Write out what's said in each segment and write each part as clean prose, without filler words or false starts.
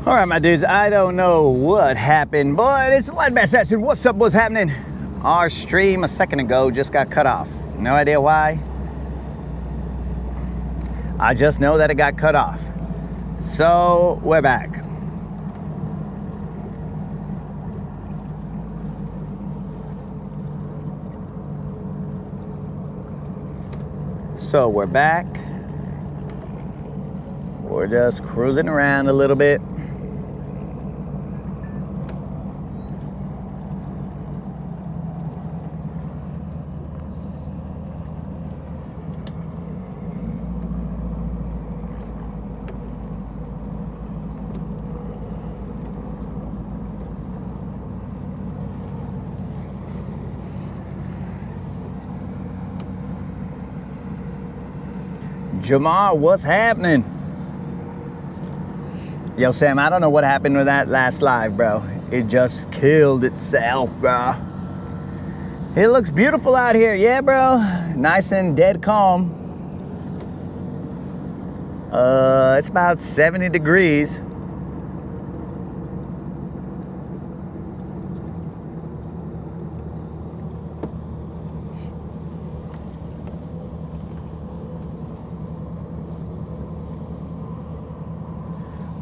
All right, my dudes, I don't know what happened, but it's Light Bass Acid. What's up, what's happening? Our stream a second ago just got cut off. No idea why. I just know that it got cut off. So, we're back. So, we're back. We're just cruising around a little bit. Jamar, what's happening? Yo, Sam, I don't know what happened with that last live, bro. It just killed itself, bro. It looks beautiful out here. Yeah, bro. Nice and dead calm. It's about 70 degrees.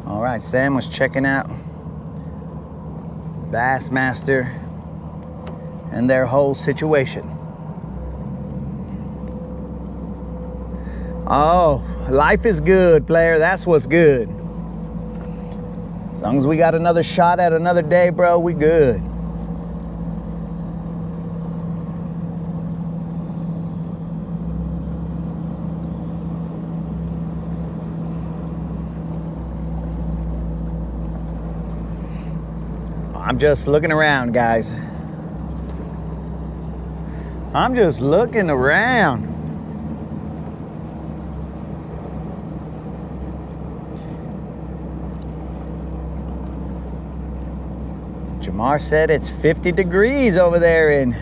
All right, Sam was checking out Bassmaster and their whole situation. Oh, life is good, player. That's what's good. As long as we got another shot at another day, bro, we good. I'm just looking around, guys. I'm just looking around. Jamar said it's 50 degrees over there in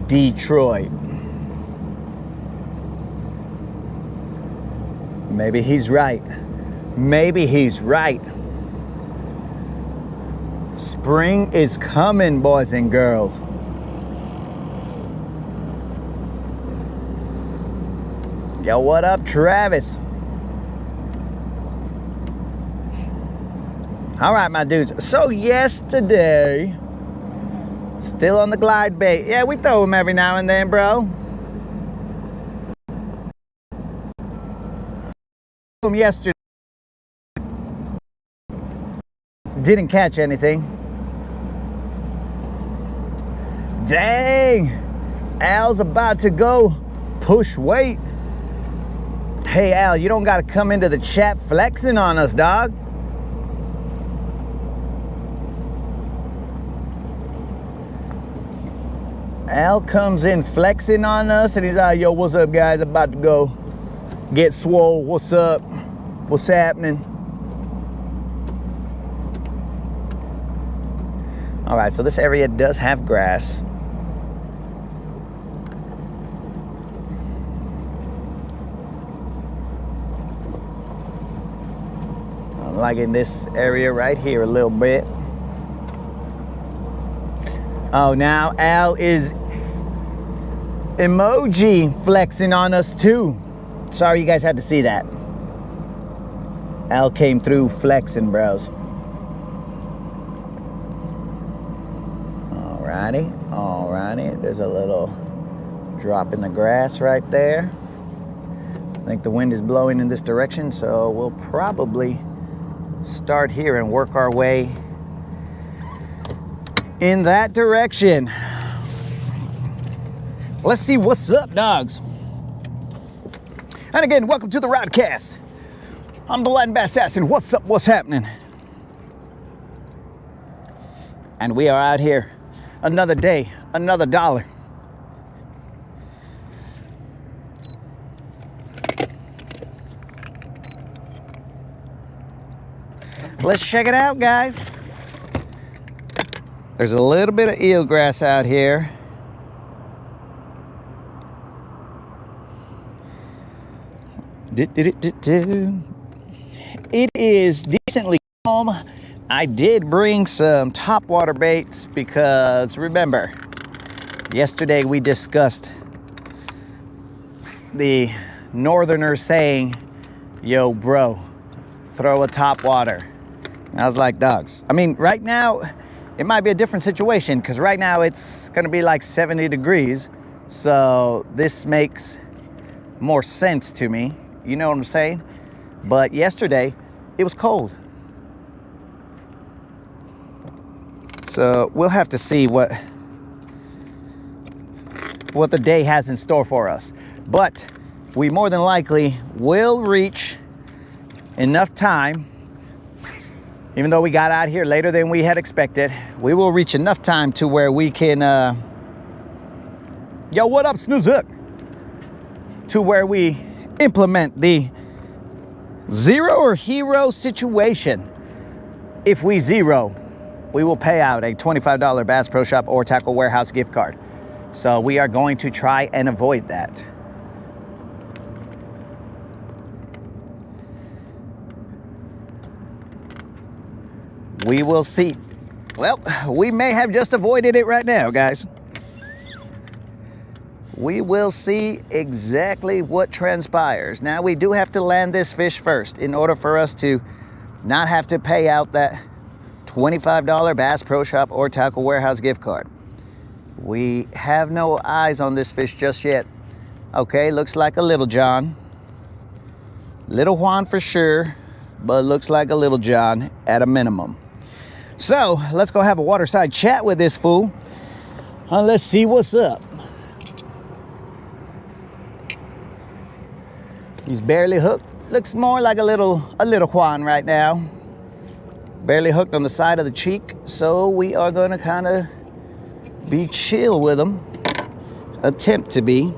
Detroit. Maybe he's right. Maybe he's right. Spring is coming, boys and girls. Yo, what up, Travis? All right, my dudes. So yesterday, still on the glide bait. Yeah, we throw them every now and then, bro. Yesterday. Didn't catch anything. Dang, Al's about to go push weight. Hey, Al, you don't gotta come into the chat flexing on us, dog. Al comes in flexing on us and he's like, yo, what's up, guys? About to go get swole. What's up? What's happening? All right, so this area does have grass. I'm liking this area right here a little bit. Oh, now Al is emoji flexing on us too. Sorry you guys had to see that. Al came through flexing, bros. Alrighty, there's a little drop in the grass right there. I think the wind is blowing in this direction, so we'll probably start here and work our way in that direction. Let's see what's up, dogs. And again, welcome to the Rodcast. I'm the Latin Bass Assassin. What's up, what's happening? And we are out here. Another day, another dollar. Let's check it out, guys. There's a little bit of eelgrass out here. It is decently home. I did bring some topwater baits because remember, yesterday we discussed the northerners saying, yo bro, throw a topwater. And I was like, dogs, I mean, right now it might be a different situation because right now it's gonna be like 70 degrees. So this makes more sense to me. You know what I'm saying? But yesterday it was cold. So we'll have to see what the day has in store for us. But we more than likely will reach enough time, even though we got out here later than we had expected, we will reach enough time to where we can, yo, what up, Snoozuk? To where we implement the zero or hero situation. If we zero, we will pay out a $25 Bass Pro Shop or Tackle Warehouse gift card. So we are going to try and avoid that. We will see. Well, we may have just avoided it right now, guys. We will see exactly what transpires. Now, we do have to land this fish first in order for us to not have to pay out that $25 Bass Pro Shop or Tackle Warehouse gift card. We have no eyes on this fish just yet. Okay, looks like a Little John. Little Juan for sure, but looks like a Little John at a minimum. So let's go have a waterside chat with this fool. Let's see what's up. He's barely hooked. Looks more like a little Juan right now. Barely hooked on the side of the cheek, so we are going to kind of be chill with him. Attempt to be.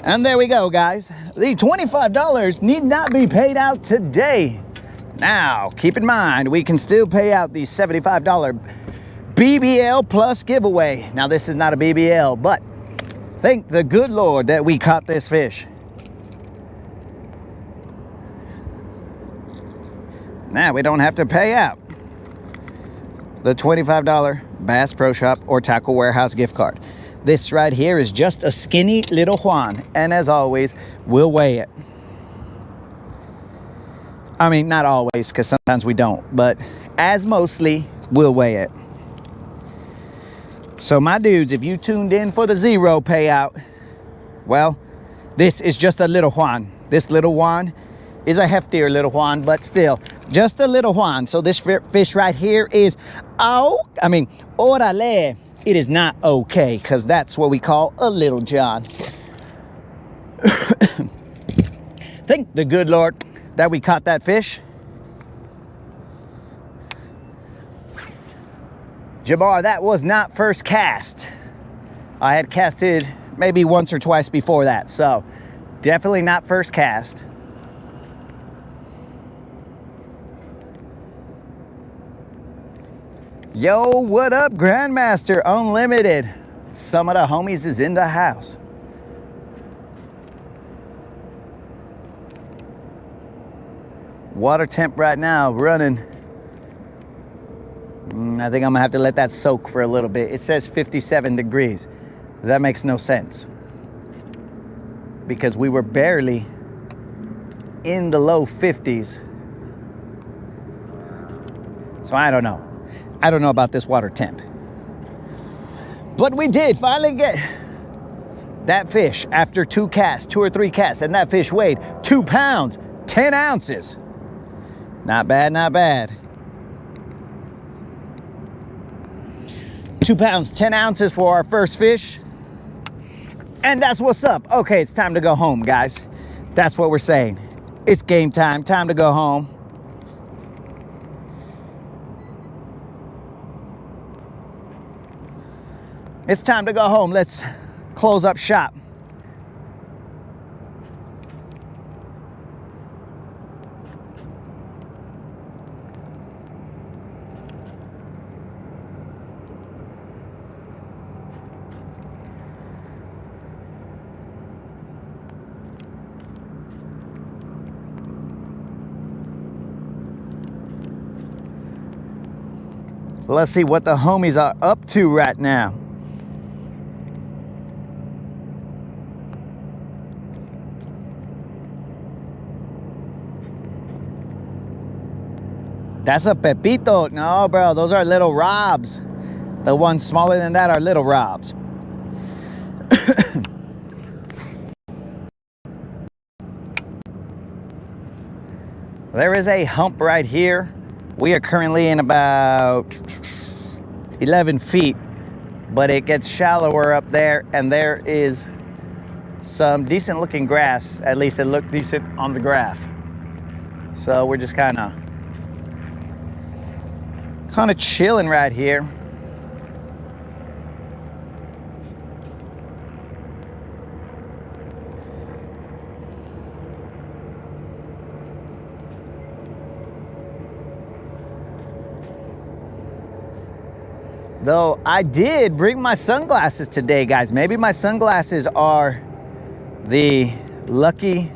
And there we go, guys. The $25 need not be paid out today. Now, keep in mind, we can still pay out the $75 BBL plus giveaway. Now, this is not a BBL, but thank the good Lord that we caught this fish. Now we don't have to pay out the $25 Bass Pro Shop or Tackle Warehouse gift card. This right here is just a skinny Little Juan. And as always, we'll weigh it. I mean, not always, because sometimes we don't. But as mostly, we'll weigh it. So my dudes, if you tuned in for the zero payout, well, this is just a Little Juan. This Little Juan is a heftier Little Juan, but still, just a Little Juan. So this fish right here is, orale. It is not okay, because that's what we call a Little John. Thank the good Lord that we caught that fish. Jamar, that was not first cast. I had casted maybe once or twice before that, so definitely not first cast. Yo, what up, Grandmaster Unlimited? Some of the homies is in the house. Water temp right now running. I think I'm gonna have to let that soak for a little bit. It says 57 degrees. That makes no sense, because we were barely in the low 50s. So I don't know. I don't know about this water temp. But we did finally get that fish after 2 or 3 casts, and that fish weighed 2 pounds, 10 ounces. Not bad, not bad. 2 pounds, 10 ounces for our first fish. And that's what's up. Okay, it's time to go home, guys. That's what we're saying. It's game time, time to go home. It's time to go home. Let's close up shop. So let's see what the homies are up to right now. That's a Pepito. No, bro, those are little Robs. The ones smaller than that are little Robs. There is a hump right here. We are currently in about 11 feet, but it gets shallower up there, and there is some decent looking grass. At least it looked decent on the graph. So we're just kind of chilling right here. Though I did bring my sunglasses today, guys. Maybe my sunglasses are the lucky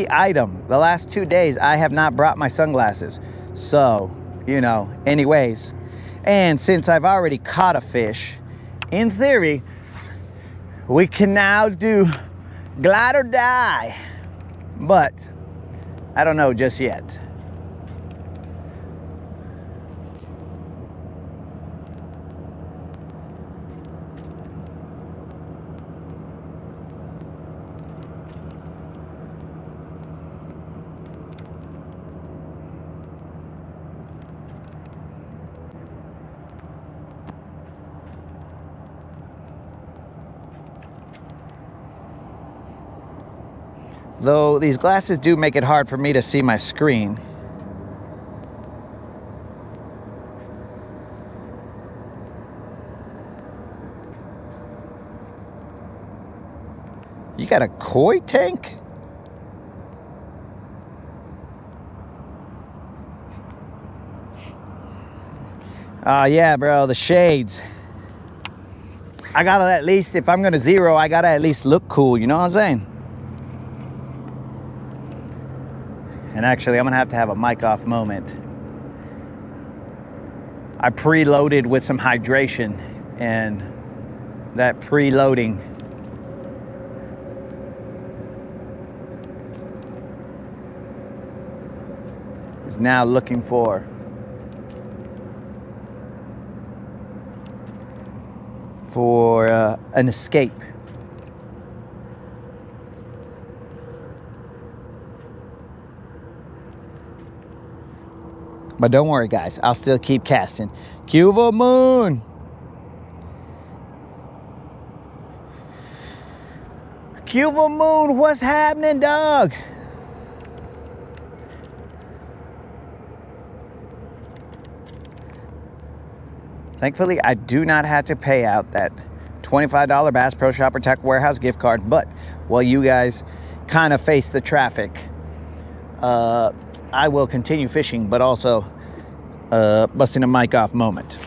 item. The last 2 days I have not brought my sunglasses. So, you know, anyways. And since I've already caught a fish, in theory, we can now do glide or die. But I don't know just yet. Though these glasses do make it hard for me to see my screen. You got a koi tank? Yeah, bro, the shades. I gotta at least, if I'm gonna zero, I gotta at least look cool, you know what I'm saying? And actually, I'm gonna have to have a mic off moment. I preloaded with some hydration, and that preloading is now looking for an escape. But don't worry, guys. I'll still keep casting. Cuba Moon. Cuba Moon, what's happening, dog? Thankfully, I do not have to pay out that $25 Bass Pro Shopper Tackle Warehouse gift card. But while you guys kind of face the traffic, I will continue fishing, but also busting a mic off moment.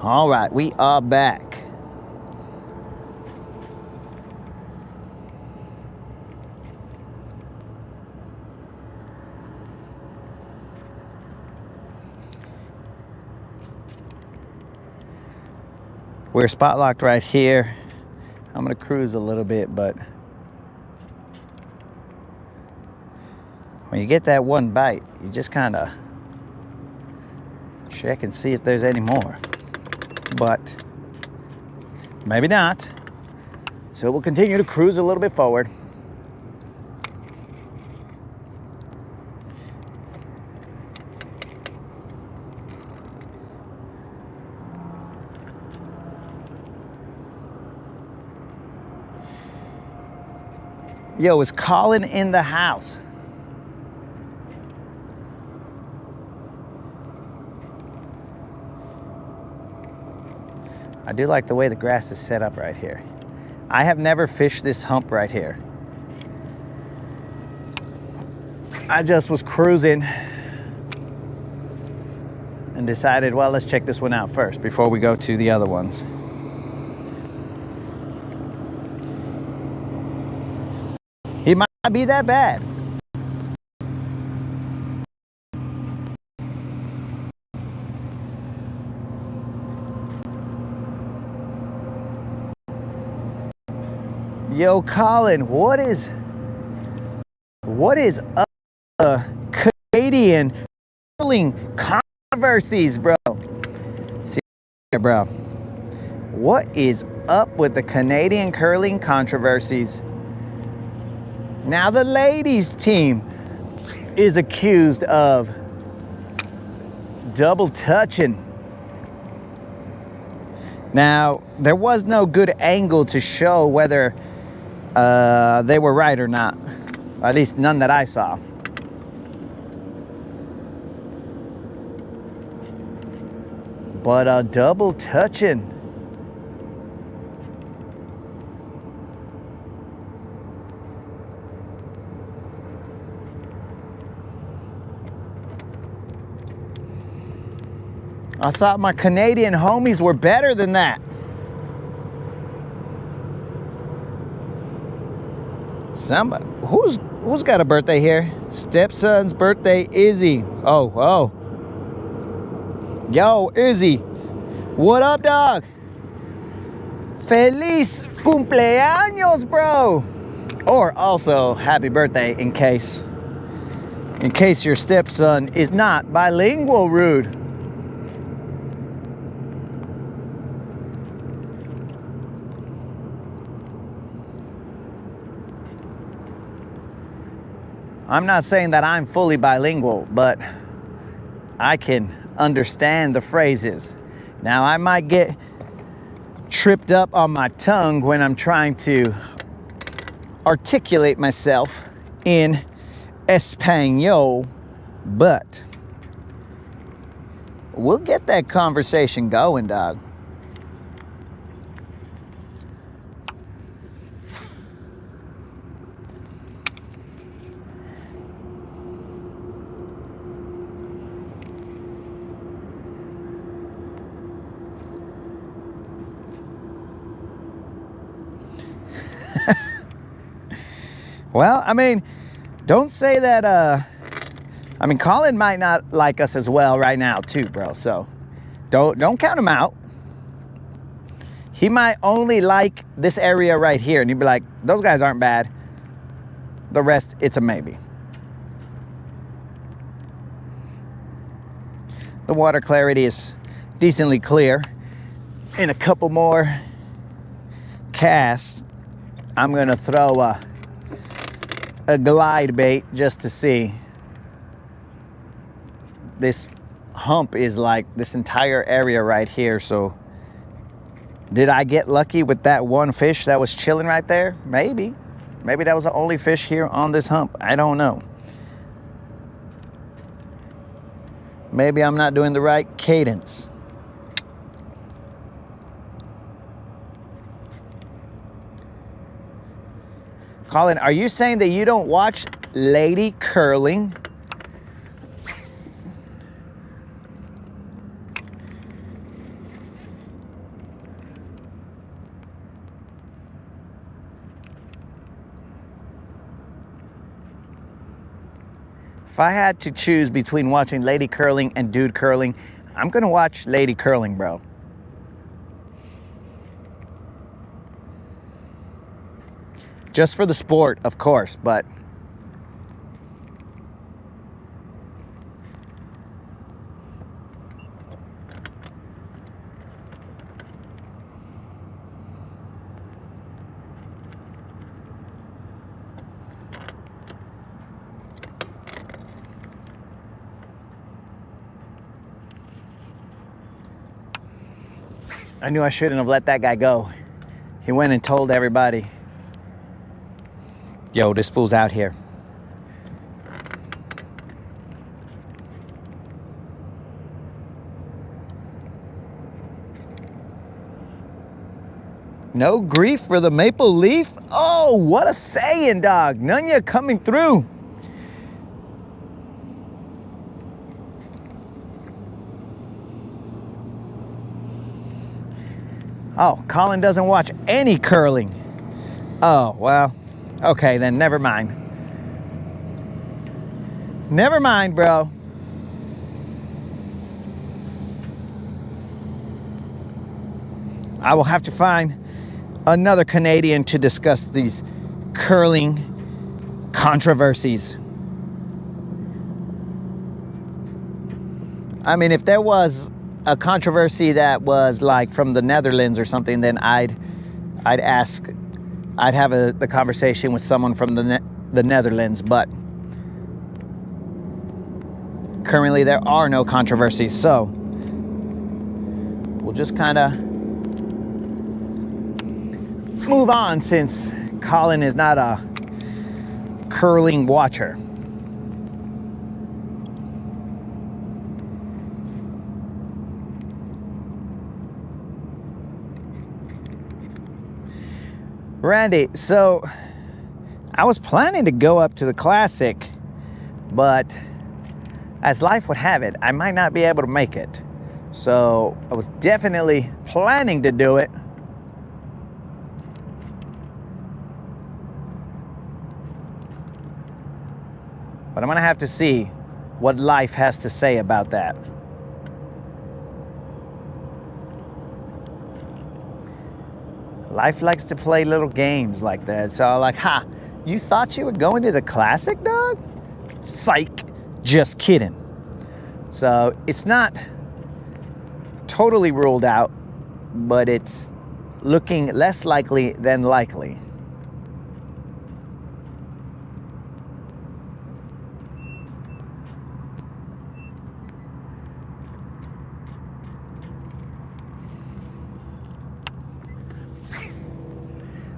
All right, we are back. We're spot locked right here. I'm gonna cruise a little bit, but when you get that one bite, you just kind of check and see if there's any more. But maybe not. So we'll continue to cruise a little bit forward. Yo, is Colin in the house? I do like the way the grass is set up right here. I have never fished this hump right here. I just was cruising and decided, well, let's check this one out first before we go to the other ones. He might not be that bad. Yo, Colin, what is up Canadian curling controversies, bro? See here, bro. What is up with the Canadian curling controversies? Now the ladies team is accused of double touching. Now, there was no good angle to show whether they were right or not. At least none that I saw. But double touching. I thought my Canadian homies were better than that. Somebody, who's got a birthday here? Stepson's birthday, Izzy. Oh. Yo, Izzy. What up, dog? Feliz cumpleaños, bro. Or also, happy birthday in case your stepson is not bilingual rude. I'm not saying that I'm fully bilingual, but I can understand the phrases. Now, I might get tripped up on my tongue when I'm trying to articulate myself in Espanol, but we'll get that conversation going, dog. Well, I mean, don't say that, I mean, Colin might not like us as well right now too, bro. So don't count him out. He might only like this area right here, and he'd be like, those guys aren't bad. The rest, it's a maybe. The water clarity is decently clear. In a couple more casts, I'm gonna throw a glide bait just to see. This hump is like this entire area right here. So did I get lucky with that one fish that was chilling right there? Maybe that was the only fish here on this hump. I don't know. Maybe I'm not doing the right cadence. Colin, are you saying that you don't watch lady curling? If I had to choose between watching lady curling and dude curling, I'm gonna watch lady curling, bro. Just for the sport, of course, but I knew I shouldn't have let that guy go. He went and told everybody, yo, this fool's out here. No grief for the maple leaf? Oh, what a saying, dog. Nunya coming through. Oh, Colin doesn't watch any curling. Oh, well, okay, then never mind. Never mind, bro. I will have to find another Canadian to discuss these curling controversies. I mean, if there was a controversy that was like from the Netherlands or something, then I'd have the conversation with someone from the Netherlands, but currently there are no controversies, so we'll just kind of move on since Colin is not a curling watcher. Randy, so I was planning to go up to the Classic, but as life would have it, I might not be able to make it. So I was definitely planning to do it. But I'm gonna have to see what life has to say about that. Life likes to play little games like that. So like, ha, you thought you were going to the Classic, dog? Psych, just kidding. So it's not totally ruled out, but it's looking less likely than likely.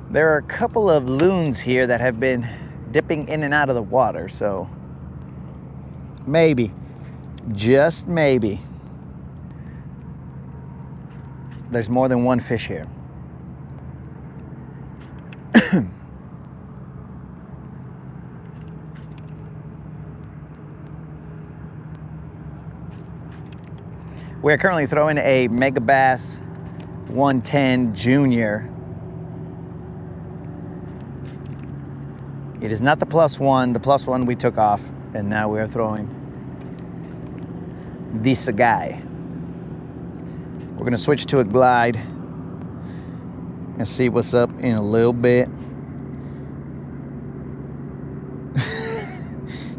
There are a couple of loons here that have been dipping in and out of the water, so maybe, just maybe, there's more than one fish here. We're currently throwing a Mega Bass 110 Junior. It is not the +1. The +1 we took off, and now we are throwing this guy. We're gonna switch to a glide and see what's up in a little bit.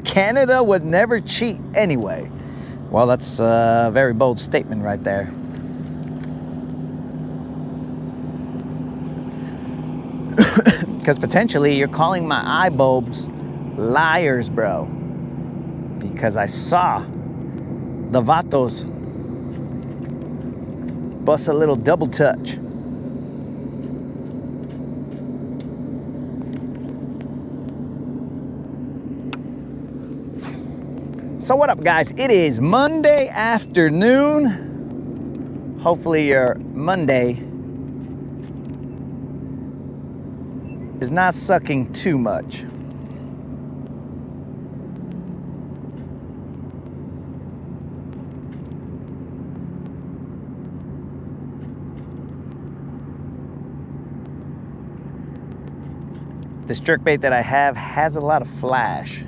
Canada would never cheat anyway. Well, that's a very bold statement right there. Because potentially you're calling my eye bulbs liars, bro. Because I saw the vatos bust a little double touch. So what up, guys? It is Monday afternoon. Hopefully your Monday is not sucking too much. This jerkbait that I have has a lot of flash.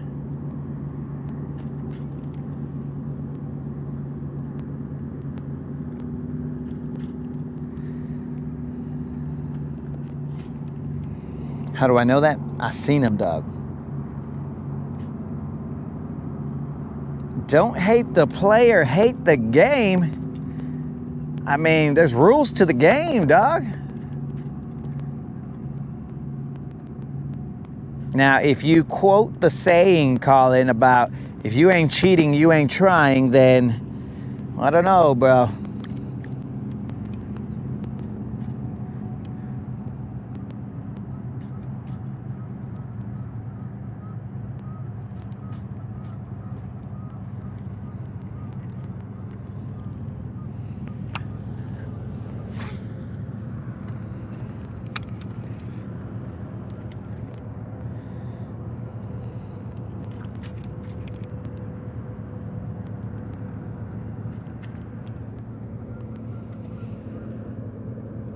How do I know that? I seen him, dog. Don't hate the player, hate the game. I mean, there's rules to the game, dog. Now, if you quote the saying, Colin, about if you ain't cheating, you ain't trying, then I don't know, bro.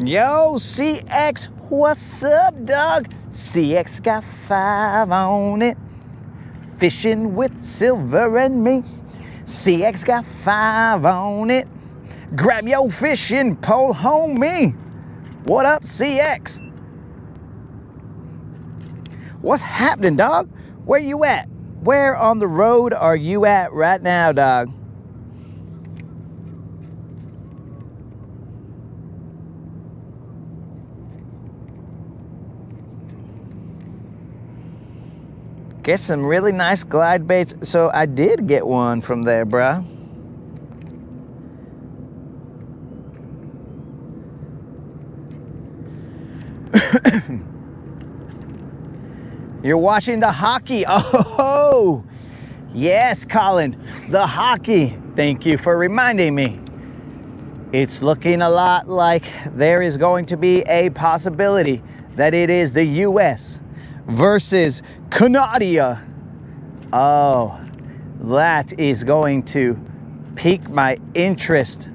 Yo, CX, what's up, dog? CX got 5 on it. Fishing with Silver and me. CX got 5 on it. Grab your fishing pole, homie. What up, CX? What's happening, dog? Where you at? Where on the road are you at right now, dog? Get some really nice glide baits. So I did get one from there, bruh. You're watching the hockey. Oh, yes, Colin, the hockey. Thank you for reminding me. It's looking a lot like there is going to be a possibility that it is the U.S. versus Canada. Oh, that is going to pique my interest.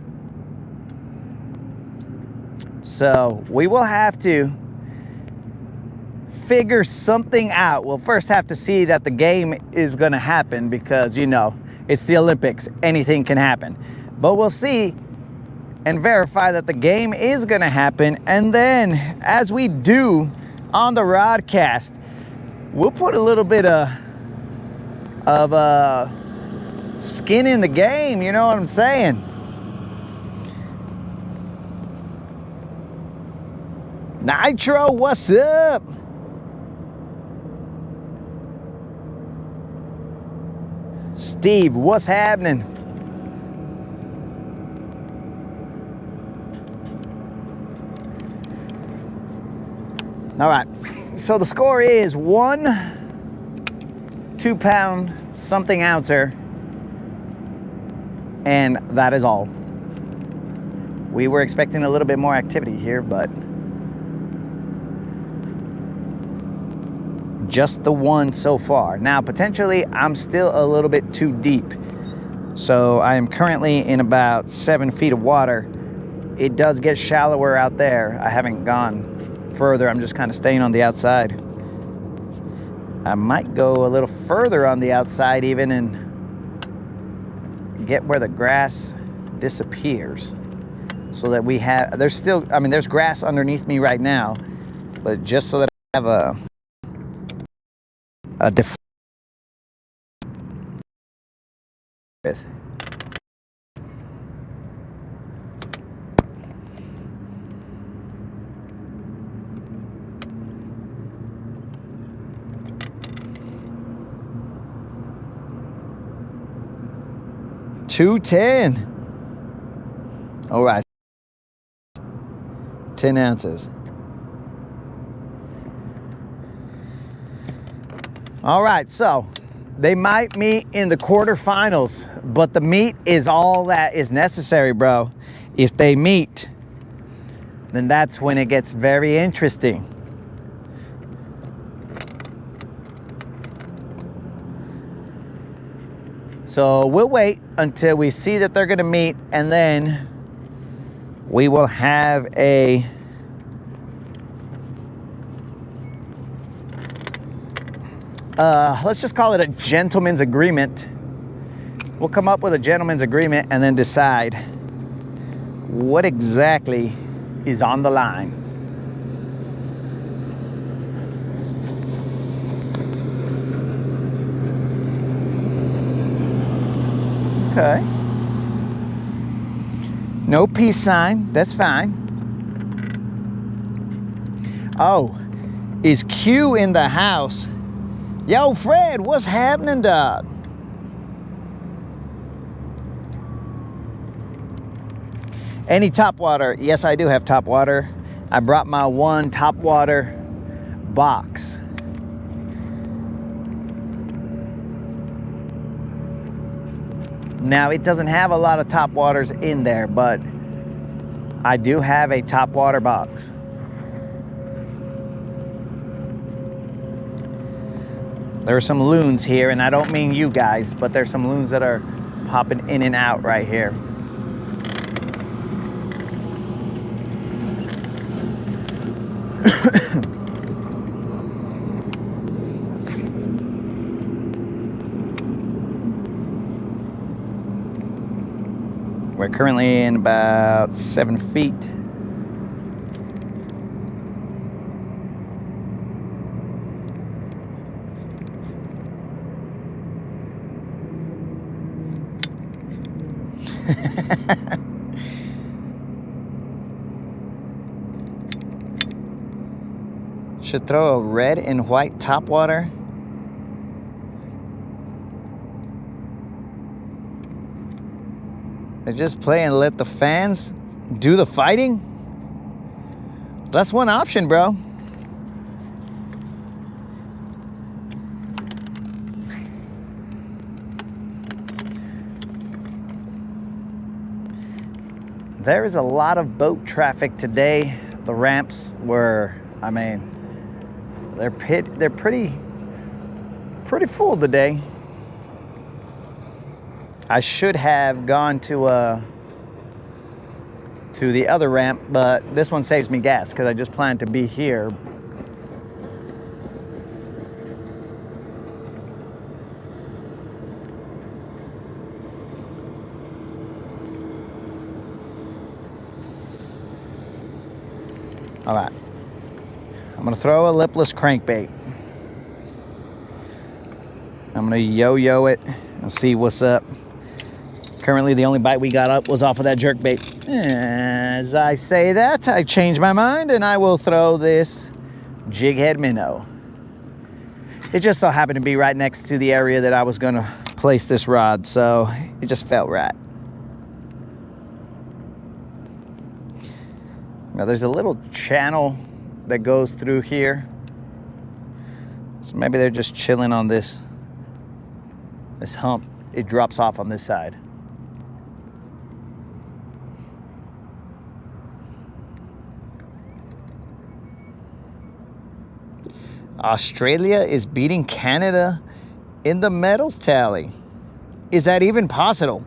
So we will have to figure something out. We'll first have to see that the game is going to happen because, you know, it's the Olympics. Anything can happen. But we'll see and verify that the game is going to happen. And then, as we do on the rodcast, we'll put a little bit of skin in the game, you know what I'm saying? Nitro, what's up? Steve, what's happening? All right, so the score is 1 2-pound something ouncer, and that is all. We were expecting a little bit more activity here, but just the one so far. Now, potentially, I'm still a little bit too deep. So I am currently in about 7 feet of water. It does get shallower out there. I haven't gone further. I'm just kind of staying on the outside. I might go a little further on the outside even and get where the grass disappears so that we have, there's still, I mean, there's grass underneath me right now, but just so that I have a with. $2.10. All right. 10 ounces. All right, so they might meet in the quarterfinals, but the meet is all that is necessary, bro. If they meet, then that's when it gets very interesting. So we'll wait until we see that they're gonna meet, and then we will have a let's just call it a gentleman's agreement. We'll come up with a gentleman's agreement and then decide what exactly is on the line. Okay. No peace sign. That's fine. Oh, is Q in the house? Yo, Fred, what's happening, dog? Any top water? Yes, I do have top water. I brought my one top water box. Now, it doesn't have a lot of top waters in there, but I do have a top water box. There are some loons here, and I don't mean you guys, but there's some loons that are popping in and out right here. We're currently in about 7 feet. Should throw a red and white top water. They just play and let the fans do the fighting? That's one option, bro. There is a lot of boat traffic today. The ramps were, I mean, they're pretty full today. I should have gone to the other ramp, but this one saves me gas because I just plan to be here. All right, I'm gonna throw a lipless crankbait. I'm gonna yo-yo it and see what's up. Currently, the only bite we got up was off of that jerkbait. As I say that, I change my mind and I will throw this jig head minnow. It just so happened to be right next to the area that I was gonna place this rod, so it just felt right. Now there's a little channel that goes through here. So maybe they're just chilling on this hump. It drops off on this side. Australia is beating Canada in the medals tally. Is that even possible?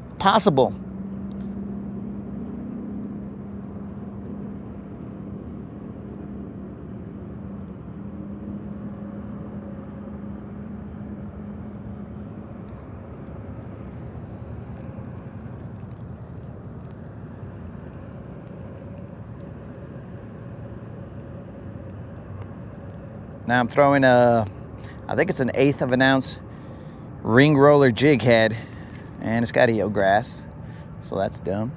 Now I'm throwing I think it's an 1/8 of an ounce ring roller jig head, and it's got eelgrass, so that's dumb.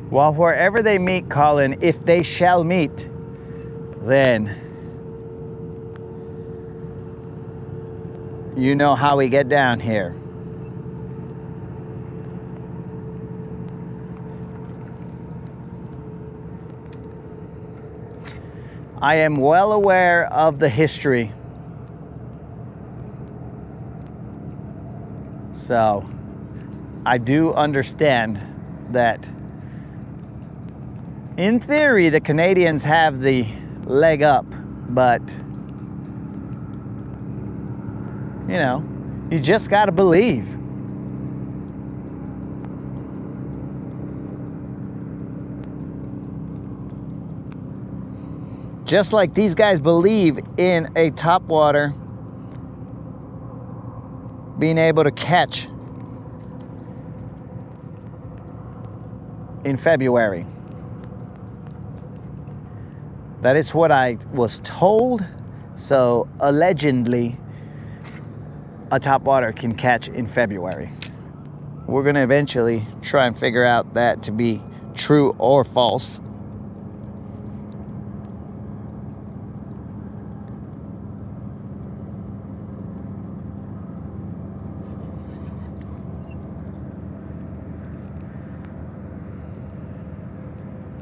Well, wherever they meet, Colin, if they shall meet, then you know how we get down here. I am well aware of the history. So I do understand that in theory, the Canadians have the leg up, but You know, you just gotta believe. Just like these guys believe in a topwater being able to catch in February. That is what I was told. So allegedly, a topwater can catch in February. We're gonna eventually try and figure out that to be true or false.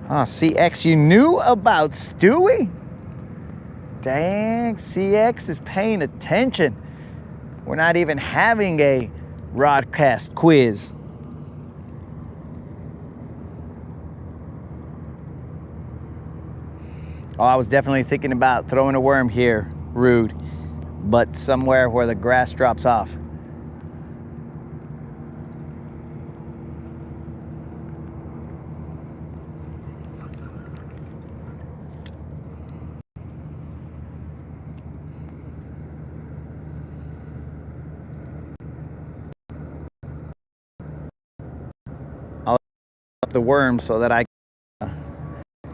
CX, you knew about Stewie? Dang, CX is paying attention. We're not even having a Rodcast quiz. Oh, I was definitely thinking about throwing a worm here, Rude, but somewhere where the grass drops off. I'll up the worm so that I can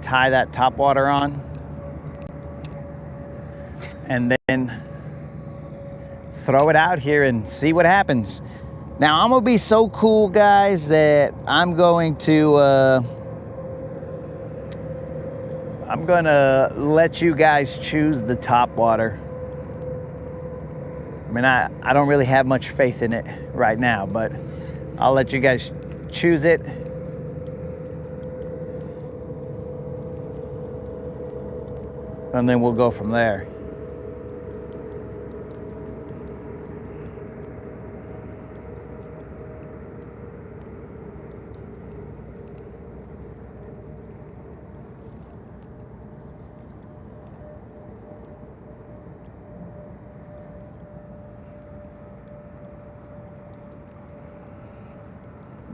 tie that topwater on and then throw it out here and see what happens. Now I'm gonna be so cool, guys, that I'm going to let you guys choose the topwater. I mean, I don't really have much faith in it right now, but I'll let you guys choose it. And then we'll go from there.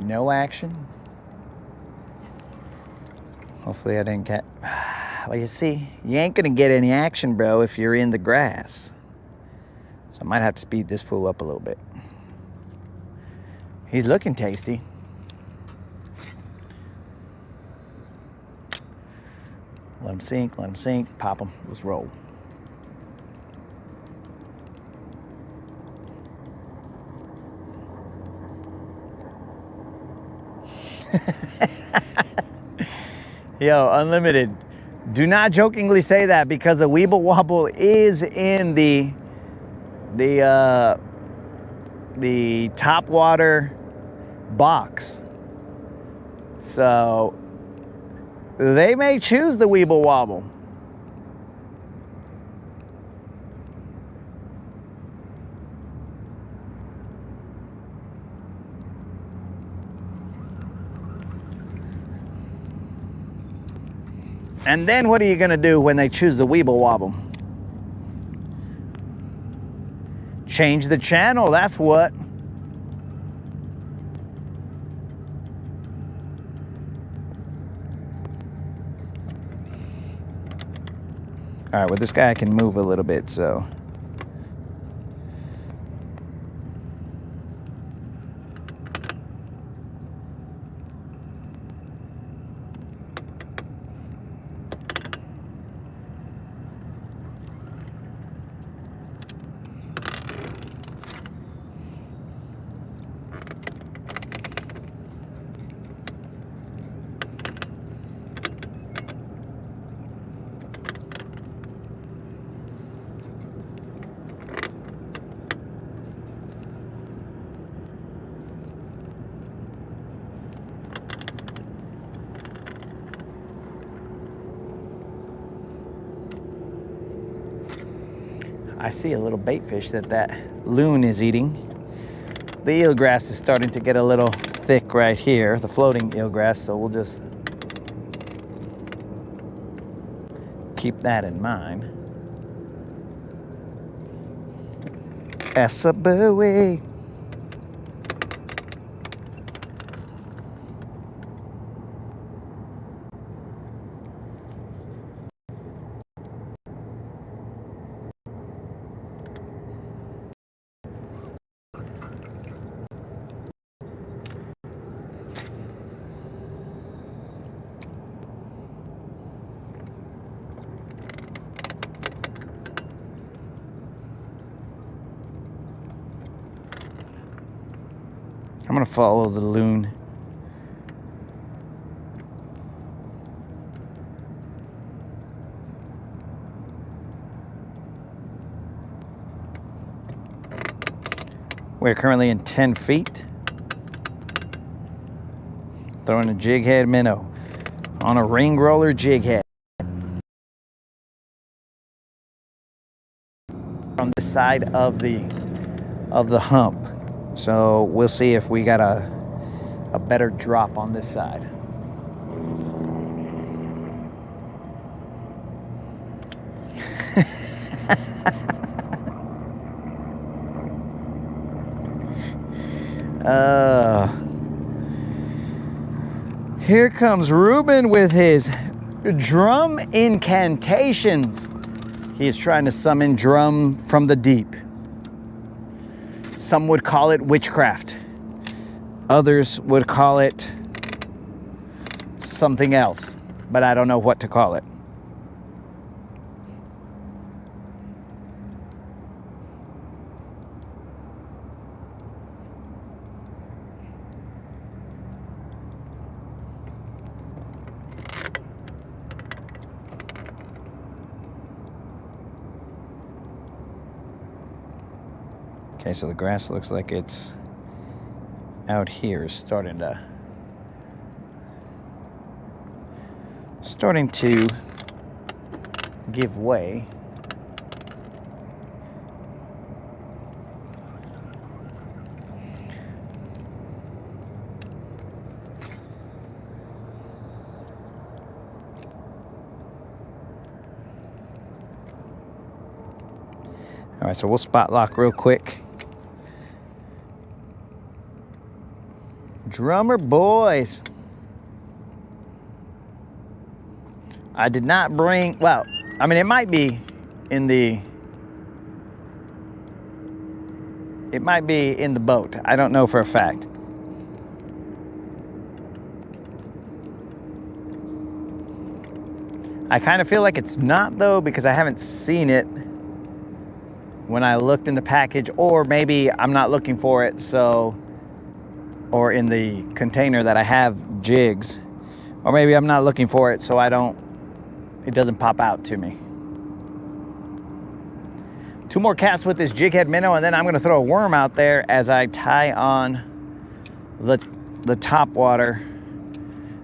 No action. Hopefully I didn't get... Well, you see, you ain't gonna get any action, bro, if you're in the grass. So I might have to speed this fool up a little bit. He's looking tasty. Let him sink, pop him, let's roll. Yo, Unlimited, do not jokingly say that, because a Weeble Wobble is in the topwater box. So they may choose the Weeble Wobble. And then what are you gonna do when they choose the Weeble Wobble? Change the channel, that's what. All right, with this guy I can move a little bit, so. I see a little bait fish that loon is eating. The eelgrass is starting to get a little thick right here, the floating eelgrass, so we'll just keep that in mind. That's a buoy. I'm gonna follow the loon. We're currently in 10 feet. Throwing a jig head minnow on a ring roller jig head. On the side of the hump. So we'll see if we got a better drop on this side. Here comes Ruben with his drum incantations. He's trying to summon drum from the deep. Some would call it witchcraft. Others would call it something else, but I don't know what to call it. Okay, so the grass looks like it's out here, starting to give way. All right, so we'll spot lock real quick. Drummer boys. I did not bring, well, I mean, it might be in the boat. I don't know for a fact. I kind of feel like it's not though, because I haven't seen it when I looked in the package, or maybe I'm not looking for it, so, or in the container that I have jigs, or maybe I'm not looking for it, so it doesn't pop out to me. 2 more casts with this jig head minnow, and then I'm gonna throw a worm out there as I tie on the top water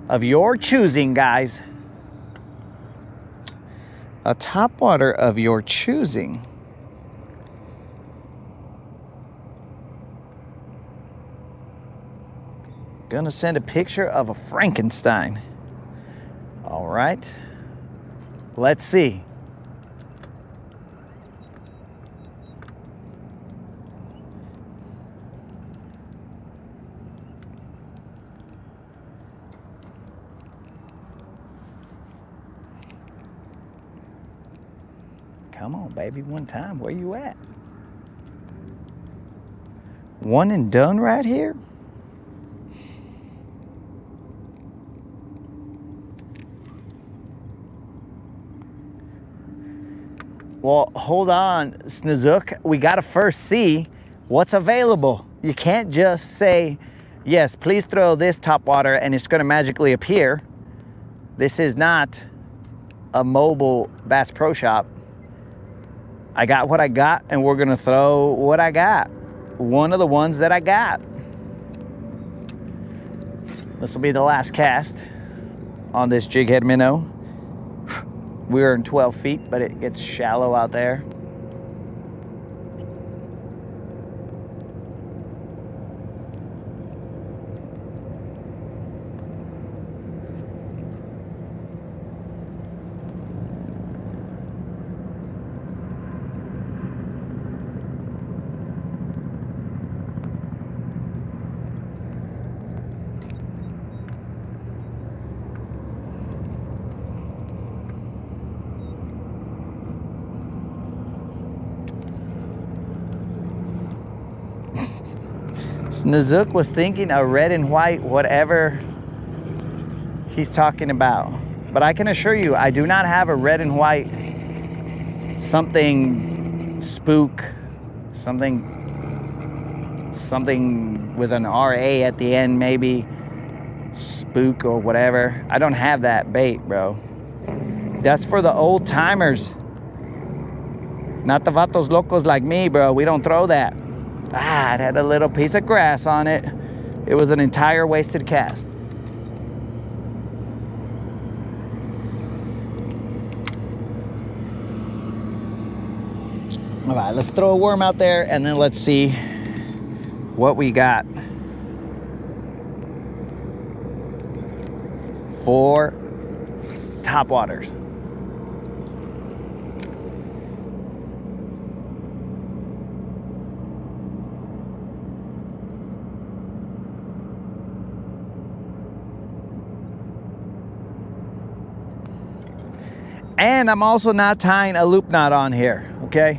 of your choosing, guys. A top water of your choosing. Gonna send a picture of a Frankenstein. All right, let's see. Come on, baby, one time. Where you at? One and done right here? Well, hold on, Snozook. We gotta first see what's available. You can't just say, yes, please throw this top water and it's gonna magically appear. This is not a mobile Bass Pro Shop. I got what I got, and we're gonna throw what I got. One of the ones that I got. This will be the last cast on this jig head minnow. We're in 12 feet, but it gets shallow out there. Snozook was thinking a red and white, whatever he's talking about. But I can assure you, I do not have a red and white something spook, something with an RA at the end, maybe spook or whatever. I don't have that bait, bro. That's for the old timers, not the vatos locos like me, bro. We don't throw that. Ah, it had a little piece of grass on it. It was an entire wasted cast. All right, let's throw a worm out there and then let's see what we got for top waters. And I'm also not tying a loop knot on here, okay?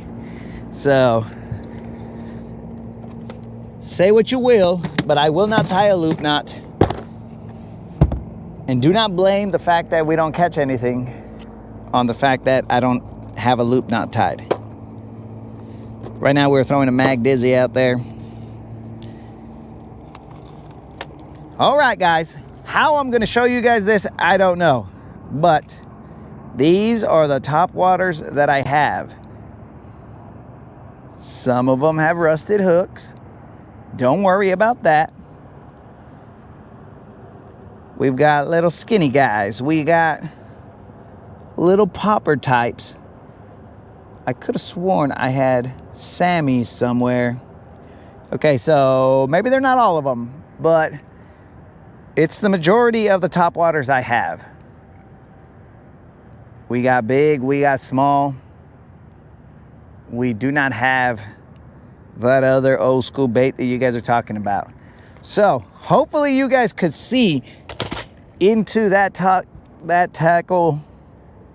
So, say what you will, but I will not tie a loop knot. And do not blame the fact that we don't catch anything on the fact that I don't have a loop knot tied. Right now we're throwing a mag dizzy out there. All right, guys. How I'm gonna show you guys this, I don't know. But these are the top waters that I have. Some of them have rusted hooks. Don't worry about that. We've got little skinny guys. We got little popper types. I could have sworn I had Sammys somewhere. Okay, so maybe they're not all of them, but it's the majority of the top waters I have. We got big, we got small. We do not have that other old school bait that you guys are talking about. So hopefully you guys could see into that tackle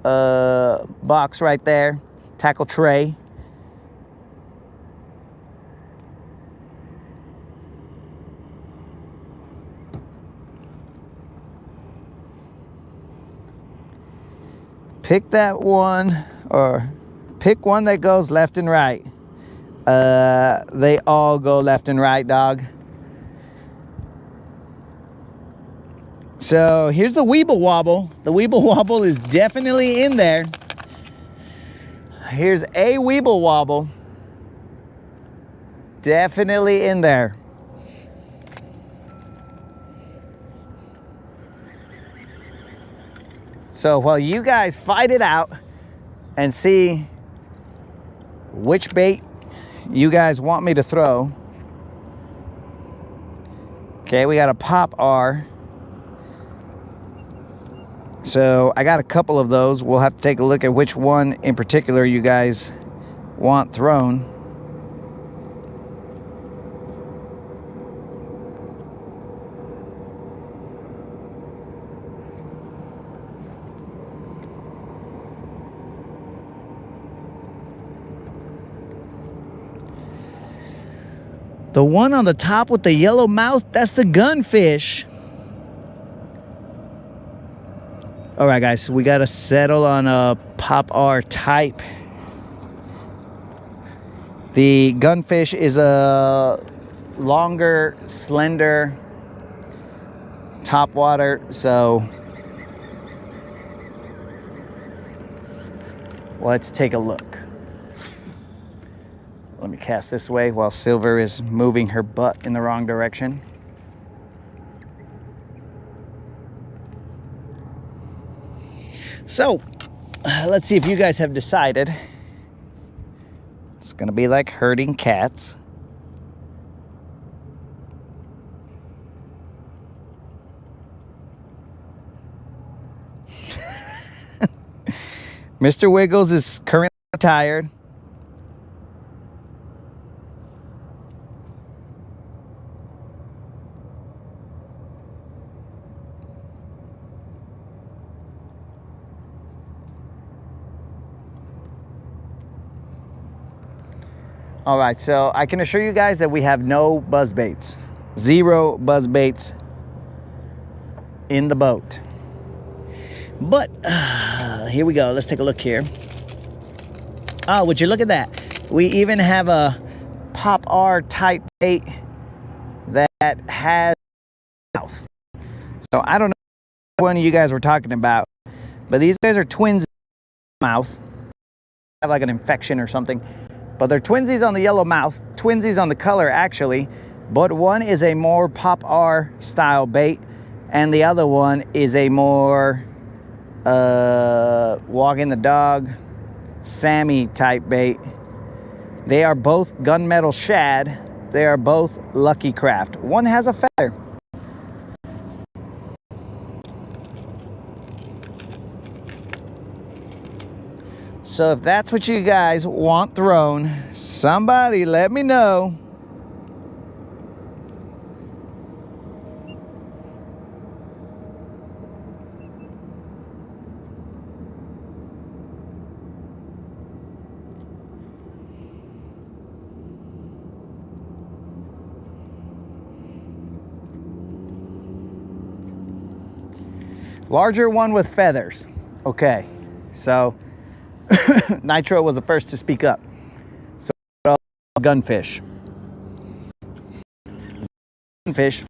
box right there, tackle tray. Pick that one, or pick one that goes left and right. They all go left and right, dog. So here's the Weeble Wobble. The Weeble Wobble is definitely in there. Here's a Weeble Wobble. Definitely in there. So while you guys fight it out and see which bait you guys want me to throw. Okay, we got a pop R. So I got a couple of those. We'll have to take a look at which one in particular you guys want thrown. The one on the top with the yellow mouth, that's the gunfish. All right, guys, we got to settle on a Pop R type. The gunfish is a longer, slender top water, so let's take a look. Let me cast this way while Silver is moving her butt in the wrong direction. So, let's see if you guys have decided. It's gonna be like herding cats. Mr. Wiggles is currently tired. All right, so I can assure you guys that we have no buzz baits. 0 buzz baits in the boat. But here we go. Let's take a look here. Oh, would you look at that? We even have a Pop R type bait that has mouth. So I don't know which one of you guys were talking about, but these guys are twins mouth. Have like an infection or something, but they're twinsies on the yellow mouth, twinsies on the color actually, but one is a more Pop R style bait and the other one is a more walking the dog Sammy type bait. They are both gunmetal shad. They are both Lucky Craft. One has a feather. So if that's what you guys want thrown, somebody let me know. Larger one with feathers. Okay, so Nitro was the first to speak up. So gunfish. Gunfish.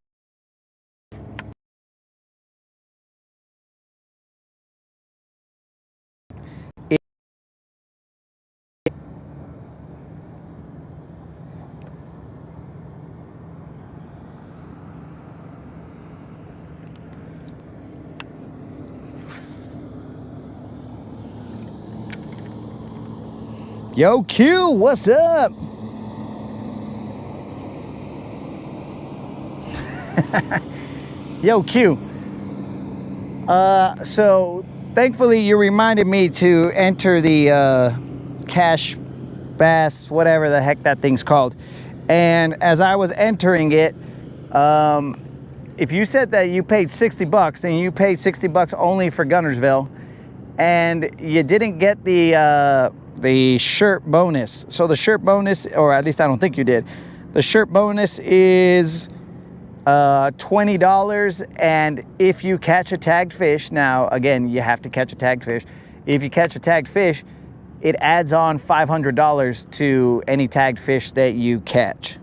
Yo, Q, what's up? Yo, Q. So thankfully you reminded me to enter the cash bass, whatever the heck that thing's called. And as I was entering it, if you said that you paid 60 bucks, then you paid 60 bucks only for Guntersville, and you didn't get the shirt bonus. So the shirt bonus, or at least I don't think you did. The shirt bonus is $20, and if you catch a tagged fish, now again you have to catch a tagged fish. If you catch a tagged fish, it adds on $500 to any tagged fish that you catch,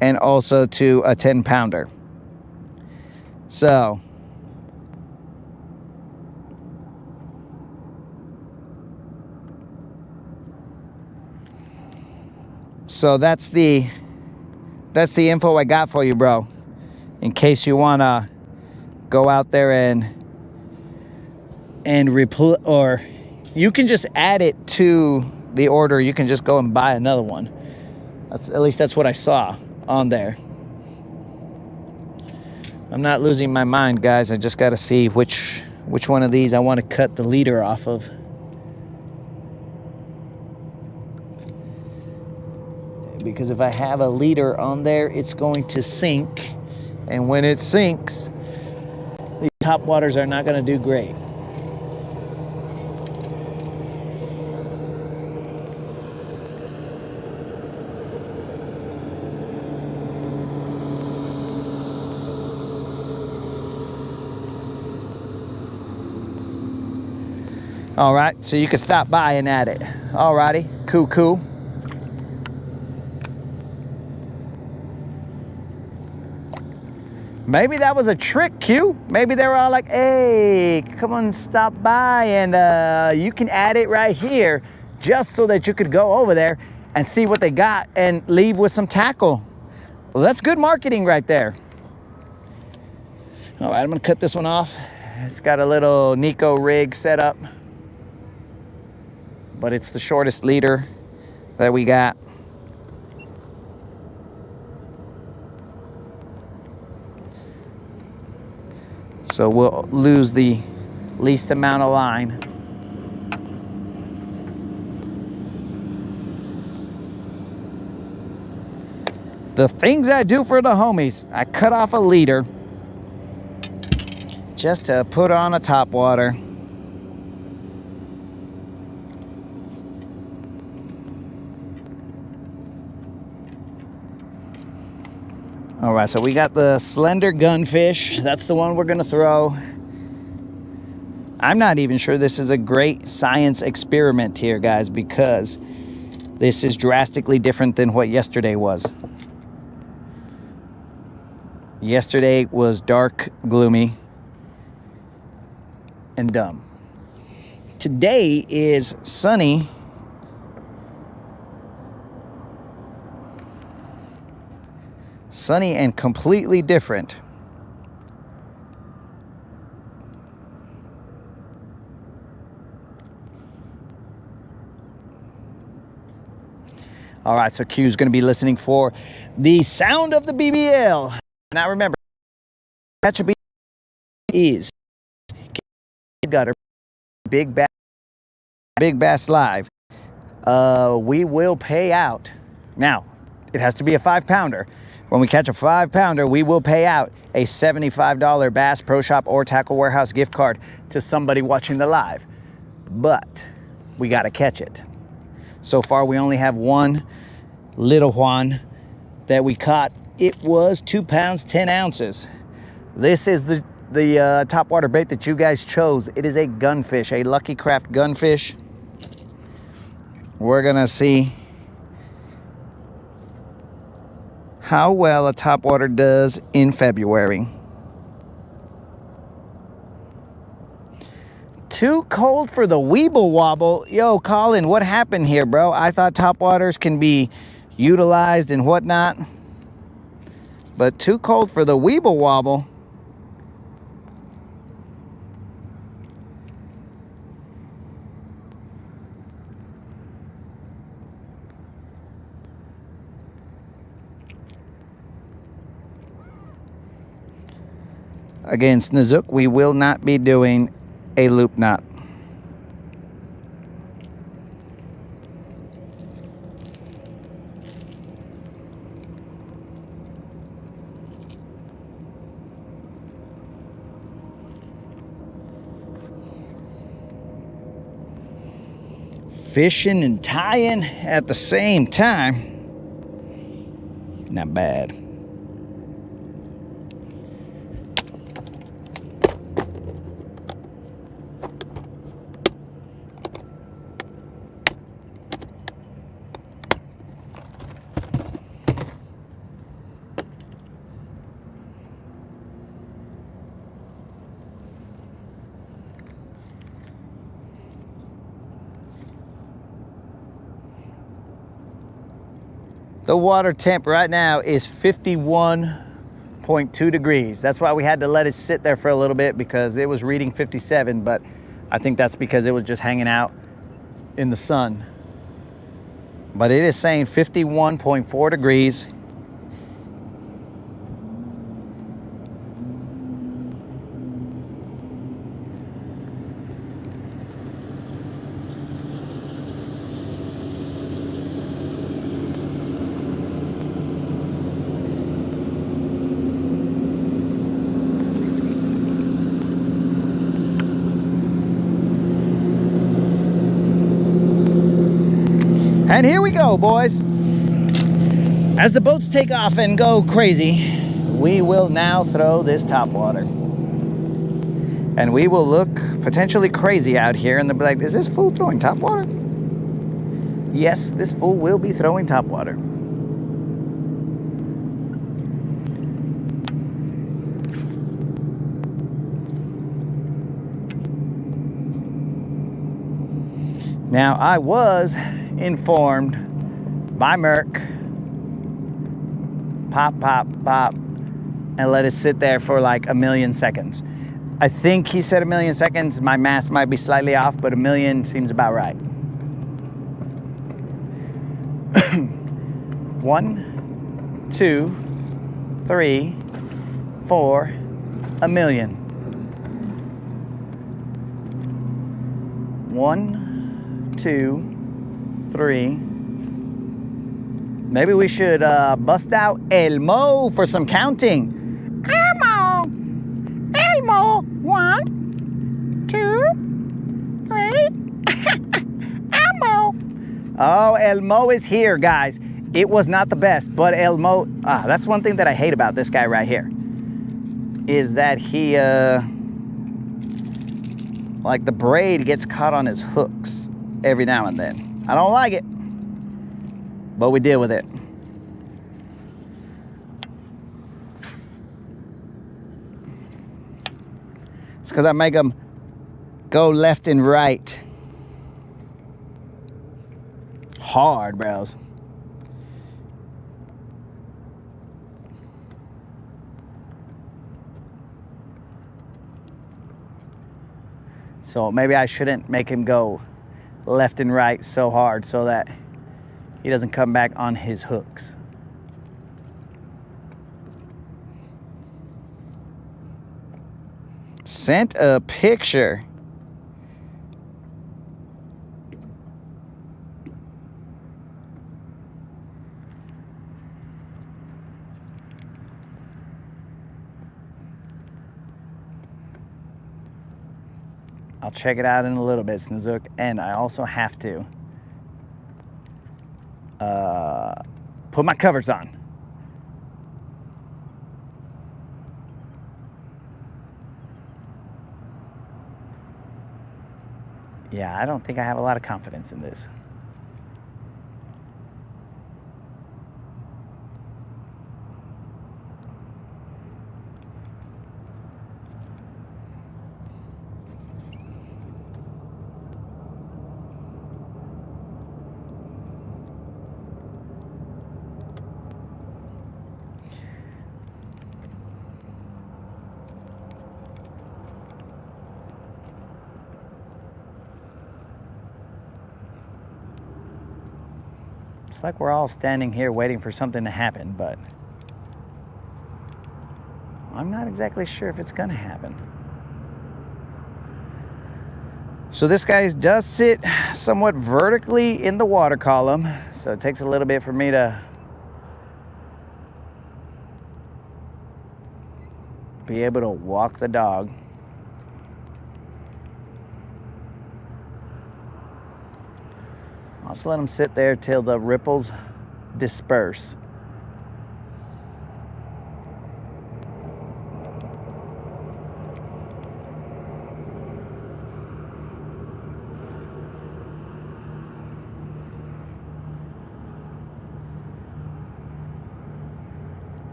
and also to a 10-pounder. So that's the info I got for you, bro. In case you wanna go out there and or you can just add it to the order. You can just go and buy another one. At least that's what I saw on there. I'm not losing my mind, guys. I just got to see which one of these I want to cut the leader off of. Because if I have a leader on there, it's going to sink. And when it sinks, the top waters are not going to do great. All right, so you can stop by and add it. All righty, cool. Maybe that was a trick, Q. Maybe they were all like, hey, come on, stop by, and you can add it right here, just so that you could go over there and see what they got and leave with some tackle. Well, that's good marketing right there. All right, I'm gonna cut this one off. It's got a little Nico rig set up, but it's the shortest leader that we got. So we'll lose the least amount of line. The things I do for the homies. I cut off a leader just to put on a top water. All right, so we got the slender gunfish. That's the one we're gonna throw. I'm not even sure this is a great science experiment here, guys, because this is drastically different than what yesterday was. Yesterday was dark, gloomy, and dumb. Today is sunny. Sunny and completely different. All right, so Q's going to be listening for the sound of the BBL. Now remember, catch a BBL is gutter, big bass live. We will pay out. Now, it has to be a 5-pounder. When we catch a 5-pounder, we will pay out a $75 Bass Pro Shop or Tackle Warehouse gift card to somebody watching the live. But we got to catch it. So far, we only have one little one that we caught. It was 2 pounds, 10 ounces. This is the topwater bait that you guys chose. It is a gunfish, a Lucky Craft gunfish. We're gonna see how well a topwater does in February. Too cold for the Weeble Wobble. Yo, Colin, what happened here, bro? I thought topwaters can be utilized and whatnot, but too cold for the Weeble Wobble. Against Nazook, we will not be doing a loop knot. Fishing and tying at the same time. Not bad. The water temp right now is 51.2 degrees. That's why we had to let it sit there for a little bit, because it was reading 57, but I think that's because it was just hanging out in the sun. But it is saying 51.4 degrees. And here we go, boys. As the boats take off and go crazy, we will now throw this topwater. And we will look potentially crazy out here, and they'll be like, is this fool throwing topwater? Yes, this fool will be throwing topwater. Now, I was informed by Merck, pop, pop, pop, and let it sit there for like 1,000,000 seconds. I think he said 1,000,000 seconds. My math might be slightly off, but 1,000,000 seems about right. 1, 2, 3, 4, 1,000,000. 1, 2, 3. Maybe we should bust out Elmo for some counting. Elmo! Elmo! 1, 2, 3. Elmo! Oh, Elmo is here, guys. It was not the best, but that's one thing that I hate about this guy right here, is that he, like the braid gets caught on his hooks every now and then. I don't like it, but we deal with it. It's because I make them go left and right. Hard, bros. So maybe I shouldn't make him go left and right so hard so that he doesn't come back on his hooks. Sent a picture. I'll check it out in a little bit, Snozook, and I also have to put my covers on. Yeah, I don't think I have a lot of confidence in this. It's like we're all standing here waiting for something to happen, but I'm not exactly sure if it's gonna happen. So this guy does sit somewhat vertically in the water column, so it takes a little bit for me to be able to walk the dog. I'll just let him sit there till the ripples disperse.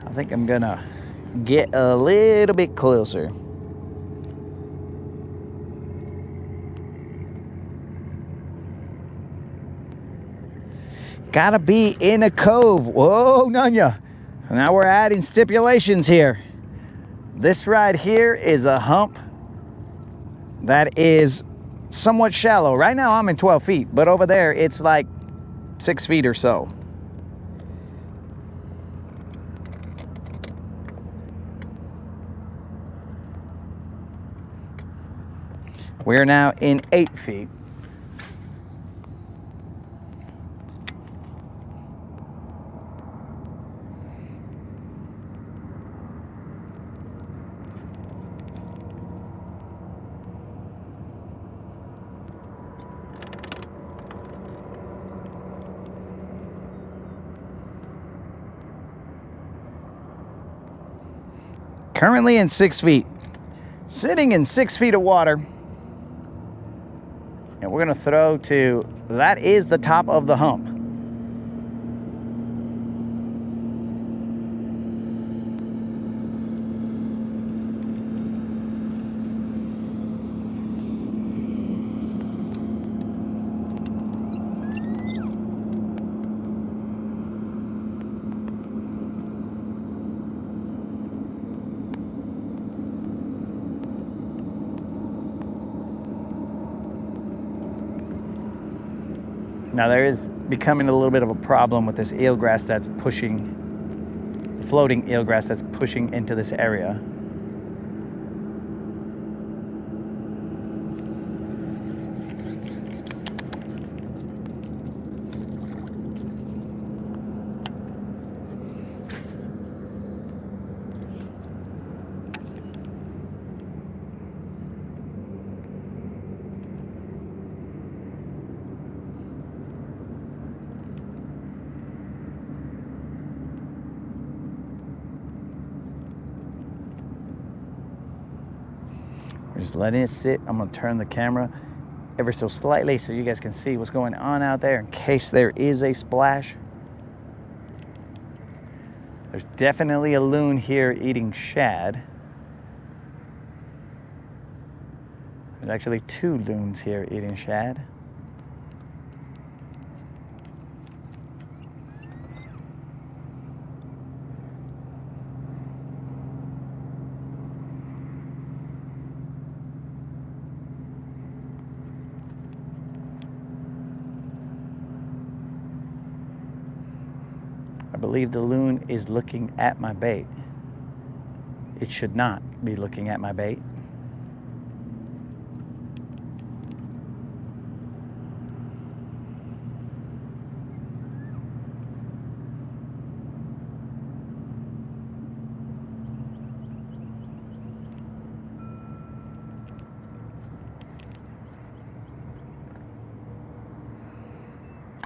I think I'm gonna get a little bit closer. Gotta be in a cove. Whoa, Nunya. Now we're adding stipulations here. This right here is a hump that is somewhat shallow. Right now I'm in 12 feet, but over there it's like 6 feet or so. We're now in 8 feet. Currently in 6 feet. Sitting in 6 feet of water. And we're gonna throw to, that is the top of the hump. Now there is becoming a little bit of a problem with this eelgrass that's pushing, the floating eelgrass that's pushing into this area. Just letting it sit. I'm gonna turn the camera ever so slightly so you guys can see what's going on out there in case there is a splash. There's definitely a loon here eating shad. There's actually 2 loons here eating shad. I believe the loon is looking at my bait. It should not be looking at my bait.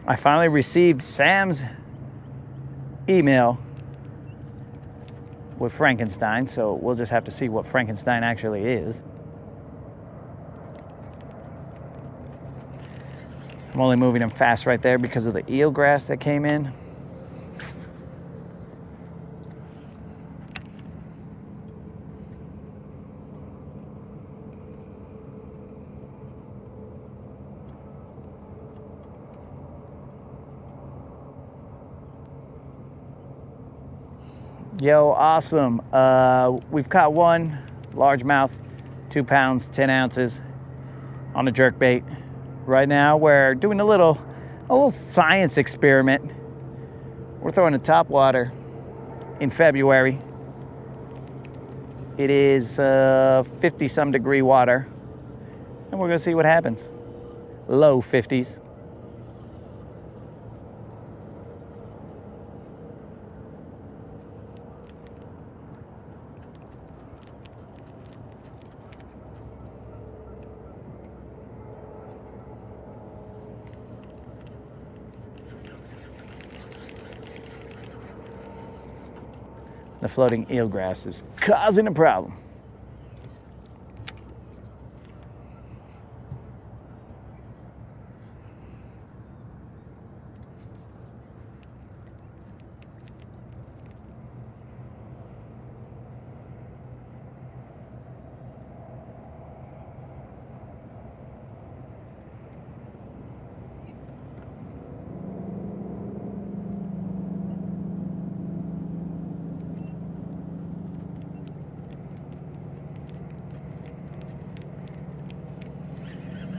I finally received Sam's email with Frankenstein, so we'll just have to see what Frankenstein actually is. I'm only moving him fast right there because of the eelgrass that came in. Yo, awesome. We've caught one largemouth, 2 pounds, 10 ounces on a jerk bait. Right now we're doing a little science experiment. We're throwing a topwater in February. It is 50 some degree water, and we're gonna see what happens. Low 50s. The floating eelgrass is causing a problem.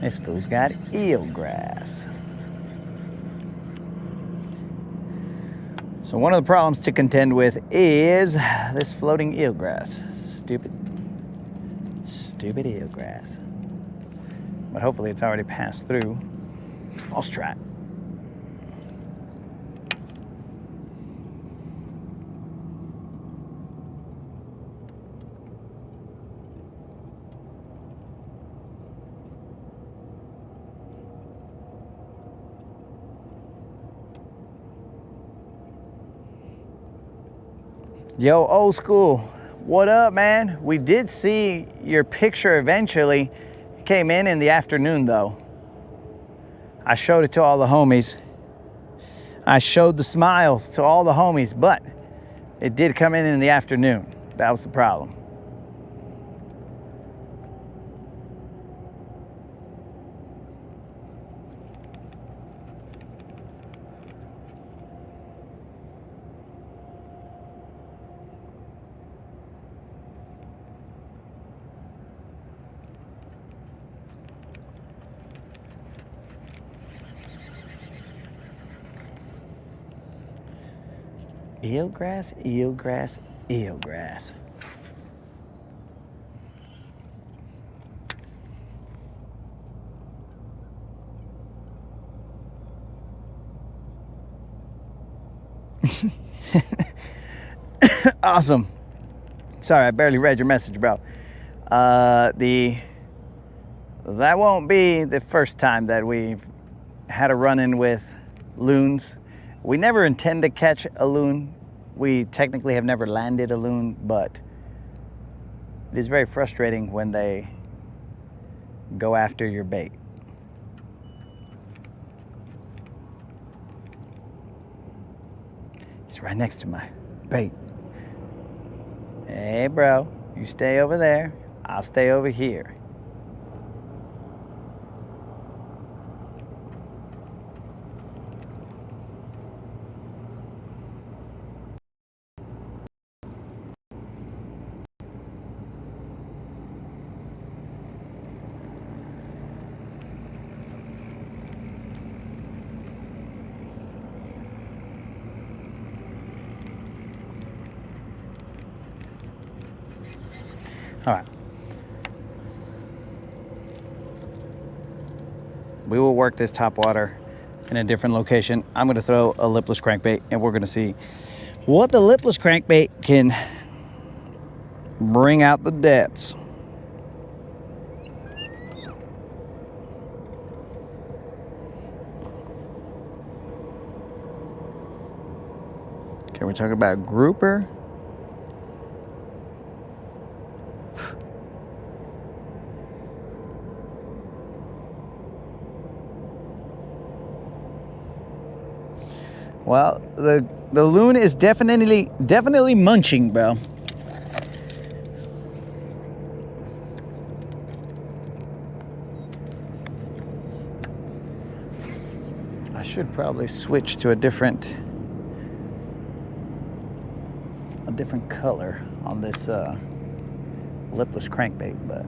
This fool's got eelgrass. So one of the problems to contend with is this floating eelgrass. Stupid eelgrass. But hopefully it's already passed through. Let's try it. Yo, old school, what up, man? We did see your picture eventually. It came in the afternoon, though. I showed it to all the homies. I showed the smiles to all the homies, but it did come in the afternoon. That was the problem. Eelgrass, eelgrass, eelgrass. Awesome. Sorry, I barely read your message, bro. That won't be the first time that we've had a run-in with loons. We never intend to catch a loon. We technically have never landed a loon, but it is very frustrating when they go after your bait. He's right next to my bait. Hey, bro, you stay over there. I'll stay over here. All right. We will work this topwater in a different location. I'm going to throw a lipless crankbait, and we're going to see what the lipless crankbait can bring out the depths. Okay, we're talking about grouper. Well, the loon is definitely munching, bro. I should probably switch to a different color on this lipless crankbait, but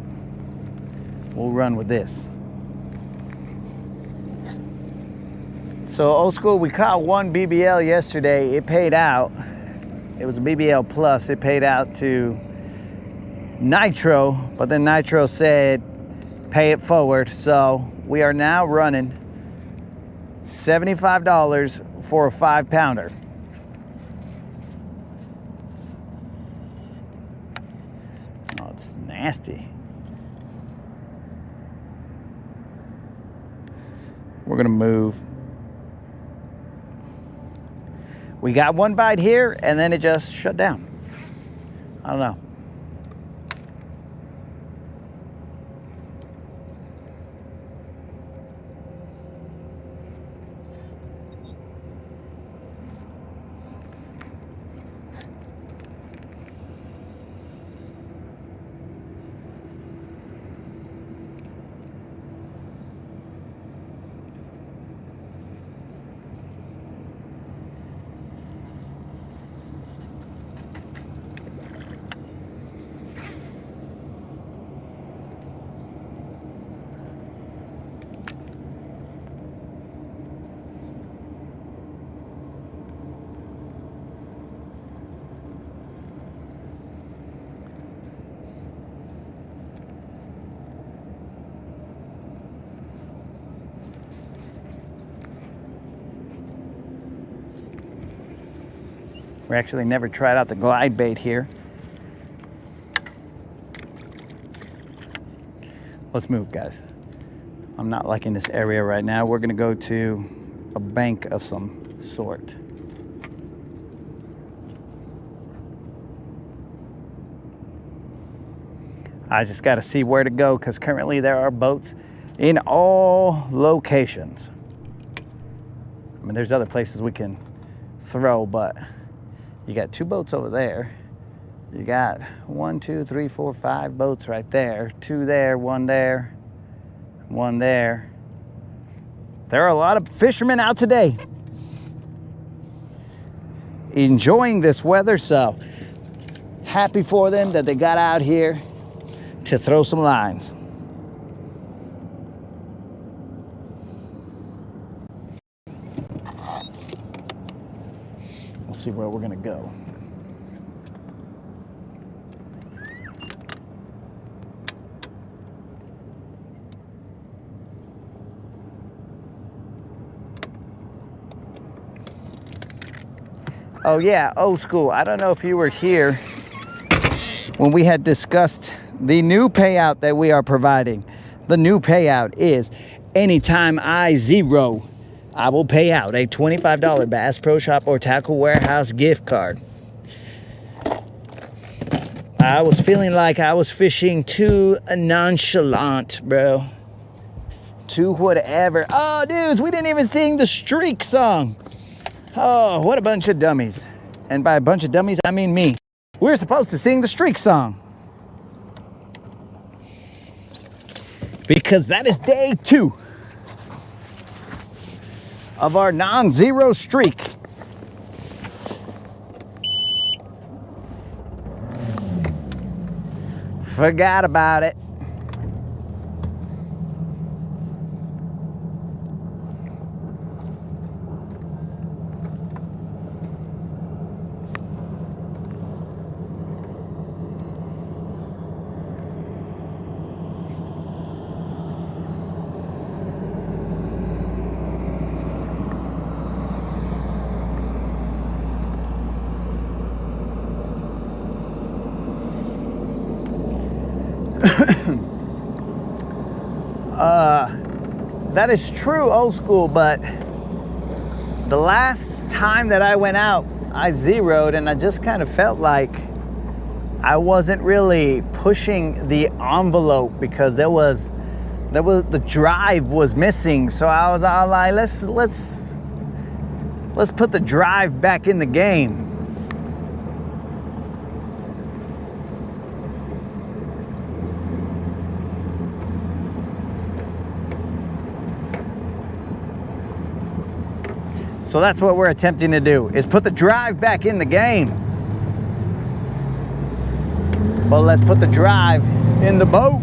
we'll run with this. So old school, we caught one BBL yesterday. It paid out. It was a BBL plus. It paid out to Nitro, but then Nitro said pay it forward. So we are now running $75 for a 5-pounder. Oh, it's nasty. We're gonna move. We got one bite here, and then it just shut down. I don't know. We actually never tried out the glide bait here. Let's move, guys. I'm not liking this area right now. We're gonna go to a bank of some sort. I just gotta see where to go because currently there are boats in all locations. I mean, there's other places we can throw, but you got 2 boats over there. You got 1, 2, 3, 4, 5 boats right there. 2 there, 1 there, 1 there. There are a lot of fishermen out today enjoying this weather, so happy for them that they got out here to throw some lines. We'll see where we're gonna go. Oh yeah, old school. I don't know if you were here when we had discussed the new payout that we are providing. The new payout is anytime I zero, I will pay out a $25 Bass Pro Shop or Tackle Warehouse gift card. I was feeling like I was fishing too nonchalant, bro. Too whatever. Oh, dudes, we didn't even sing the streak song. Oh, what a bunch of dummies. And by a bunch of dummies, I mean me. We're supposed to sing the streak song. Because that is day 2 of our non-zero streak. Forgot about it. That is true, old school, but the last time that I went out, I zeroed, and I just kind of felt like I wasn't really pushing the envelope because the drive was missing. So I was all like, let's put the drive back in the game. So that's what we're attempting to do, is put the drive back in the game. But let's put the drive in the boat.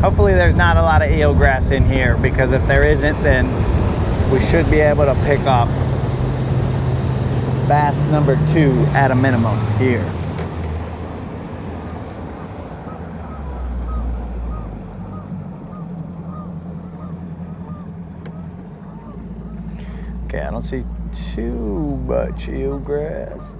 Hopefully there's not a lot of eelgrass in here, because if there isn't, then we should be able to pick off bass number 2 at a minimum here. Okay, I don't see too much eelgrass.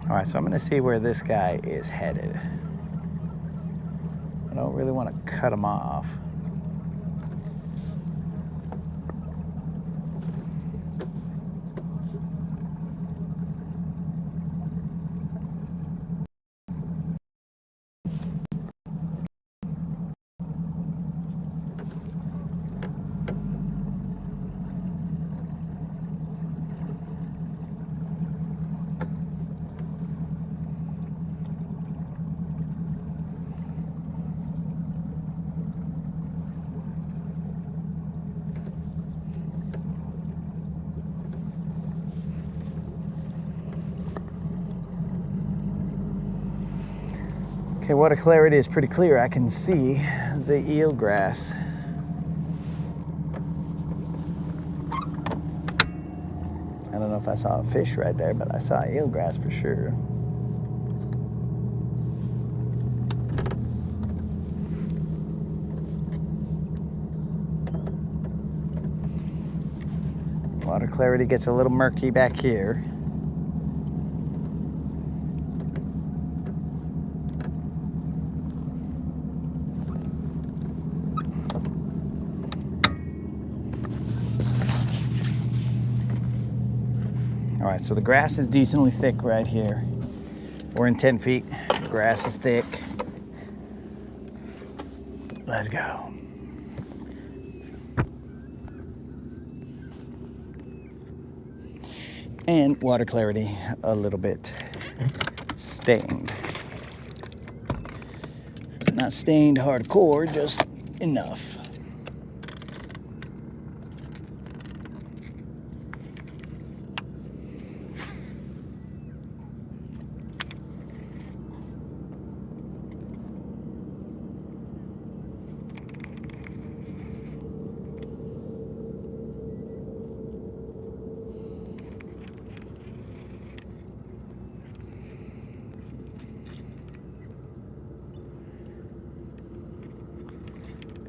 All right, so I'm gonna see where this guy is headed. I don't really want to cut him off. Okay, water clarity is pretty clear. I can see the eelgrass. I don't know if I saw a fish right there, but I saw eelgrass for sure. Water clarity gets a little murky back here. All right, so the grass is decently thick right here. We're in 10 feet. The grass is thick. Let's go. And water clarity a little bit stained. Not stained hardcore, just enough.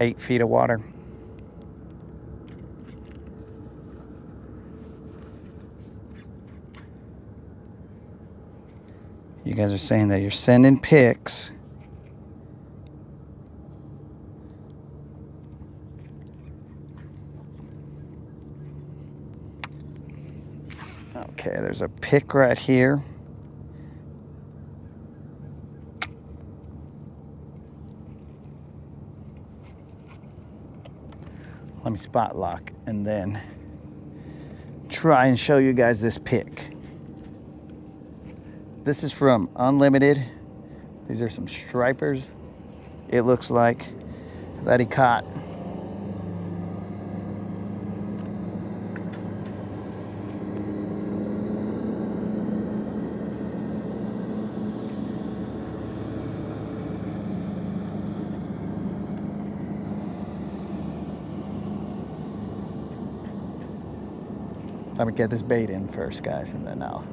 Eight feet of water. You guys are saying that you're sending pics. Okay, there's a pic right here. Let me spot lock and then try and show you guys this pic. This is from Unlimited. These are some stripers. It looks like that he caught. Let me get this bait in first, guys, and then I'll...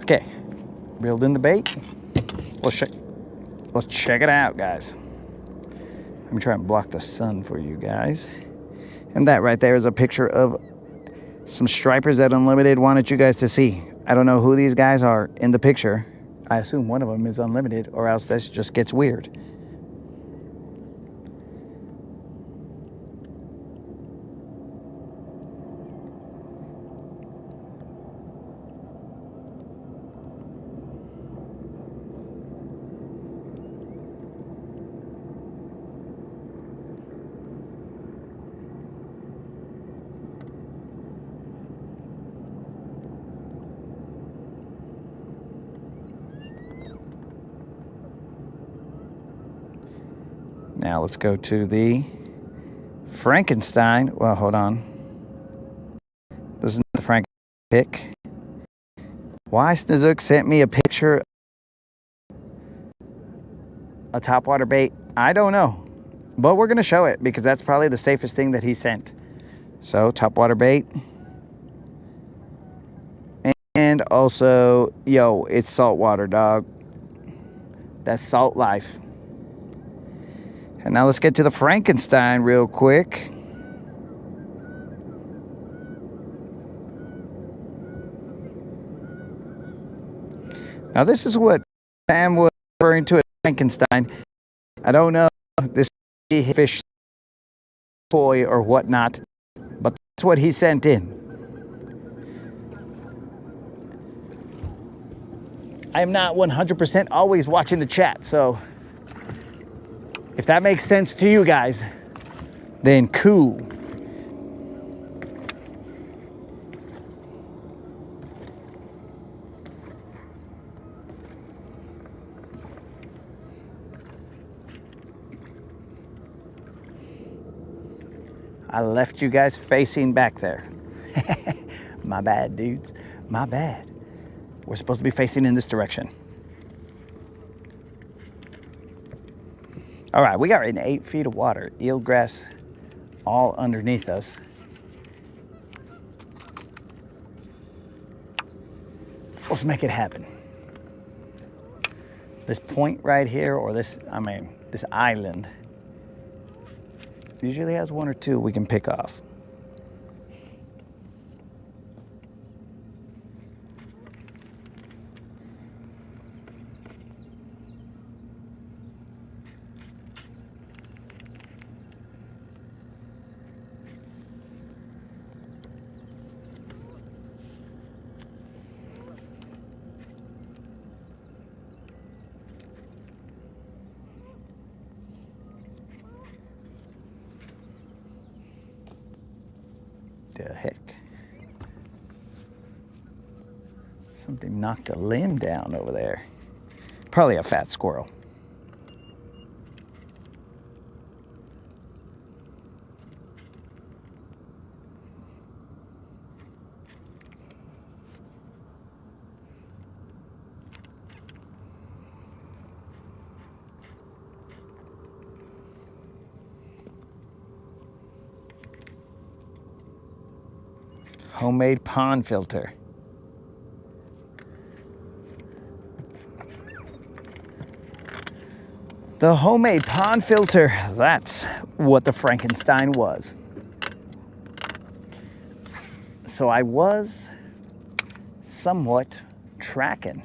Okay, reeled in the bait. Let's check it out, guys. Let me try and block the sun for you guys. And that right there is a picture of some stripers that Unlimited wanted you guys to see. I don't know who these guys are in the picture. I assume one of them is Unlimited, or else this just gets weird. Now let's go to the Frankenstein. Well, hold on. This is not the Frankenstein pic. Why Snizook sent me a picture a topwater bait? I don't know. But we're going to show it because that's probably the safest thing that he sent. So, topwater bait. And also, yo, it's saltwater, dog. That's salt life. And now let's get to the Frankenstein real quick. Now this is what Sam was referring to as Frankenstein. I don't know if this is fish toy or whatnot, but that's what he sent in. I'm not 100% always watching the chat, so if that makes sense to you guys, then cool. I left you guys facing back there. My bad, dudes. My bad. We're supposed to be facing in this direction. All right, we are in 8 feet of water. Eelgrass all underneath us. Let's make it happen. This point right here, or this island, usually has one or two we can pick off. The heck? Something knocked a limb down over there. Probably a fat squirrel. Homemade pond filter. The homemade pond filter, that's what the Frankenstein was. So I was somewhat tracking.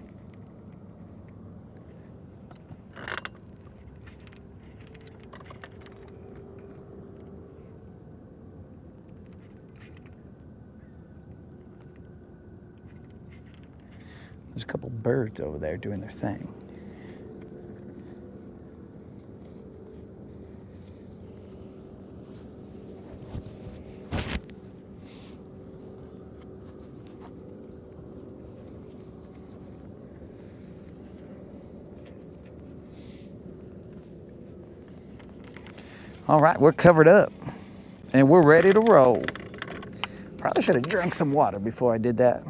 There's a couple birds over there doing their thing. All right, we're covered up and we're ready to roll. Probably should have drank some water before I did that.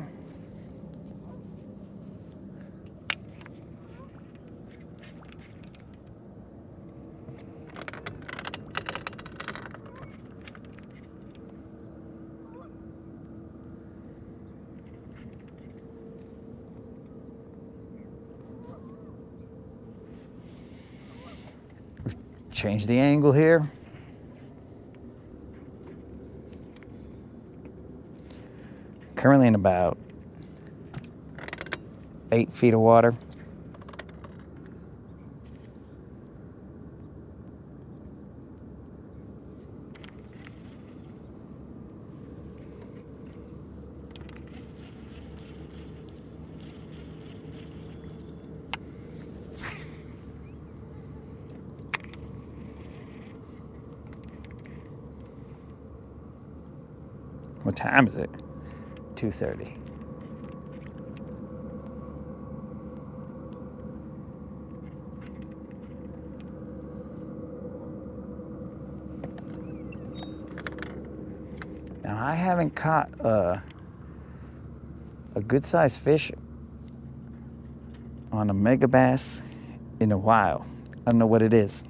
Change the angle here. Currently in about 8 feet of water. What time is it? 2:30. Now I haven't caught a good sized fish on a mega bass in a while. I don't know what it is.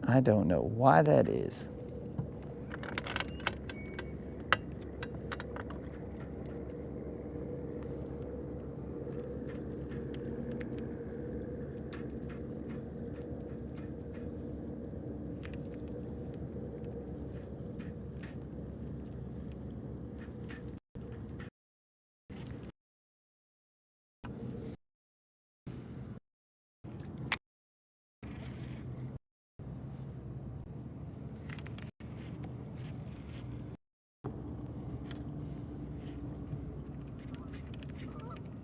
I don't know why that is.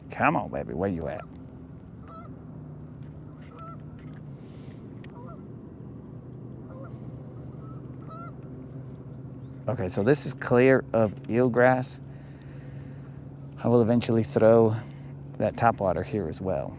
Come on, baby, where you at? Okay, so this is clear of eelgrass. I will eventually throw that topwater here as well.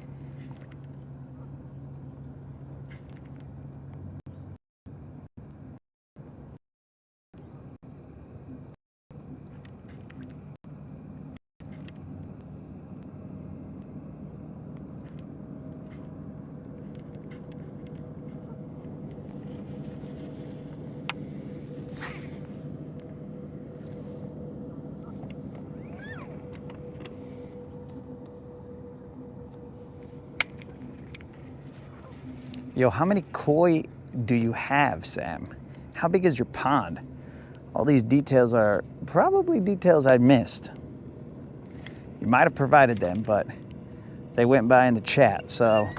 Yo, how many koi do you have, Sam? How big is your pond? All these details are probably details I missed. You might have provided them, but they went by in the chat, so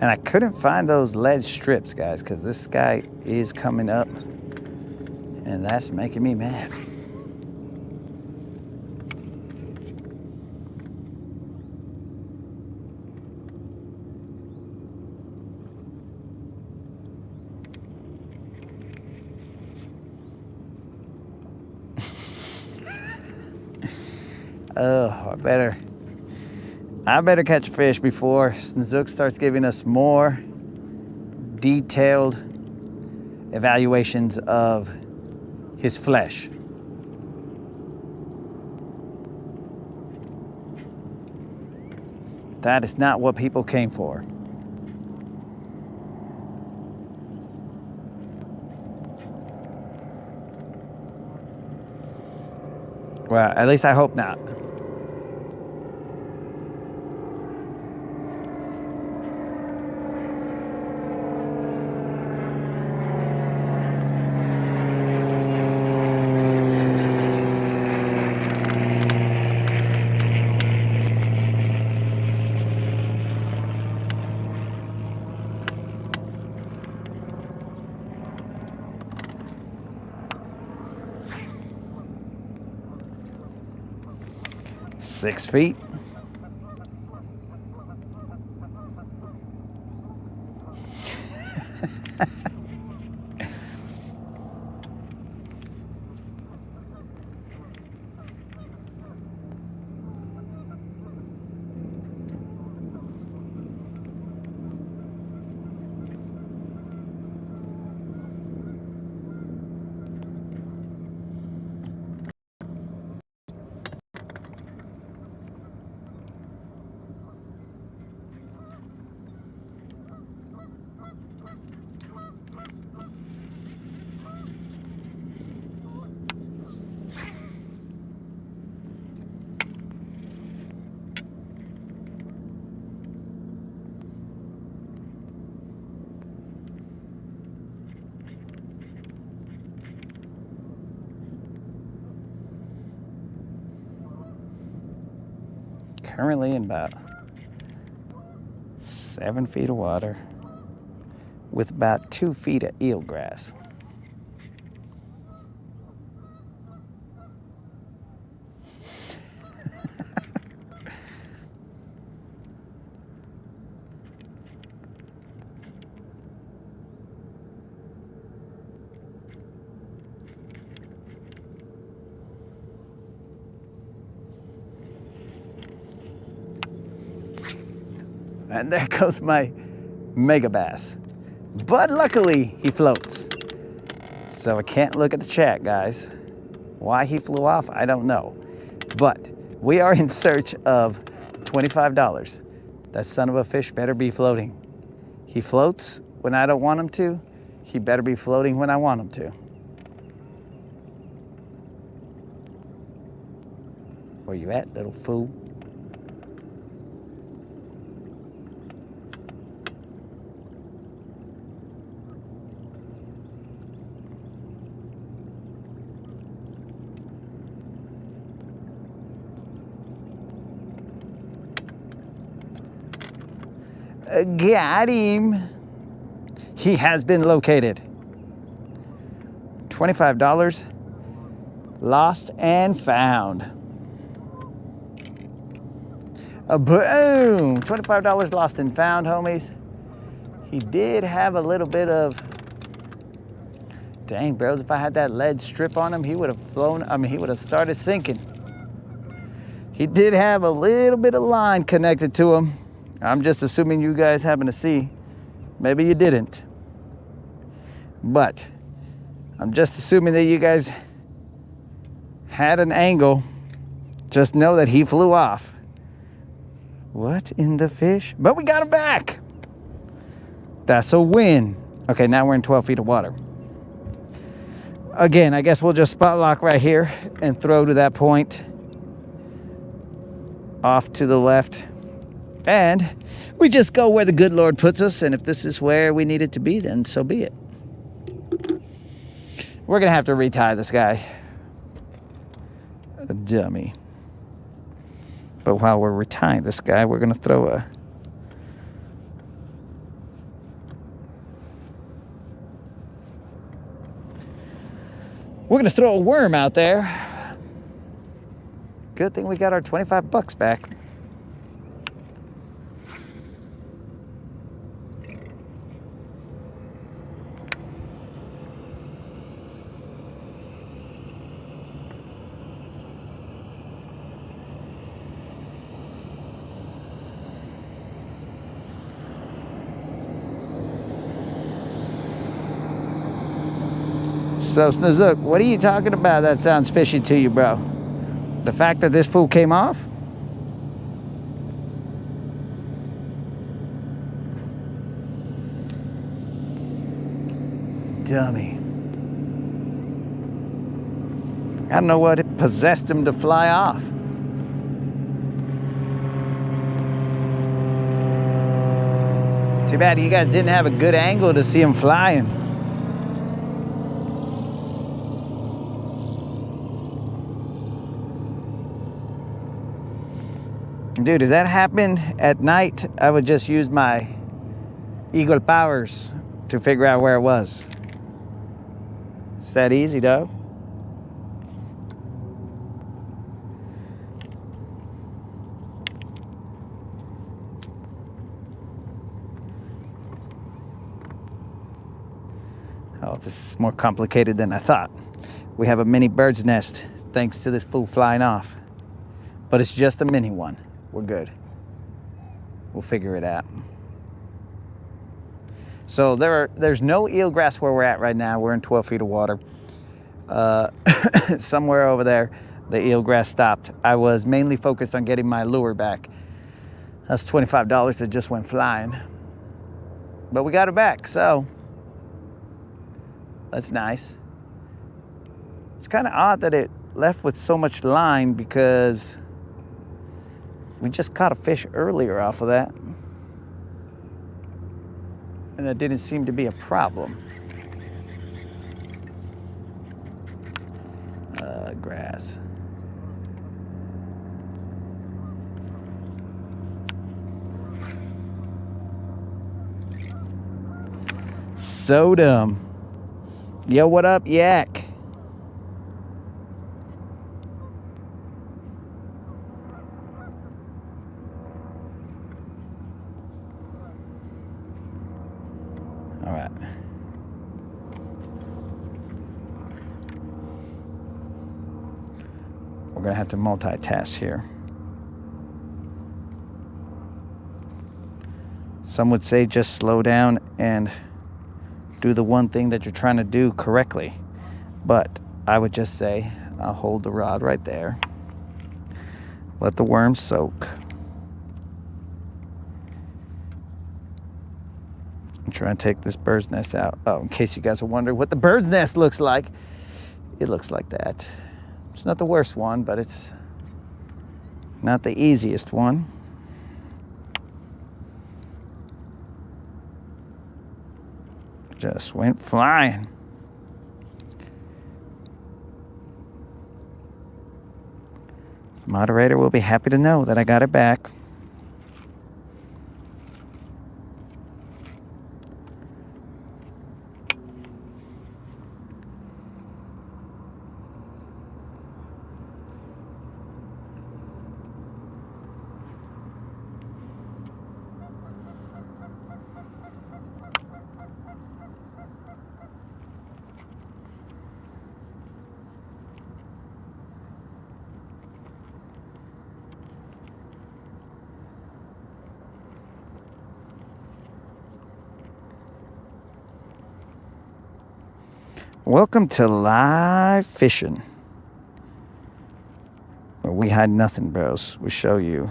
And I couldn't find those lead strips, guys, because this guy is coming up, and that's making me mad. Oh, I better catch a fish before Zook starts giving us more detailed evaluations of his flesh. That is not what people came for. Well, at least I hope not. Six feet. Currently in about 7 feet of water with about 2 feet of eelgrass. And there goes my mega bass. But luckily, he floats. So I can't look at the chat, guys. Why he flew off, I don't know. But we are in search of $25. That son of a fish better be floating. He floats when I don't want him to. He better be floating when I want him to. Where you at, little fool? Got him. He has been located. $25 lost and found. Boom! $25 lost and found, homies. He did have a little bit of, dang, bros, if I had that lead strip on him, he would have flown, he would have started sinking. He did have a little bit of line connected to him. I'm just assuming you guys happen to see. Maybe you didn't. But I'm just assuming that you guys had an angle. Just know that he flew off. What in the fish? But we got him back. That's a win. Okay, now we're in 12 feet of water. Again, I guess we'll just spot lock right here and throw to that point. Off to the left. And we just go where the good Lord puts us, and if this is where we need it to be, then so be it. We're gonna have to retie this guy. A dummy. But while we're retying this guy, we're gonna throw We're gonna throw a worm out there. Good thing we got our 25 bucks back. So, Snazook, what are you talking about that sounds fishy to you, bro? The fact that this fool came off? Dummy. I don't know what possessed him to fly off. Too bad you guys didn't have a good angle to see him flying. Dude, if that happened at night, I would just use my Eagle powers to figure out where it was. It's that easy, dog. Oh, this is more complicated than I thought. We have a mini bird's nest thanks to this fool flying off. But it's just a mini one. We're good. We'll figure it out. So there's no eelgrass where we're at right now. We're in 12 feet of water. Somewhere over there, the eelgrass stopped. I was mainly focused on getting my lure back. That's $25 that just went flying. But we got it back, so that's nice. It's kind of odd that it left with so much line because we just caught a fish earlier off of that. And that didn't seem to be a problem. Grass. So dumb. Yo, what up, Yak? All right. We're gonna have to multitask here. Some would say just slow down and do the one thing that you're trying to do correctly. But I would just say, I'll hold the rod right there. Let the worm soak. I'm trying to take this bird's nest out. Oh, in case you guys are wondering what the bird's nest looks like. It looks like that. It's not the worst one, but it's not the easiest one. Just went flying. The moderator will be happy to know that I got it back. Welcome to live fishing, where we hide nothing, bros. We show you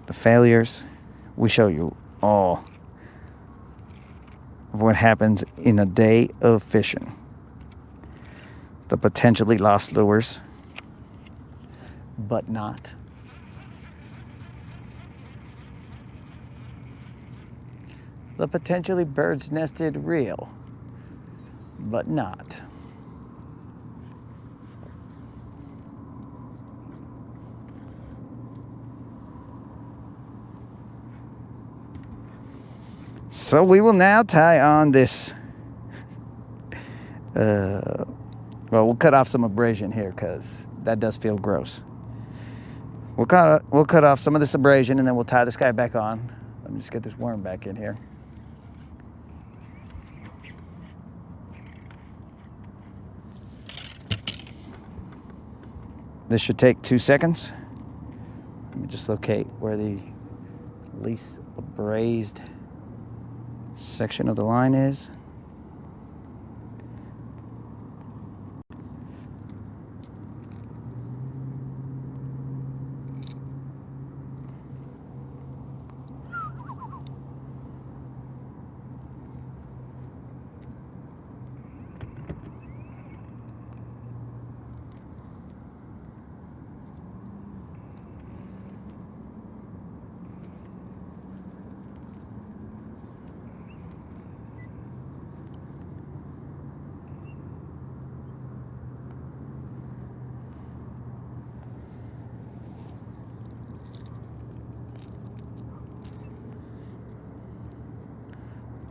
the failures. We show you all of what happens in a day of fishing. The potentially lost lures, but not. The potentially bird's nested reel, but not. So we will now tie on this Well, we'll cut off some abrasion here because that does feel gross. We'll cut off some of this abrasion and then we'll tie this guy back on. Let me just get this worm back in here. This should take 2 seconds. Let me just locate where the least abrased section of the line is.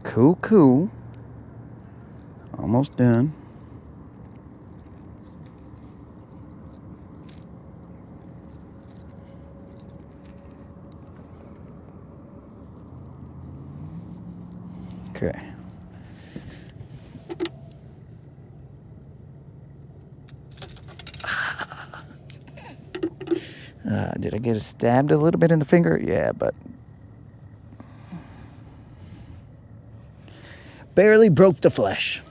Cool, cool. Almost done. Okay. Did I get stabbed a little bit in the finger? Yeah, but barely broke the flesh.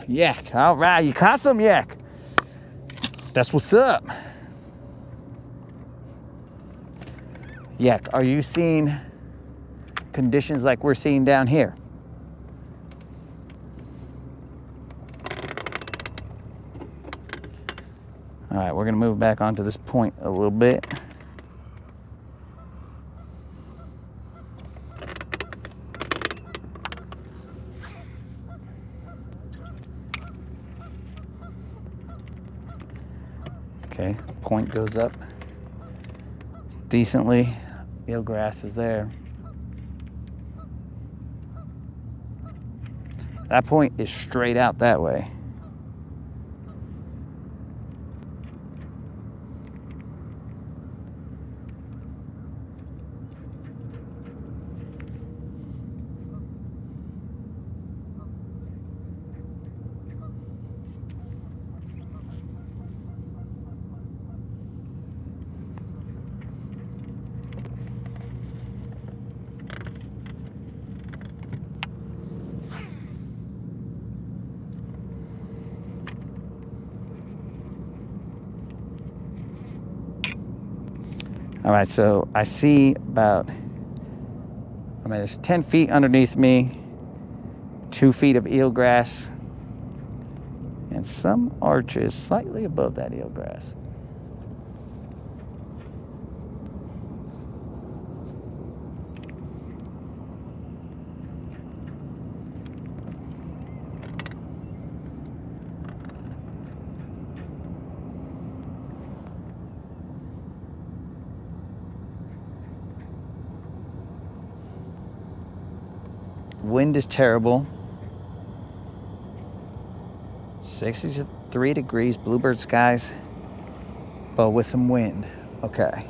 Yak. All right, you caught some yak. That's what's up. Yak, are you seeing conditions like we're seeing down here? All right, we're gonna move back onto this point a little bit. Okay, point goes up decently. Eelgrass is there. That point is straight out that way. All right, so I see about, there's 10 feet underneath me, 2 feet of eelgrass, and some arches slightly above that eelgrass. Wind is terrible. 63 degrees, bluebird skies, but with some wind. Okay.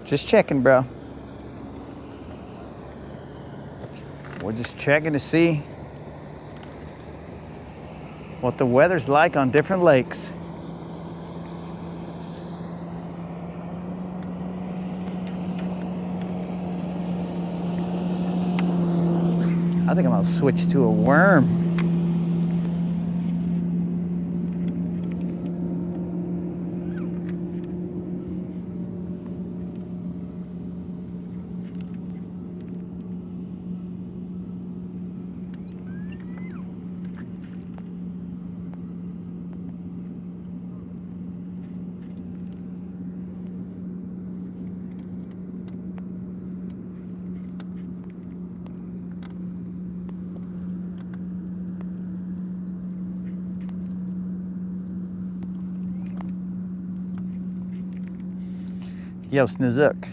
Just checking, bro. We're just checking to see what the weather's like on different lakes. I think I'm gonna switch to a worm. Yo, Snizook.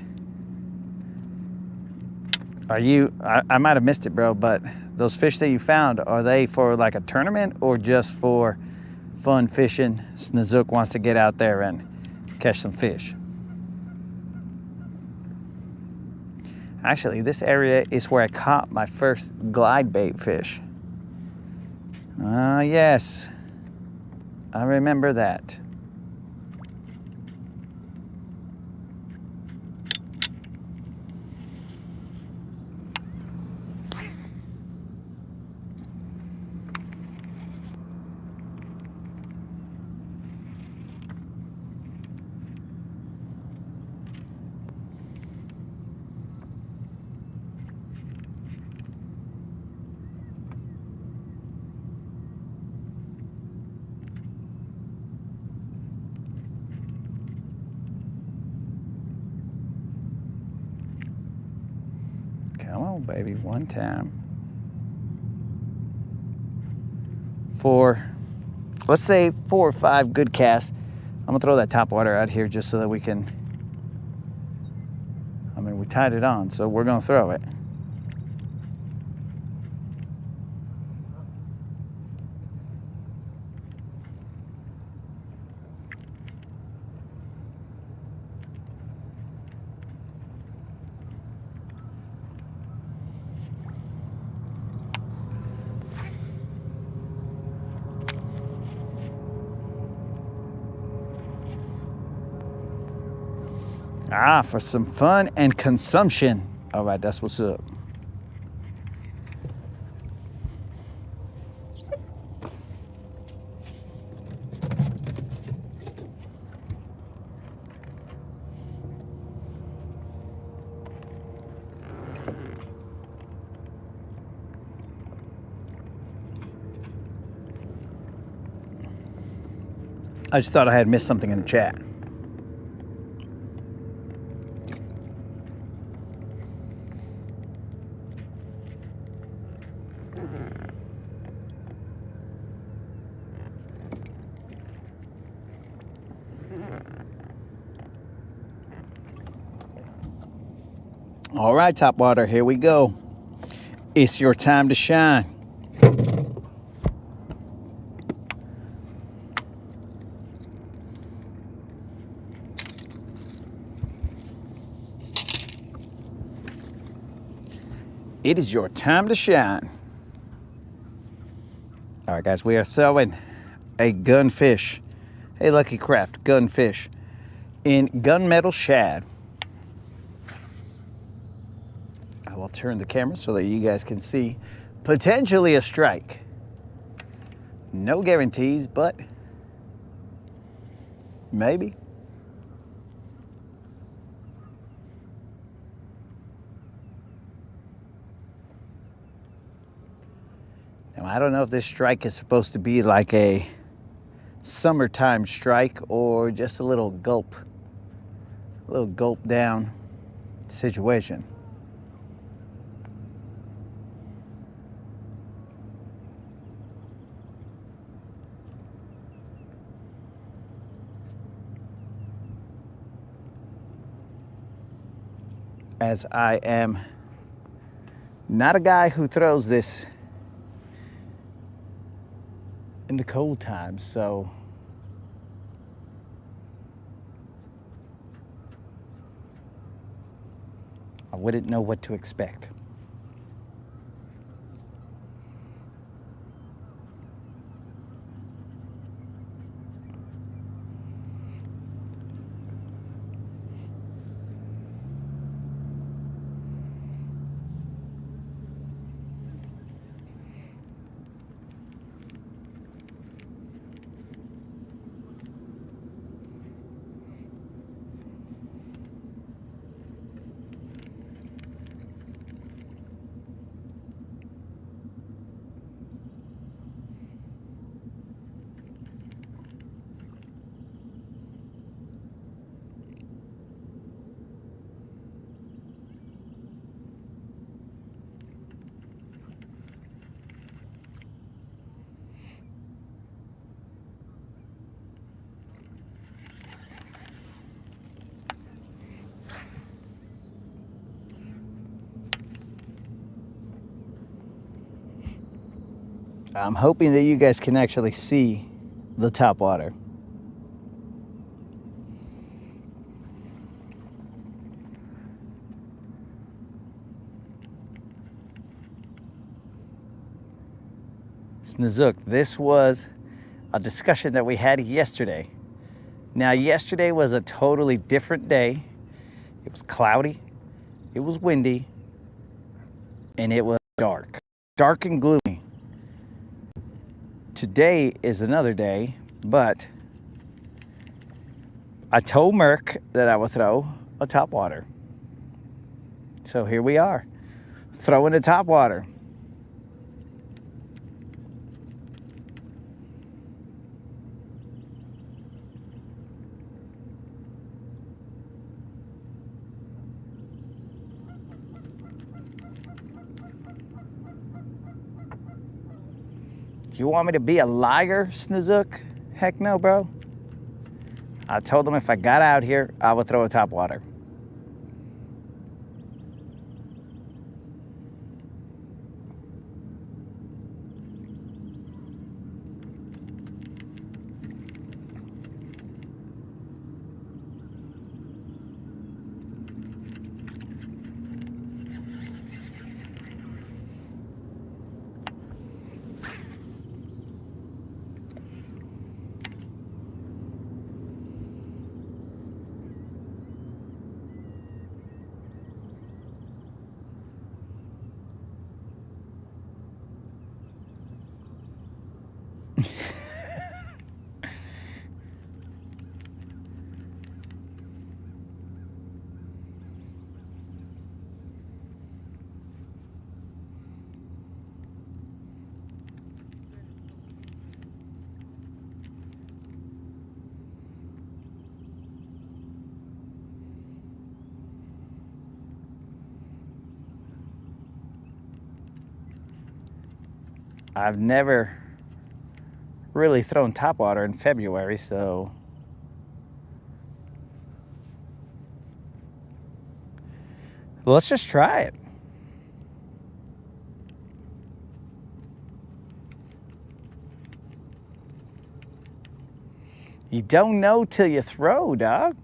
I might have missed it, bro, but those fish that you found, are they for like a tournament or just for fun fishing? Snizook wants to get out there and catch some fish. Actually, this area is where I caught my first glide bait fish. Yes, I remember that. Come on, baby, one time. Let's say 4 or 5 good casts. I'm gonna throw that top water out here just so that we can, we tied it on, so we're gonna throw it. For some fun and consumption. All right, that's what's up. I just thought I had missed something in the chat. All right, top water, here we go. It's your time to shine. It is your time to shine. All right, guys, we are throwing a gunfish, a Lucky Craft gunfish in gunmetal shad. I will turn the camera so that you guys can see potentially a strike. No guarantees, but maybe. Now, I don't know if this strike is supposed to be like a summertime strike or just a little gulp down situation. As I am not a guy who throws this in the cold times, so I wouldn't know what to expect. I'm hoping that you guys can actually see the top water. Snozook, this was a discussion that we had yesterday. Now, yesterday was a totally different day. It was cloudy, it was windy, and it was dark and gloomy. Today is another day, but I told Merc that I would throw a topwater. So here we are, throwing a topwater. You want me to be a liar, Snozook? Heck no, bro. I told them if I got out here, I would throw a topwater. I've never really thrown topwater in February, so let's just try it. You don't know till you throw, dog.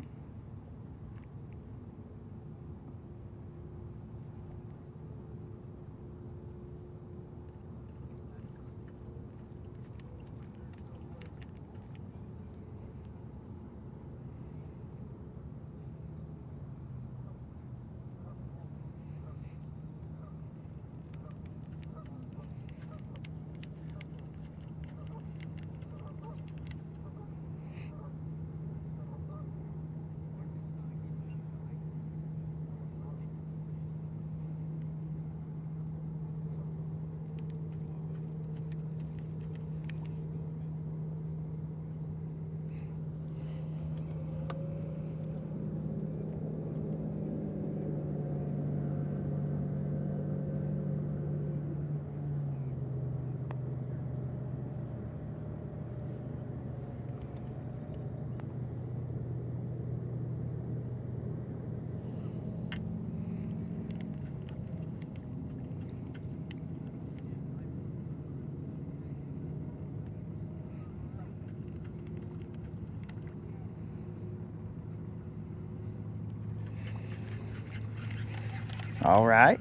All right.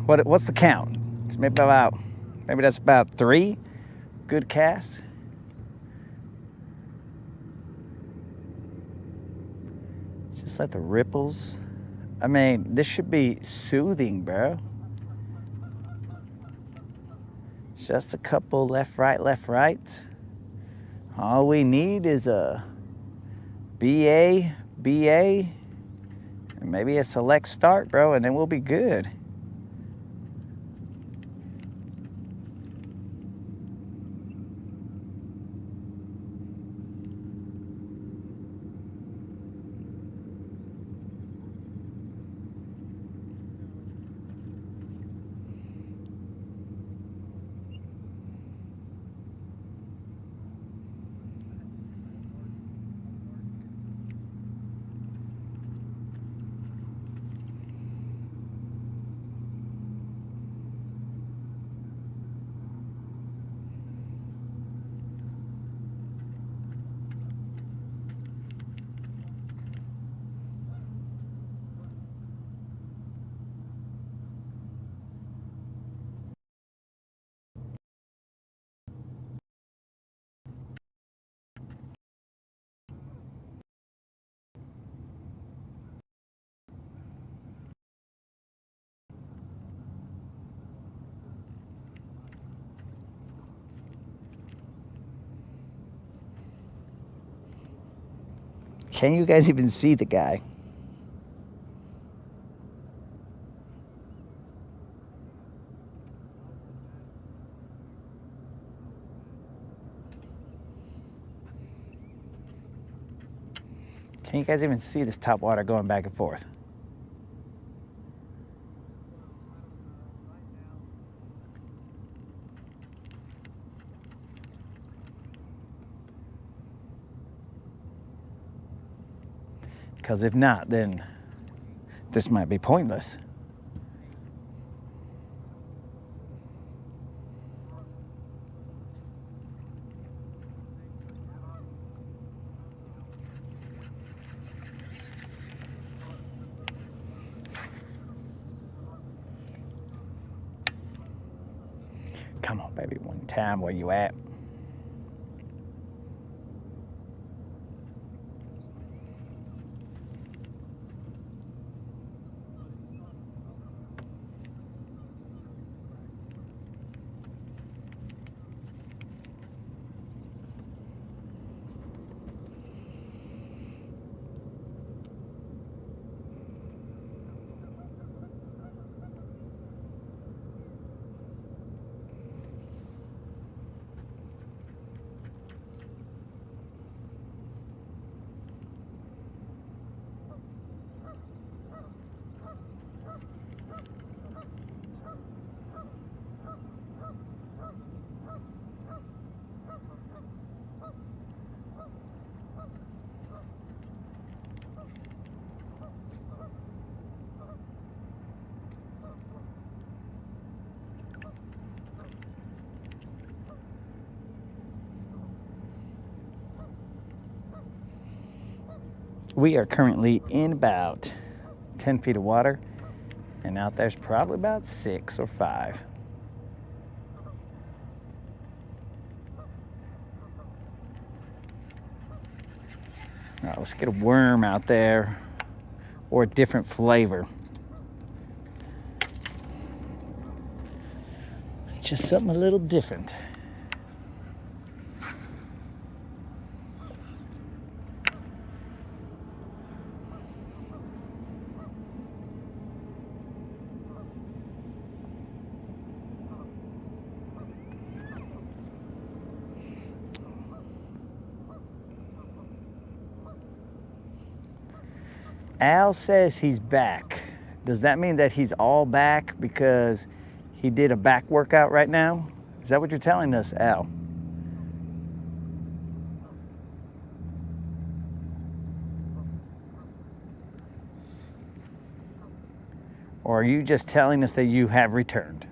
What's the count? It's maybe that's about 3 good casts. Just let the ripples. I mean, this should be soothing, bro. Just a couple left, right. All we need is a BA, and maybe a select start, bro, and then we'll be good. Can you guys even see the guy? Can you guys even see this top water going back and forth? Because if not, then this might be pointless. Come on, baby, one time, where you at? We are currently in about 10 feet of water, and out there's probably about 6 or 5. All right, let's get a worm out there, or a different flavor. Just something a little different. Al says he's back. Does that mean that he's all back because he did a back workout right now? Is that what you're telling us, Al? Or are you just telling us that you have returned?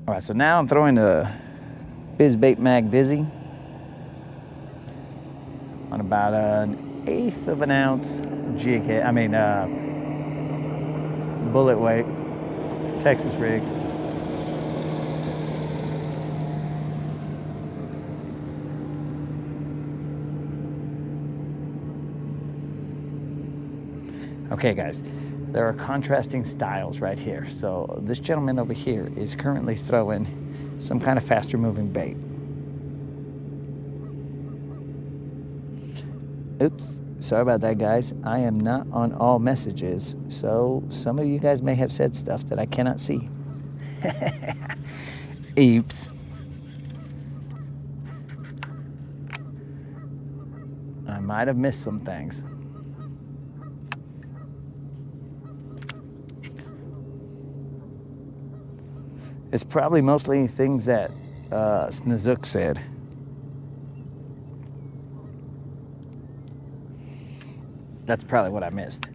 All right, so now I'm throwing a Bizbait Mag Dizzy on about 1/8 of an ounce jig head. Bullet weight, Texas rig. Okay, guys, there are contrasting styles right here. So this gentleman over here is currently throwing some kind of faster moving bait. Oops, sorry about that, guys. I am not on all messages, so some of you guys may have said stuff that I cannot see. Oops. I might have missed some things. It's probably mostly things that Snazook said. That's probably what I missed.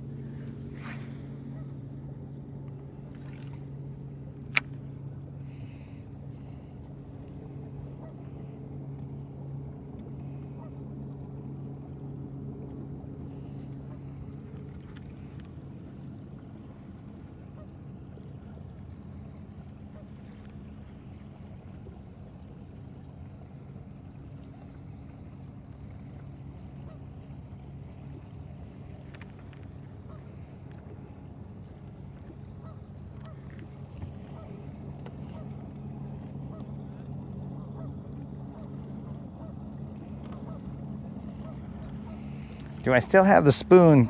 Do I still have the spoon?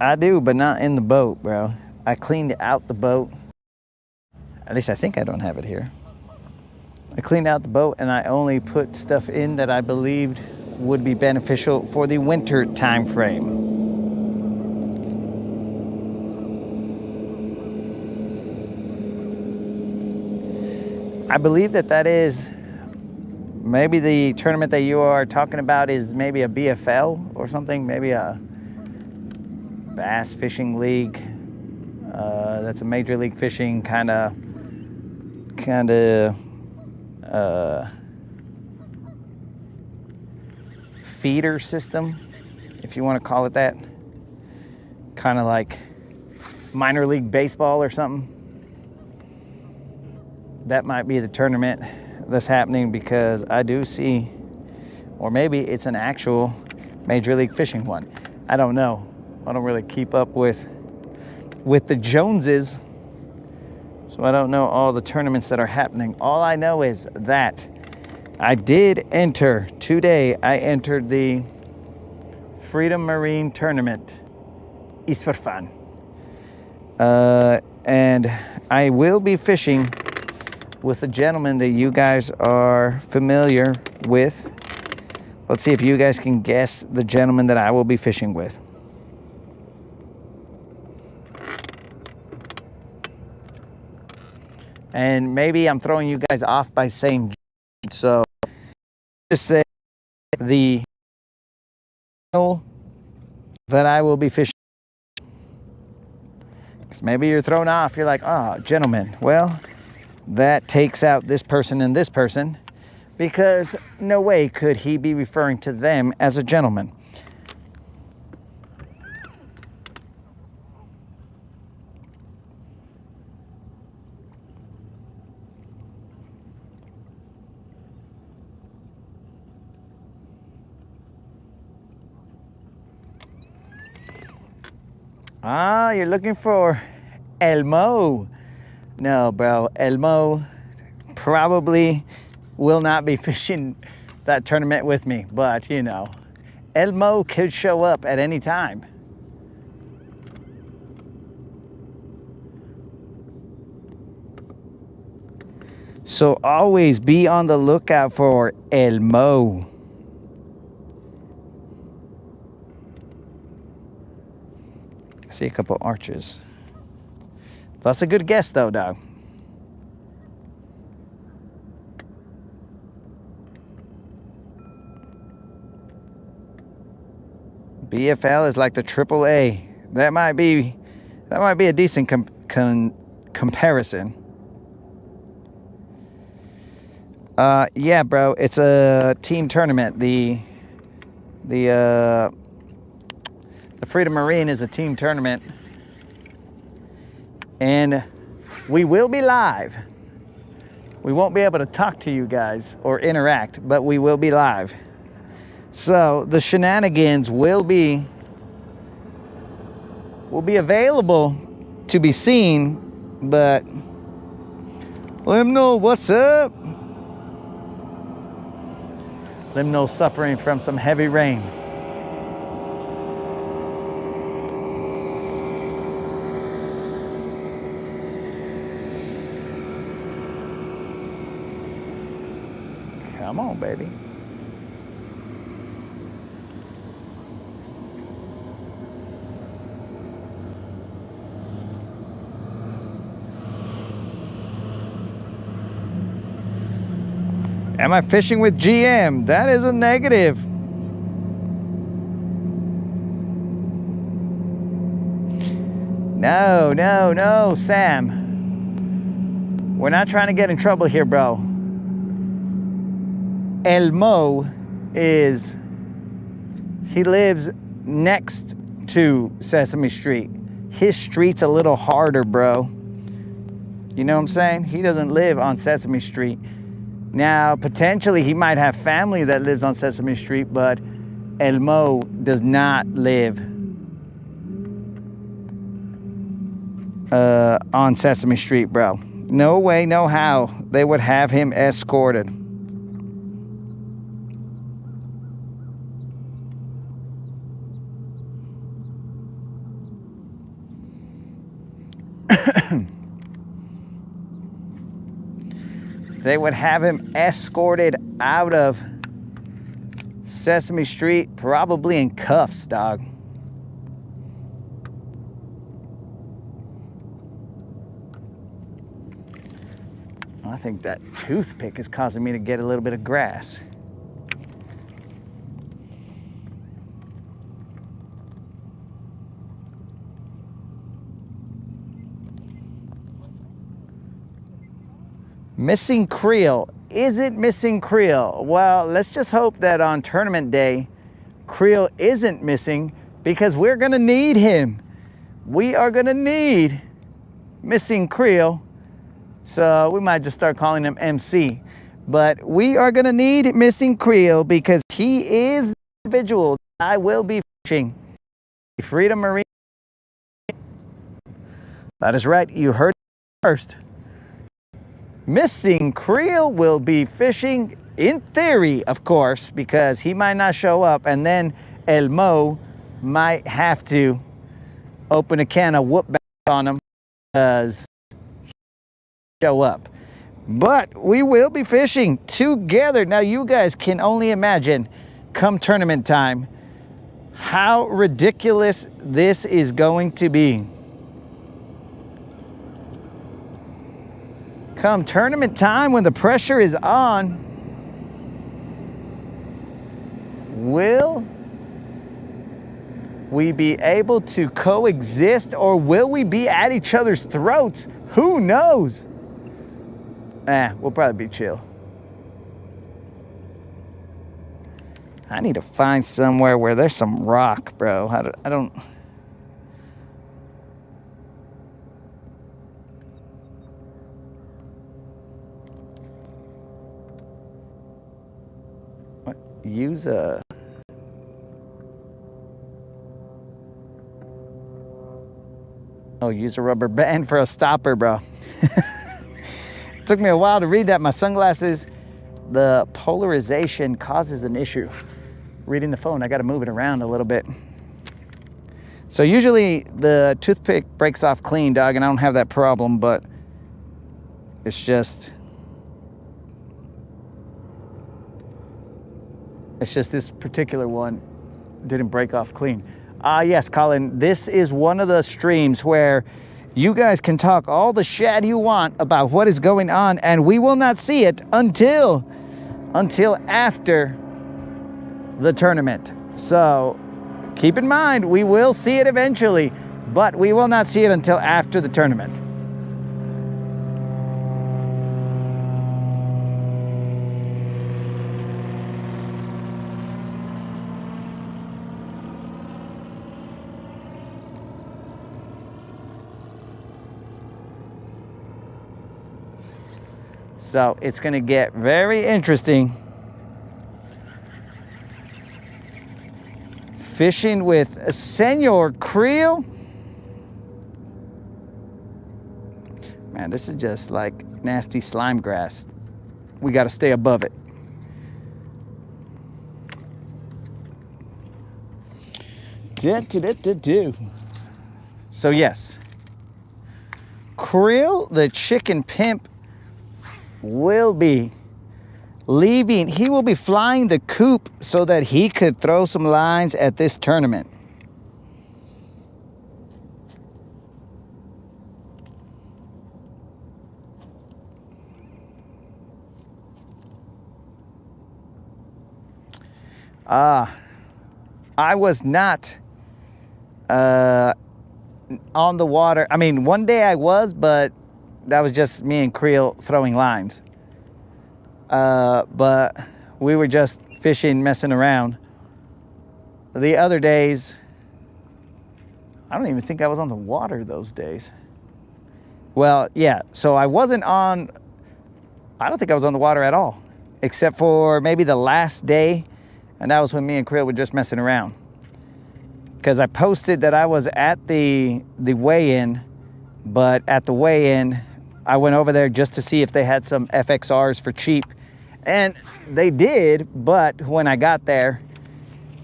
I do, but not in the boat, bro. I cleaned out the boat. At least I think I don't have it here. I cleaned out the boat and I only put stuff in that I believed would be beneficial for the winter time frame. I believe that is maybe the tournament that you are talking about is maybe a BFL or something, maybe a Bass Fishing League. That's a Major League Fishing kind of feeder system, if you want to call it that. Kind of like minor league baseball or something. That might be the tournament that's happening, because I do see, or maybe it's an actual Major League Fishing one. I don't know. I don't really keep up with the Joneses, so I don't know all the tournaments that are happening. All I know is that I did enter today. I entered the Freedom Marine Tournament. It's for fun. And I will be fishing with a gentleman that you guys are familiar with. Let's see if you guys can guess the gentleman that I will be fishing with. And maybe I'm throwing you guys off by saying, so just say the that I will be fishing. Because maybe you're thrown off. You're like, oh, gentlemen. Well, that takes out this person and this person, because no way could he be referring to them as a gentleman. Ah, you're looking for Elmo. No, bro, Elmo probably will not be fishing that tournament with me, but you know, Elmo could show up at any time. So always be on the lookout for Elmo. I see a couple arches. That's a good guess though, dog. BFL is like the AAA. That might be a decent comparison. Yeah, bro, it's a team tournament. The Freedom Marine is a team tournament, and we will be live. We won't be able to talk to you guys or interact, but we will be live. So the shenanigans will be available to be seen, but let them know what's up. Let them know suffering from some heavy rain. Come on, baby. Am I fishing with GM? That is a negative. No, Sam. We're not trying to get in trouble here, bro. Elmo he lives next to Sesame Street. His street's a little harder, bro. You know what I'm saying? He doesn't live on Sesame Street. Now, potentially he might have family that lives on Sesame Street, but Elmo does not live on Sesame Street, bro. No way, no how they would have him escorted. they would have him escorted out of Sesame Street, probably in cuffs, dog. I think that toothpick is causing me to get a little bit of grass. Missing creel. Is it missing creel? Well, let's just hope that on tournament day, creel isn't missing, because we're gonna need him. We are gonna need missing creel. So we might just start calling him MC. But we are gonna need missing creel because he is the individual I will be fishing. Freedom Marine. That is right, you heard it first. Missing creel will be fishing, in theory, of course, because he might not show up, and then El Mo might have to open a can of whoop back on him because he show up. But we will be fishing together. Now you guys can only imagine, come tournament time, how ridiculous this is going to be. Come tournament time, when the pressure is on, will we be able to coexist, or will we be at each other's throats? Who knows? We'll probably be chill. I need to find somewhere where there's some rock, bro. I don't... Use a... use a rubber band for a stopper, bro. It took me a while to read that. My sunglasses, the polarization causes an issue. Reading the phone, I got to move it around a little bit. So usually the toothpick breaks off clean, dog, and I don't have that problem, but it's just this particular one didn't break off clean. Yes, Colin, this is one of the streams where you guys can talk all the shit you want about what is going on, and we will not see it until after the tournament. So keep in mind, we will see it eventually, but we will not see it until after the tournament. So it's going to get very interesting fishing with Senor Creel. Man, this is just like nasty slime grass. We got to stay above it. So yes, Creel, the chicken pimp, will be leaving. He will be flying the coop so that he could throw some lines at this tournament. I was not on the water. I mean, one day I was, but that was just me and Creel throwing lines. But we were just fishing, messing around. The other days, I don't even think I was on the water those days. Well, yeah, so I wasn't on, I don't think I was on the water at all, except for maybe the last day, and that was when me and Creel were just messing around. Because I posted that I was at the weigh-in, but at the weigh-in, I went over there just to see if they had some FXRs for cheap. And they did, but when I got there,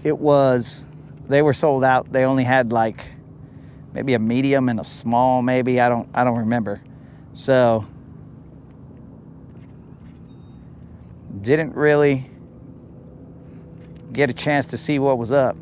they were sold out. They only had like maybe a medium and a small, maybe. I don't remember. So didn't really get a chance to see what was up.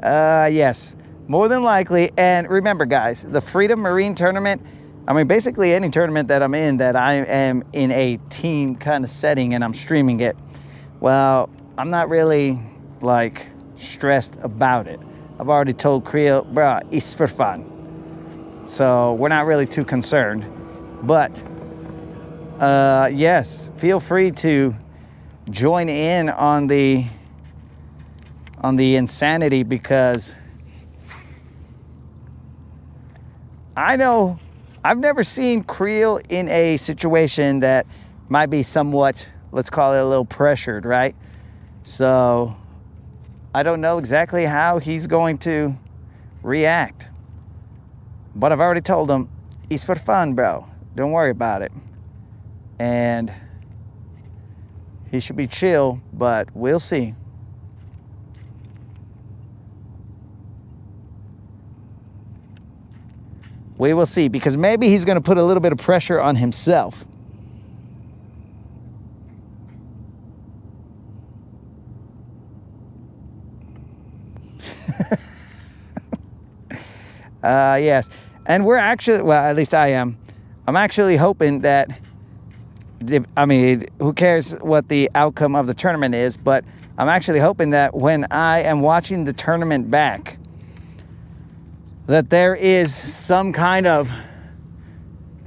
Yes, more than likely. And remember, guys, the Freedom Marine Tournament, I mean, basically any tournament that I'm in that I am in a team kind of setting and I'm streaming it, well, I'm not really like stressed about it. I've already told Creel, bro, it's for fun. So we're not really too concerned. But yes, feel free to join in on the insanity, because I know I've never seen Creel in a situation that might be somewhat, let's call it a little pressured, right? So I don't know exactly how he's going to react. But I've already told him, it's for fun, bro. Don't worry about it. And he should be chill, but we'll see. We will see, because maybe he's going to put a little bit of pressure on himself. Yes, and we're actually, well, at least I am. I'm actually hoping that, I mean, who cares what the outcome of the tournament is, but I'm actually hoping that when I am watching the tournament back, that there is some kind of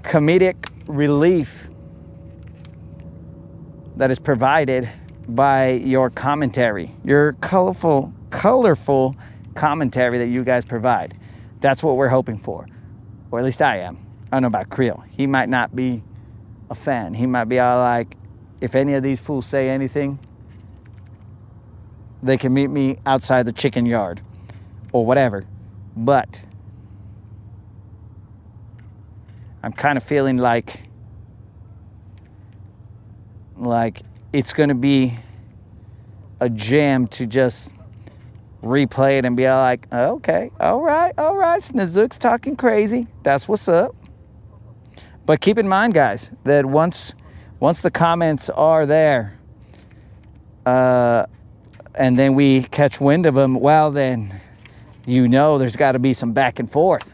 comedic relief that is provided by your commentary, your colorful commentary that you guys provide. That's what we're hoping for, or at least I am. I don't know about Creel. He might not be a fan. He might be all like, if any of these fools say anything, they can meet me outside the chicken yard or whatever. But I'm kind of feeling like it's going to be a jam to just replay it and be all like, okay, all right, Snazook's talking crazy. That's what's up. But keep in mind, guys, that once the comments are there, and then we catch wind of them, well, then you know there's got to be some back and forth.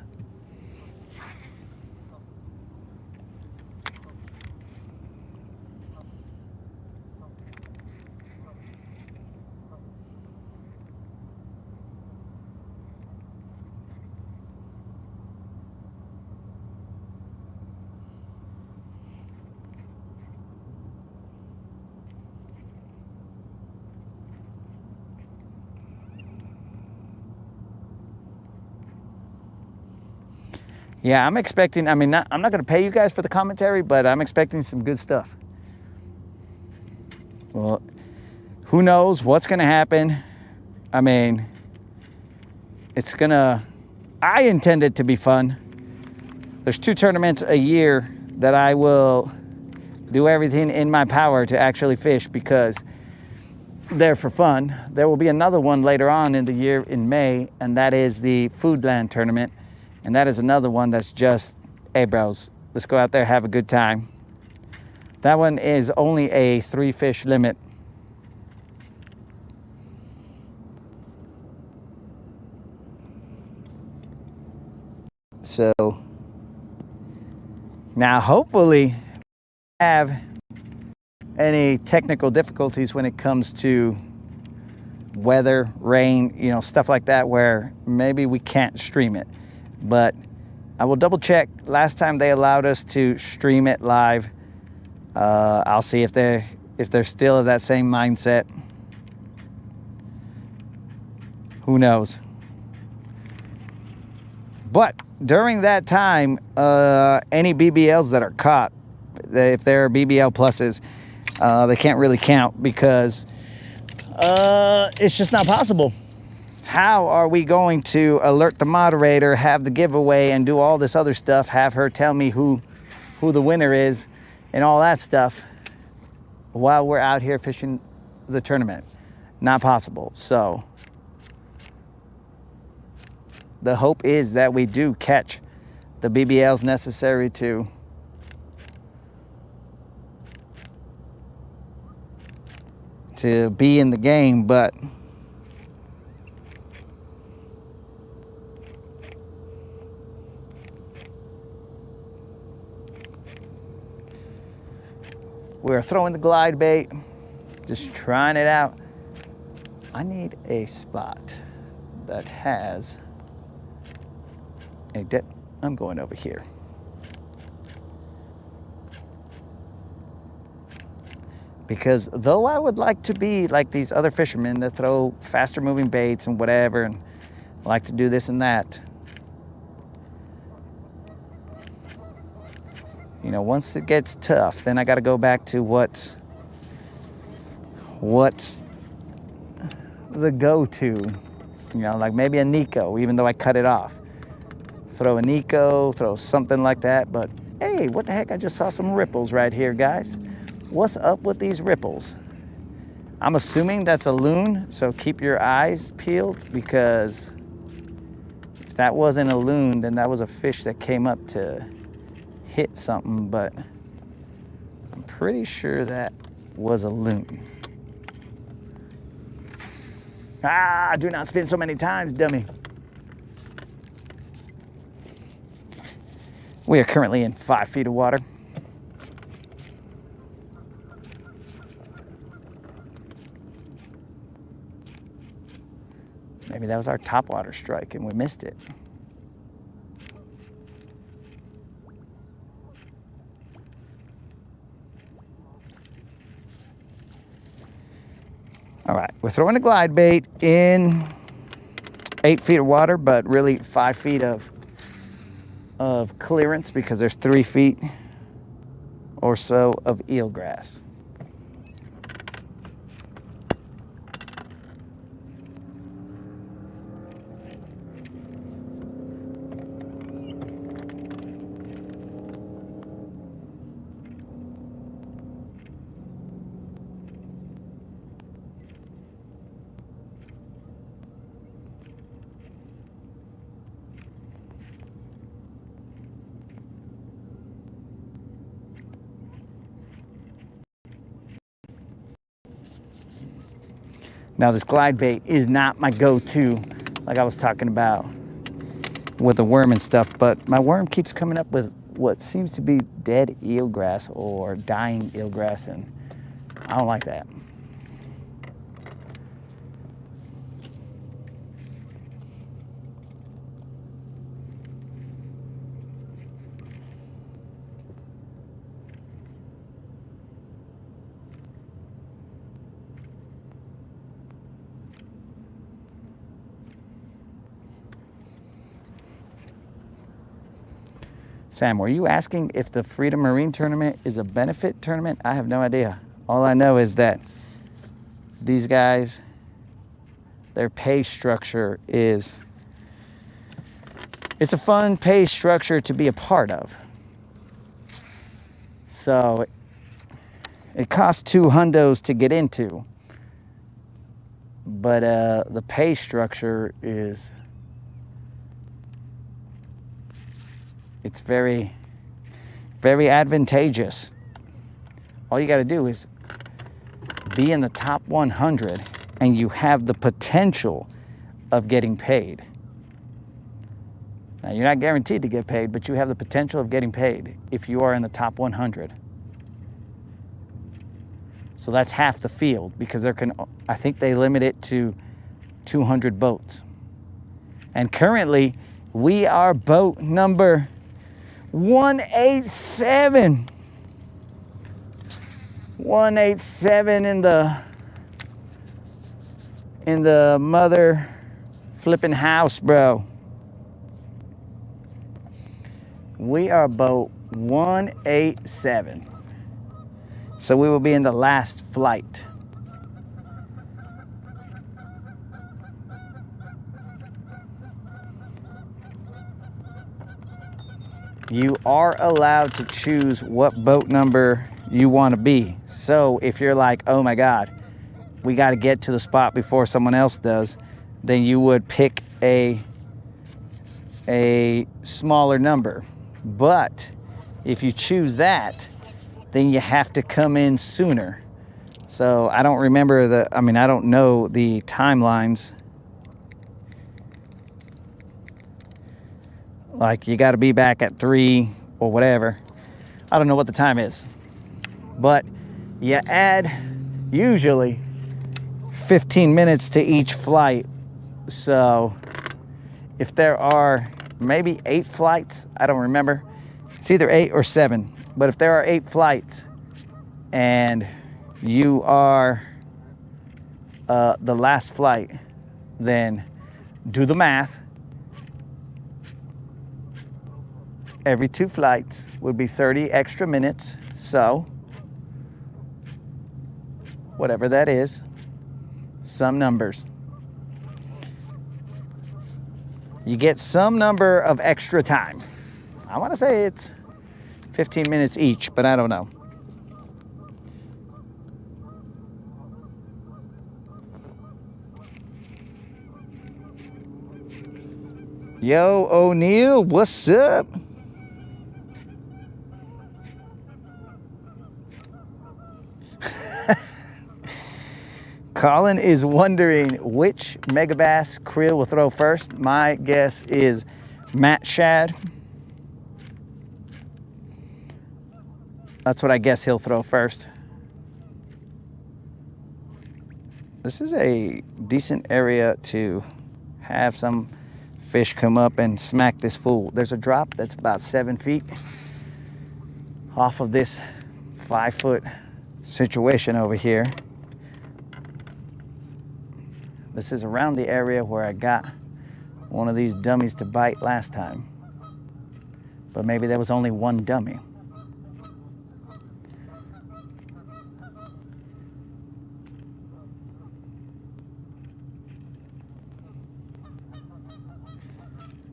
Yeah, I'm expecting, I mean, I'm not going to pay you guys for the commentary, but I'm expecting some good stuff. Well, who knows what's going to happen? I mean, I intend it to be fun. There's 2 tournaments a year that I will do everything in my power to actually fish, because they're for fun. There will be another one later on in the year in May, and that is the Foodland tournament. And that is another one that's just, hey bros, let's go out there, have a good time. That one is only a 3 fish limit. So now hopefully have any technical difficulties when it comes to weather, rain, you know, stuff like that, where maybe we can't stream it. But I will double check. Last time they allowed us to stream it live. I'll see if they're still of that same mindset. Who knows? But during that time, any BBLs that are caught, if they're BBL pluses, they can't really count, because it's just not possible. How are we going to alert the moderator, have the giveaway, and do all this other stuff, have her tell me who the winner is and all that stuff while we're out here fishing the tournament? Not possible. So the hope is that we do catch the BBLs necessary to be in the game, but we're throwing the glide bait, just trying it out. I need a spot that has a dip. I'm going over here. Because though I would like to be like these other fishermen that throw faster moving baits and whatever, and like to do this and that, you know, once it gets tough, then I got to go back to what's the go-to. You know, like maybe a Nico, even though I cut it off. Throw a Nico, throw something like that. But hey, what the heck? I just saw some ripples right here, guys. What's up with these ripples? I'm assuming that's a loon, so keep your eyes peeled, because if that wasn't a loon, then that was a fish that came up to hit something, but I'm pretty sure that was a loon. Ah, do not spin so many times, dummy. We are currently in 5 feet of water. Maybe that was our topwater strike and we missed it. All right, we're throwing a glide bait in 8 feet of water, but really 5 feet of clearance, because there's 3 feet or so of eelgrass. Now, this glide bait is not my go-to, like I was talking about with the worm and stuff, but my worm keeps coming up with what seems to be dead eelgrass or dying eelgrass, and I don't like that. Sam, were you asking if the Freedom Marine Tournament is a benefit tournament? I have no idea. All I know is that these guys, their pay structure is, it's a fun pay structure to be a part of. So it costs $200 to get into, but the pay structure is, it's very, very advantageous. All you got to do is be in the top 100 and you have the potential of getting paid. Now, you're not guaranteed to get paid, but you have the potential of getting paid if you are in the top 100. So that's half the field, because there can, I think they limit it to 200 boats. And currently, we are boat number 187. 187 in the mother flipping house, bro. We are boat 187. So we will be in the last flight. You are allowed to choose what boat number you want to be. So if you're like, oh my God, we got to get to the spot before someone else does, then you would pick a a smaller number. But if you choose that, then you have to come in sooner. So I don't remember I don't know the timelines. Like you got to be back at 3 or whatever. I don't know what the time is. But you add usually 15 minutes to each flight. So if there are maybe 8 flights, I don't remember. It's either 8 or 7. But if there are 8 flights and you are the last flight, then do the math. Every 2 flights would be 30 extra minutes. So whatever that is, some numbers. You get some number of extra time. I want to say it's 15 minutes each, but I don't know. Yo, O'Neal, what's up? Colin is wondering which megabass creel will throw first. My guess is Matt Shad. That's what I guess he'll throw first. This is a decent area to have some fish come up and smack this fool. There's a drop that's about 7 feet off of this 5-foot situation over here. This is around the area where I got one of these dummies to bite last time. But maybe there was only one dummy.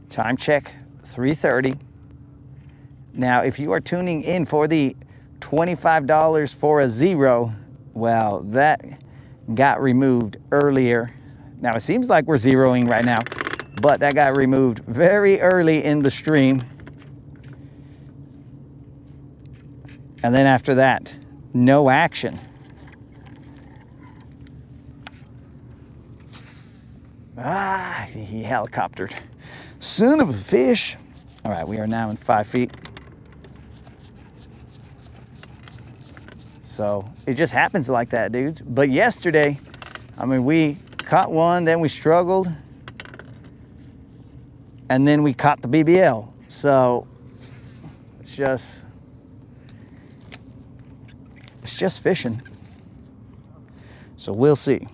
Time check, 3:30. Now, if you are tuning in for the $25 for a 0, well, that got removed earlier. Now, it seems like we're zeroing right now, but that got removed very early in the stream. And then after that, no action. Ah, he helicoptered. Son of a fish. All right, we are now in 5 feet. So it just happens like that, dudes. But yesterday, I mean, we caught one, then we struggled, and then we caught the BBL. So it's just fishing. So we'll see.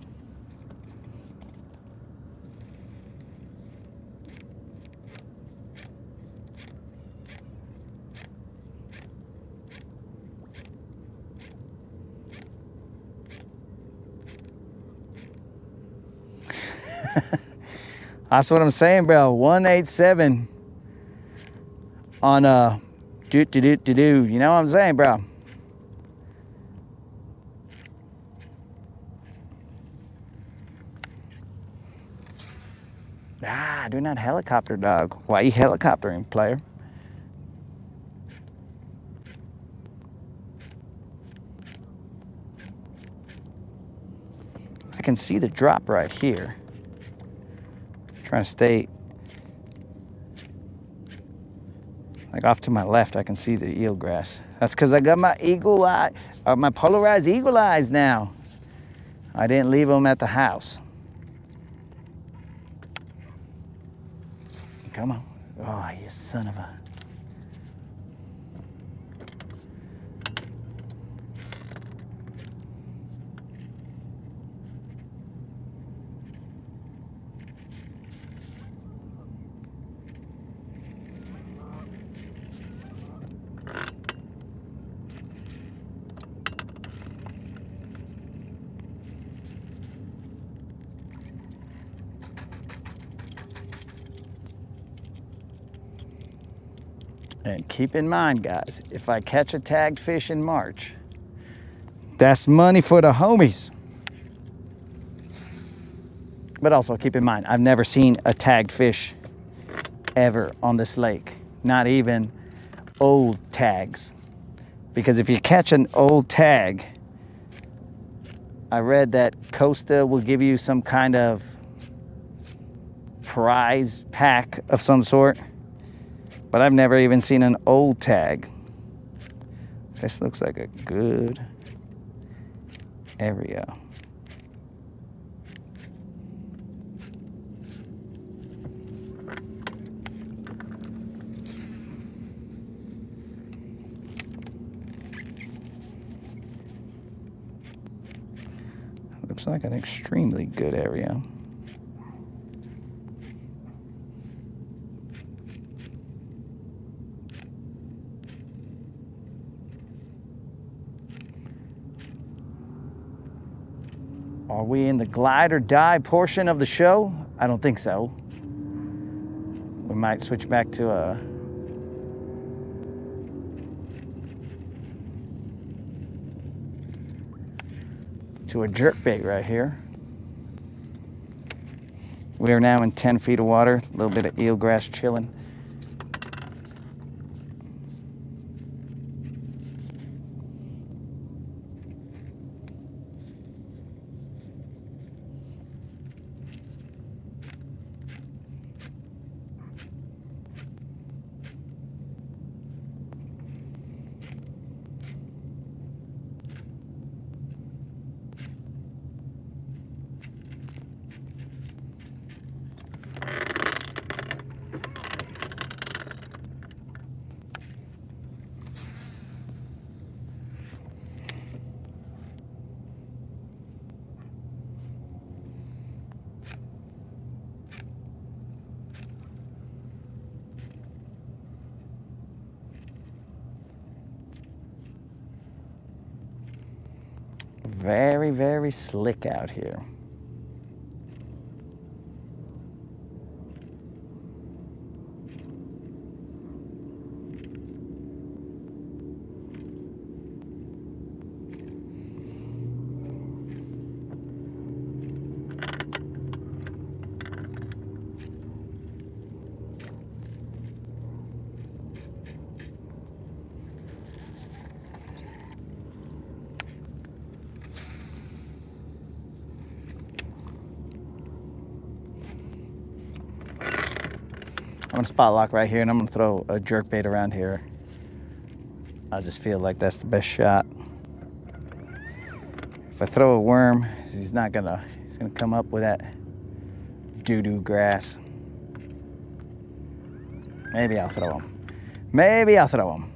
That's what I'm saying, bro. 187 on a do. You know what I'm saying, bro? Ah, do not helicopter, dog. Why you helicoptering, player? I can see the drop right here. Trying to stay like off to my left. I can see the eelgrass. That's because I got my eagle eye, my polarized eagle eyes now. I didn't leave them at the house. Come on. Oh, you son of a. And keep in mind, guys, if I catch a tagged fish in March, that's money for the homies. But also keep in mind, I've never seen a tagged fish ever on this lake, not even old tags. Because if you catch an old tag, I read that Costa will give you some kind of prize pack of some sort, but I've never even seen an old tag. This looks like a good area. Looks like an extremely good area. Are we in the glide or die portion of the show? I don't think so. We might switch back to a jerkbait right here. We are now in 10 feet of water, a little bit of eelgrass chilling. Very, very slick out here. I'm gonna spot lock right here, and I'm gonna throw a jerkbait around here. I just feel like that's the best shot. If I throw a worm, he's gonna come up with that doo-doo grass. Maybe I'll throw him. Maybe I'll throw him.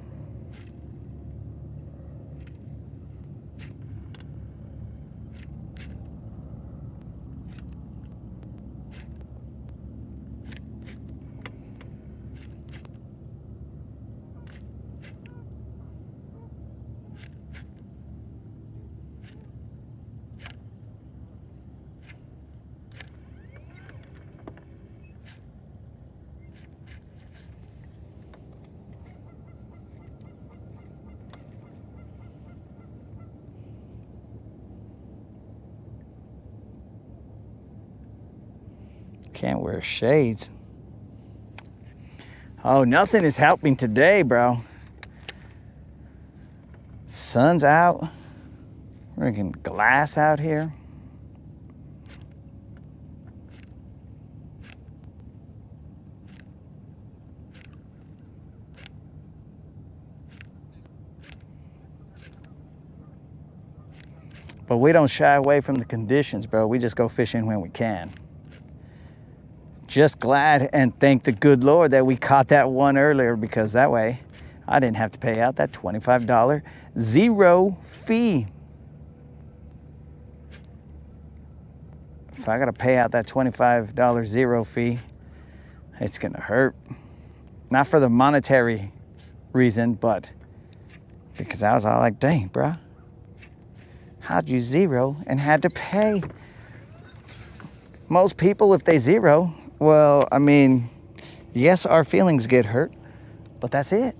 Can't wear shades. Oh, nothing is helping today, bro. Sun's out. Freaking glass out here. But we don't shy away from the conditions, bro. We just go fishing when we can. Just glad and thank the good Lord that we caught that one earlier, because that way I didn't have to pay out that $25 zero fee. If I gotta pay out that $25 zero fee, it's gonna hurt. Not for the monetary reason, but because I was all like, dang, bro, how'd you zero and had to pay? Most people, if they zero, well, I mean, yes, our feelings get hurt, but that's it.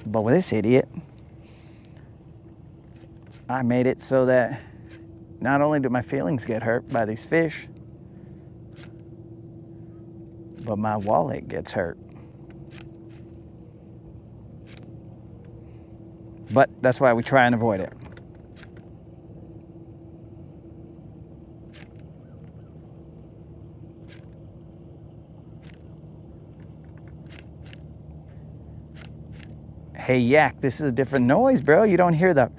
But with this idiot, I made it so that not only do my feelings get hurt by these fish, but my wallet gets hurt. But that's why we try and avoid it. Hey, yak, this is a different noise, bro. You don't hear the...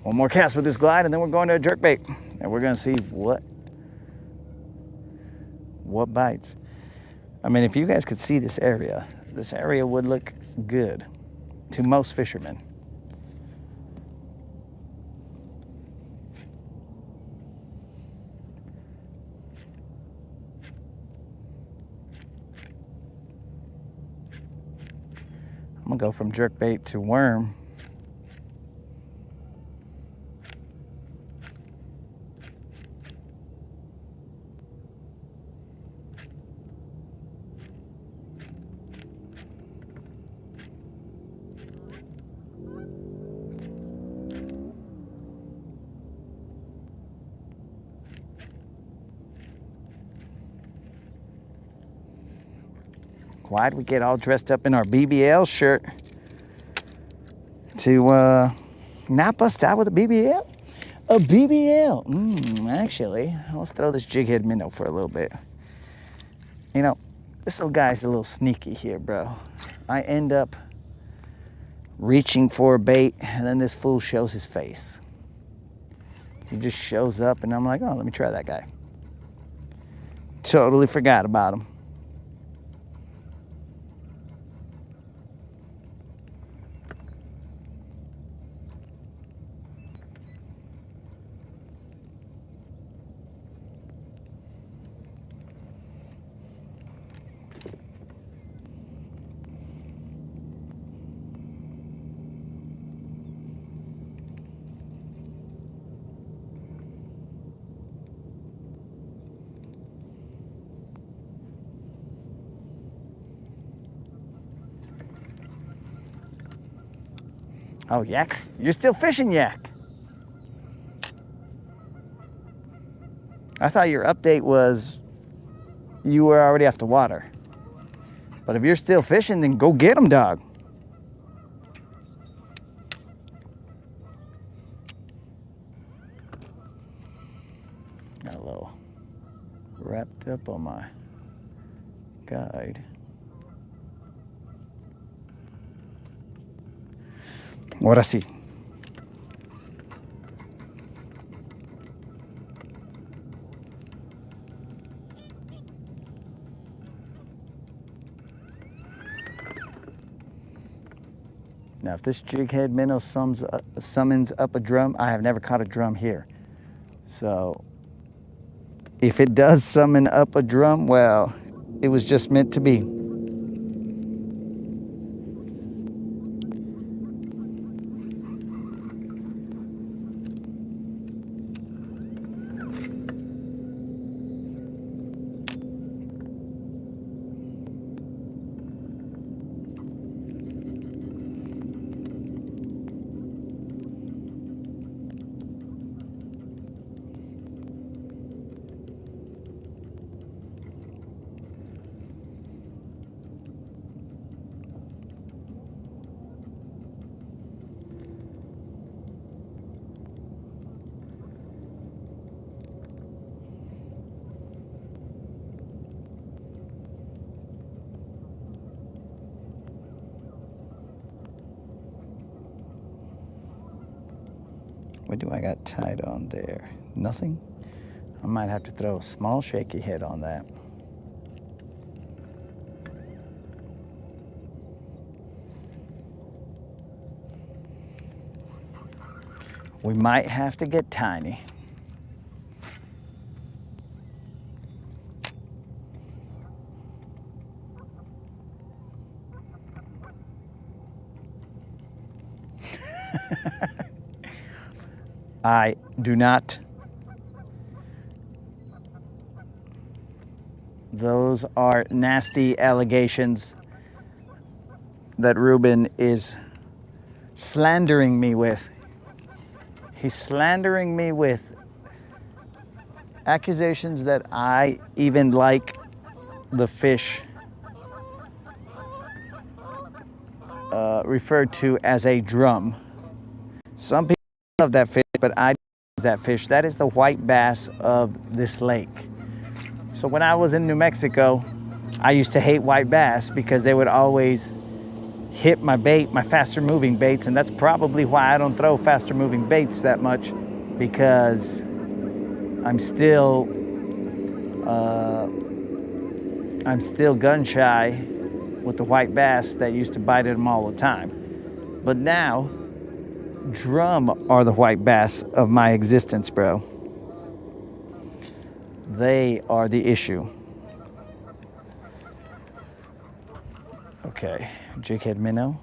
One more cast with this glide, and then we're going to a jerkbait. And we're going to see what bites. I mean, if you guys could see this area would look good to most fishermen. I'm gonna go from jerkbait to worm. Why'd we get all dressed up in our BBL shirt to not bust out with a BBL? A BBL. Actually, let's throw this jig head minnow for a little bit. You know, this little guy's a little sneaky here, bro. I end up reaching for a bait, and then this fool shows his face. He just shows up, and I'm like, oh, let me try that guy. Totally forgot about him. Oh, yaks, you're still fishing, yak. I thought your update was you were already off the water. But if you're still fishing, then go get them, dog. Got a little wrapped up on my guide. Ahora sí. Now, if this jig head minnow summons up a drum, I have never caught a drum here. So, if it does summon up a drum, well, it was just meant to be. What do I got tied on there? Nothing? I might have to throw a small shaky head on that. We might have to get tiny. I do not Those are nasty allegations that Ruben is slandering me with. He's slandering me with accusations that I even like the fish referred to as a drum. Some people love that fish, but I don't use that fish. That is the white bass of this lake. So when I was in New Mexico, I used to hate white bass because they would always hit my bait, my faster moving baits, and that's probably why I don't throw faster moving baits that much, because I'm still gun shy with the white bass that used to bite at them all the time. But now, drum are the white bass of my existence, bro. They are the issue. Okay, jighead minnow.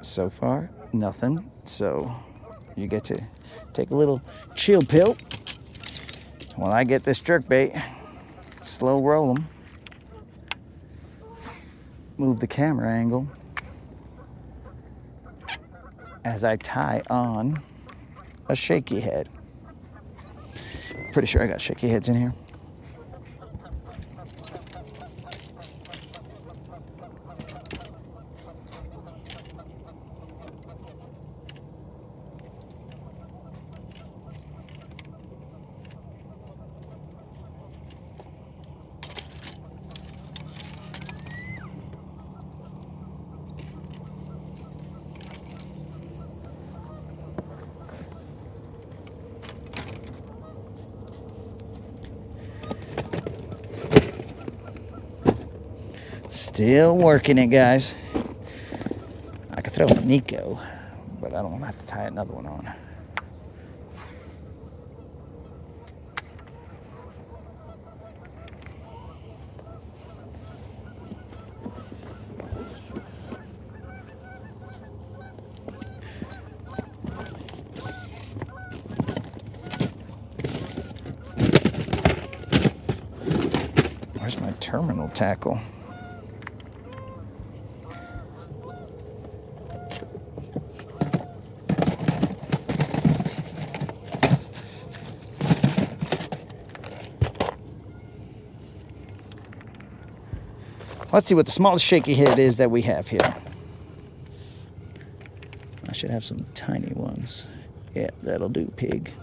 So far, nothing. So you get to take a little chill pill while I get this jerkbait. Slow roll them. Move the camera angle as I tie on a shaky head. Pretty sure I got shaky heads in here. Still working it, guys. I could throw a Nico, but I don't want to have to tie another one on. Where's my terminal tackle? Let's see what the smallest shaky head is that we have here. I should have some tiny ones. Yeah, that'll do, pig.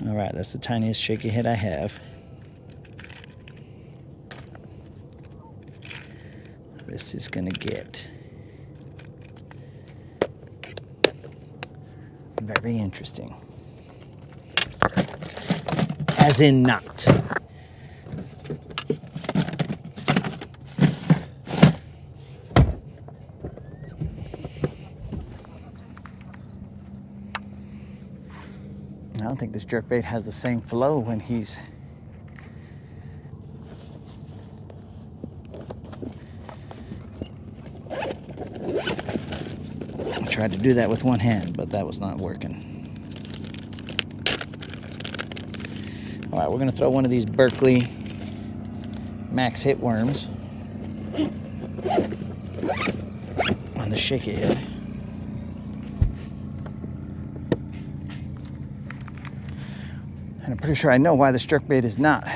All right, that's the tiniest shaky head I have. This is gonna get very interesting. As in not. I don't think this jerkbait has the same flow when he's I tried to do that with one hand, but that was not working. All right, we're gonna throw one of these Berkeley max hit worms on the shaky head. And I'm pretty sure I know why this jerkbait is not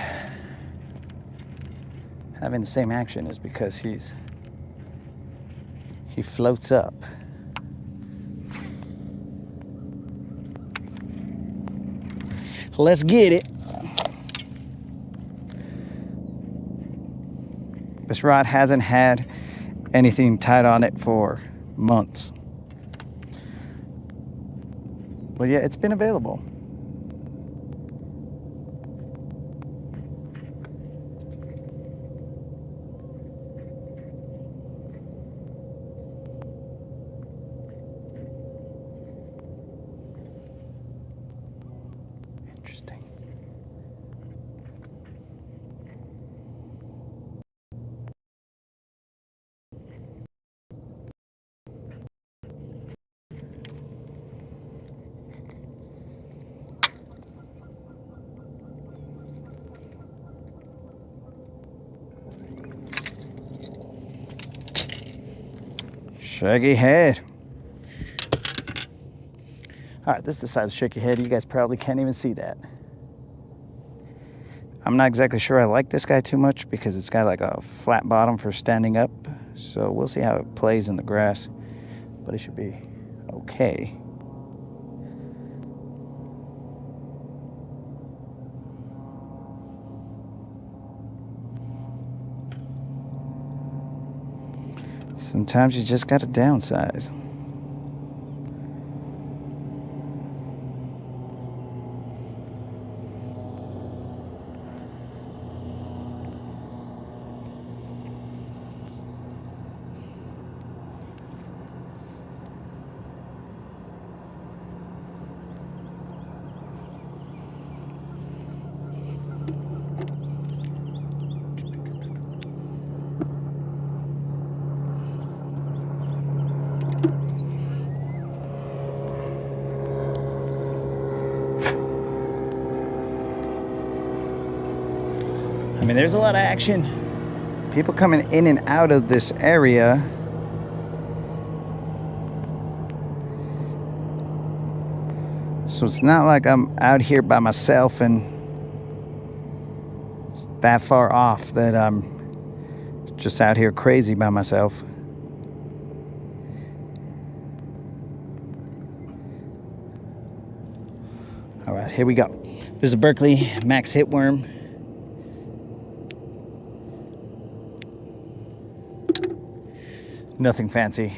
having the same action, is because he floats up. Let's get it. This rod hasn't had anything tied on it for months. But yeah, it's been available. Shaggy head. All right, this is the size of shaky head. You guys probably can't even see that. I'm not exactly sure I like this guy too much because it's got like a flat bottom for standing up. So we'll see how it plays in the grass, but it should be okay. Sometimes you just gotta downsize. I mean, there's a lot of action. People coming in and out of this area. So it's not like I'm out here by myself and it's that far off that I'm just out here crazy by myself. All right, here we go. This is a Berkeley Max Hitworm. Nothing fancy,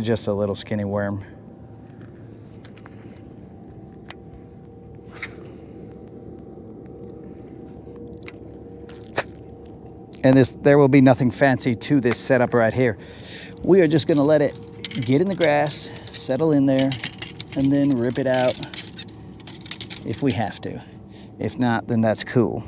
just a little skinny worm. And there will be nothing fancy to this setup right here. We are just gonna let it get in the grass, settle in there, and then rip it out if we have to. If not, then that's cool.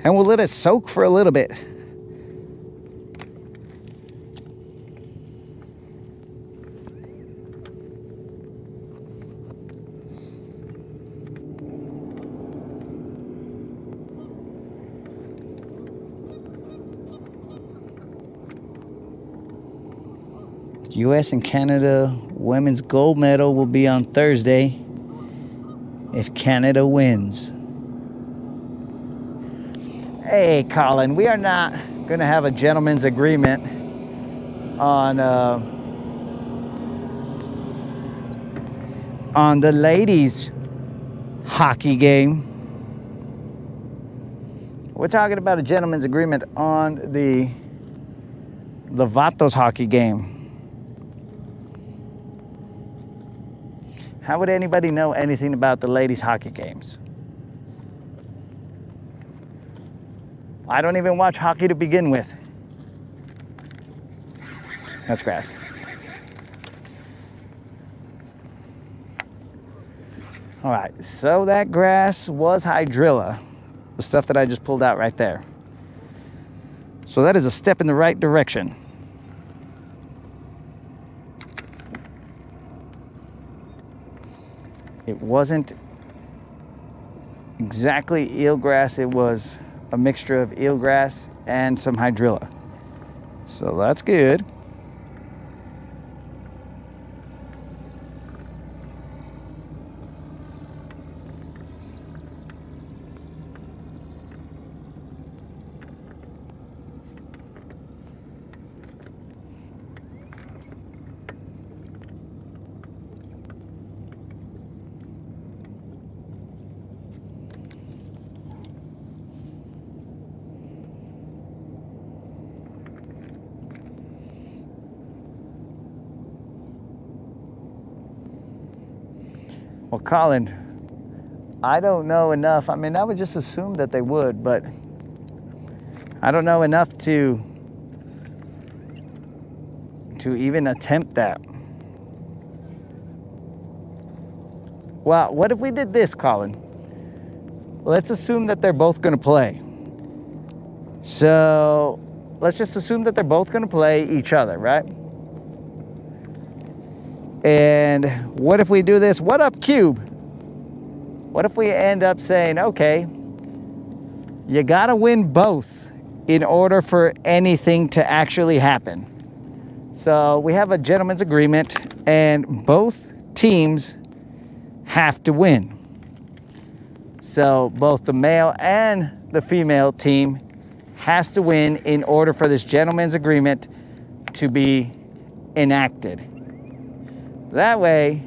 And we'll let it soak for a little bit. US and Canada women's gold medal will be on Thursday if Canada wins. Hey, Colin, we are not going to have a gentleman's agreement on the ladies' hockey game. We're talking about a gentleman's agreement on the Vatos hockey game. How would anybody know anything about the ladies' hockey games? I don't even watch hockey to begin with. That's grass. All right, so that grass was hydrilla, the stuff that I just pulled out right there. So that is a step in the right direction. It wasn't exactly eelgrass, it was a mixture of eelgrass and some hydrilla. So that's good. Well, Colin, I don't know enough. I mean, I would just assume that they would, but I don't know enough to even attempt that. Well, what if we did this, Colin? Let's assume that they're both going to play. So let's just assume that they're both going to play each other, right? And what if we do this? What up, Cube? What if we end up saying, okay, you gotta win both in order for anything to actually happen. So we have a gentleman's agreement and both teams have to win. So both the male and the female team has to win in order for this gentleman's agreement to be enacted. That way,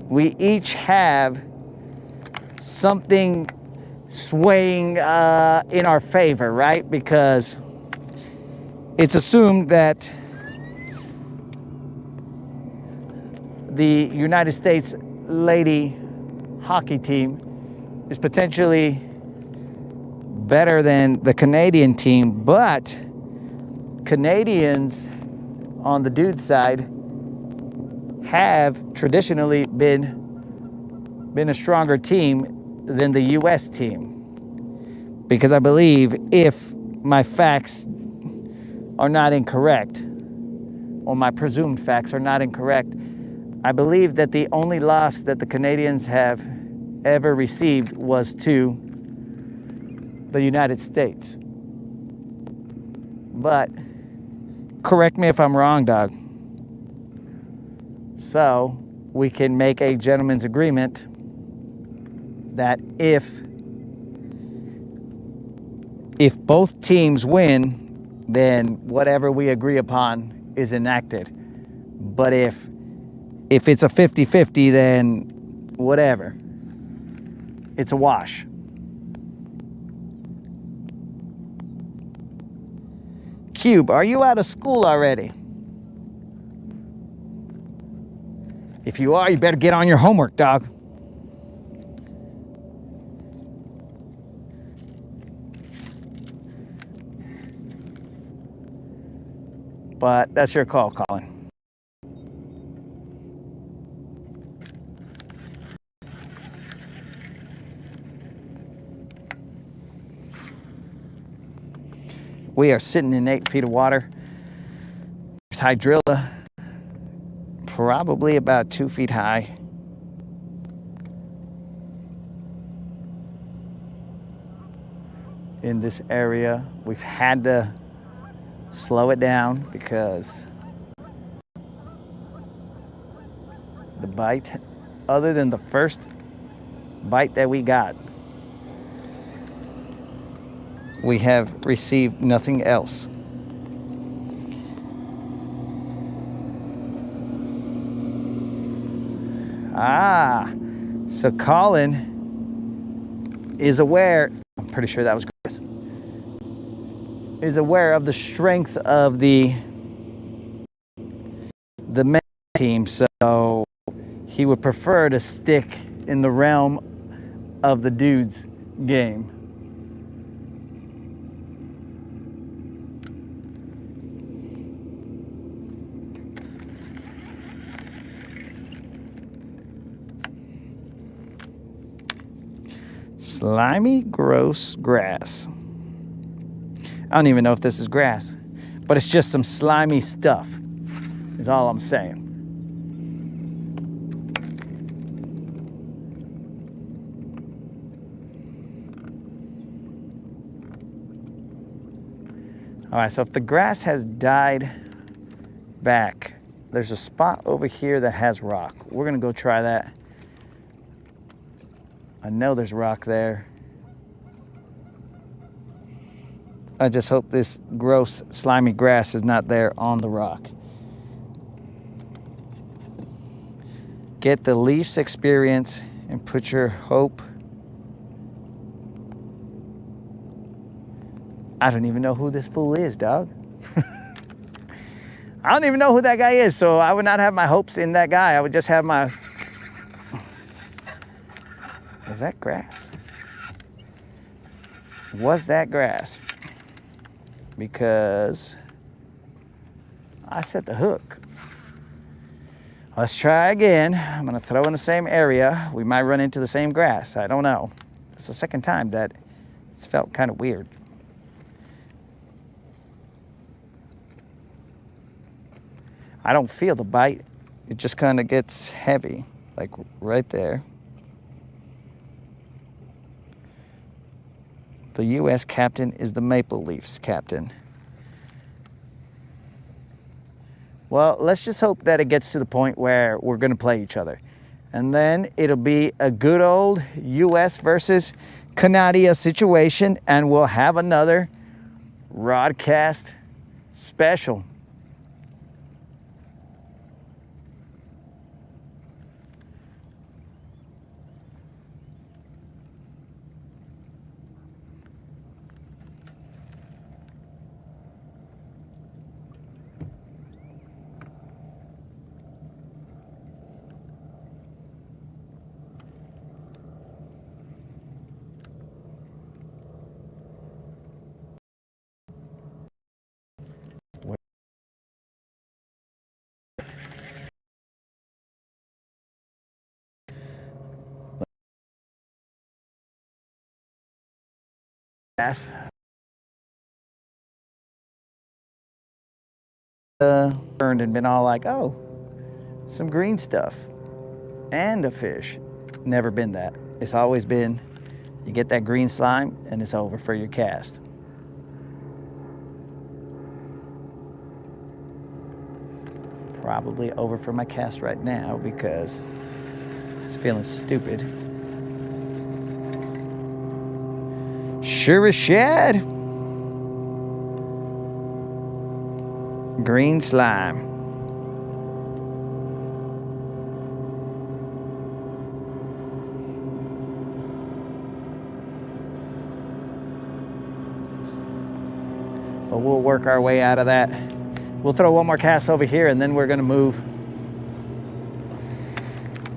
we each have something swaying in our favor, right? Because it's assumed that the United States lady hockey team is potentially better than the Canadian team, but Canadians on the dude side have traditionally been a stronger team than the US team. Because I believe, if my facts are not incorrect, or my presumed facts are not incorrect, I believe that the only loss that the Canadians have ever received was to the United States. But correct me if I'm wrong, dog. So we can make a gentleman's agreement that if both teams win, then whatever we agree upon is enacted. But if it's a 50-50, then whatever. It's a wash. Cube, are you out of school already? If you are, you better get on your homework, dog. But that's your call, Colin. We are sitting in 8 feet of water. There's hydrilla, probably about 2 feet high. In this area, we've had to slow it down because the bite, other than the first bite that we got, we have received nothing else. So Colin is aware, I'm pretty sure that was Chris, is aware of the strength of the men's team, so he would prefer to stick in the realm of the dudes game. Slimy, gross grass. I don't even know if this is grass, but it's just some slimy stuff, is all I'm saying. All right, so if the grass has died back, there's a spot over here that has rock. We're gonna go try that. I know there's rock there. I just hope this gross, slimy grass is not there on the rock. Get the Leafs experience and put your hope. I don't even know who this fool is, dog. I don't even know who that guy is, so I would not have my hopes in that guy. I would just have my... Is that grass? Was that grass? Because I set the hook. Let's try again. I'm gonna throw in the same area. We might run into the same grass. I don't know. It's the second time that it's felt kind of weird. I don't feel the bite. it just kind of gets heavy, like right there. The U.S. captain is the Maple Leafs captain. Well, let's just hope that it gets to the point where we're going to play each other. And then it'll be a good old U.S. versus Canada situation, and we'll have another Rodcast special. Burned and been all like, oh, some green stuff and a fish. Never been that. It's always been, you get that green slime and it's over for your cast. Probably over for my cast right now because it's feeling stupid. Sure as shad. Green slime. But we'll work our way out of that. We'll throw one more cast over here and then we're gonna move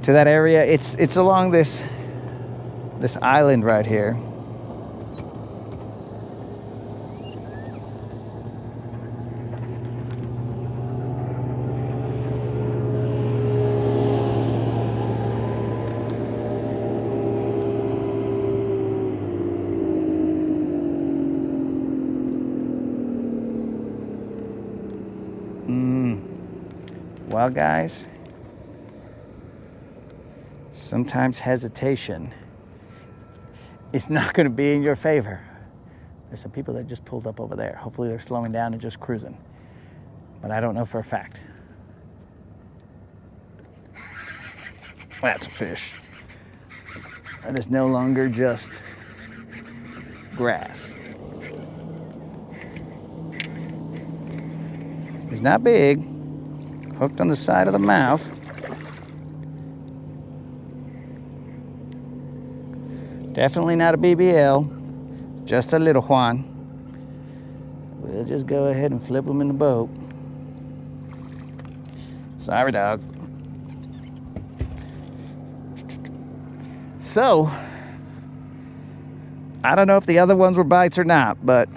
to that area. It's along this island right here. Well, guys, sometimes hesitation is not going to be in your favor. There's some people that just pulled up over there. Hopefully they're slowing down and just cruising. But I don't know for a fact. That's a fish. That is no longer just grass. He's not big. Hooked on the side of the mouth. Definitely not a BBL, just a little Juan. We'll just go ahead and flip him in the boat. Sorry, dog. So, I don't know if the other ones were bites or not, but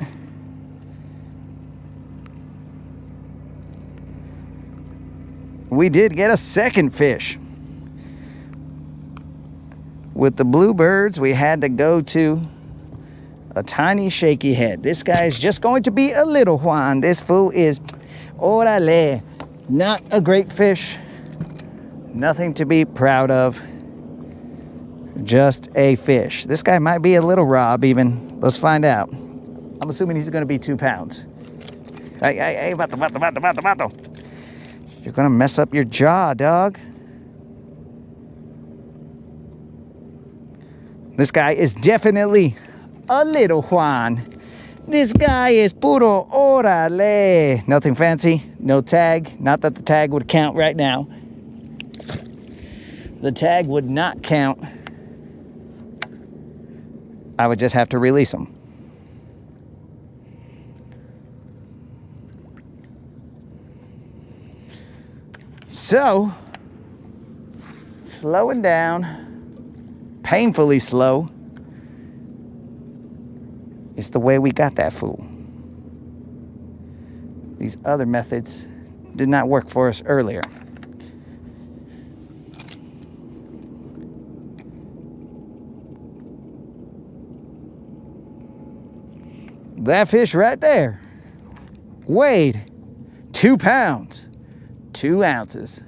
we did get a second fish. With the bluebirds, we had to go to a tiny shaky head. This guy's just going to be a little Juan. This fool is, orale, not a great fish. Nothing to be proud of. Just a fish. This guy might be a little Rob even. Let's find out. I'm assuming he's going to be 2 pounds. Hey, vato. You're gonna mess up your jaw, dog. This guy is definitely a little Juan. This guy is puro orale. Nothing fancy, no tag. Not that the tag would count right now. The tag would not count. I would just have to release him. So, slowing down, painfully slow, is the way we got that fool. These other methods did not work for us earlier. That fish right there weighed 2 pounds. 2 ounces.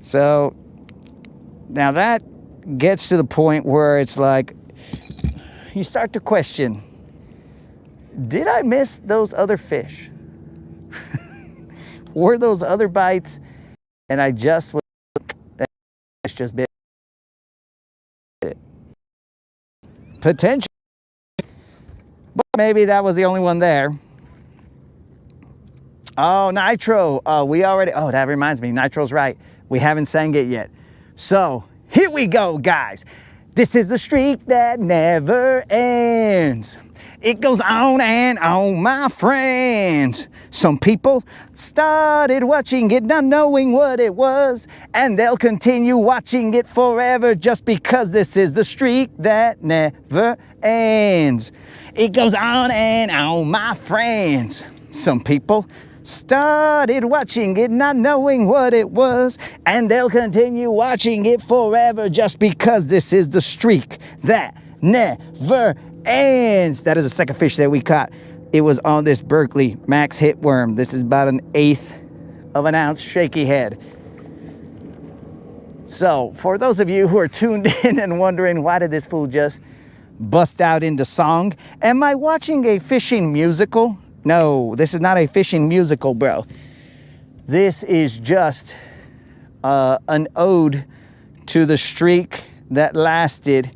So now that gets to the point where it's like you start to question, did I miss those other fish? Were those other bites and I just was just bit potential, but maybe that was the only one there. Oh, Nitro. We already, that reminds me, Nitro's right. We haven't sang it yet. So here we go, guys. This is the streak that never ends. It goes on and on, my friends. Some people started watching it not knowing what it was, and they'll continue watching it forever just because this is the streak that never ends. It goes on and on, my friends. Some people started watching it not knowing what it was, and they'll continue watching it forever just because this is the streak that never ends. That is the second fish that we caught. It was on this Berkeley Max Hitworm. This is about 1/8 of an ounce shaky head. So for those of you who are tuned in and wondering, why did this fool just bust out into song? Am I watching a fishing musical? No, this is not a fishing musical, bro. This is just an ode to the streak that lasted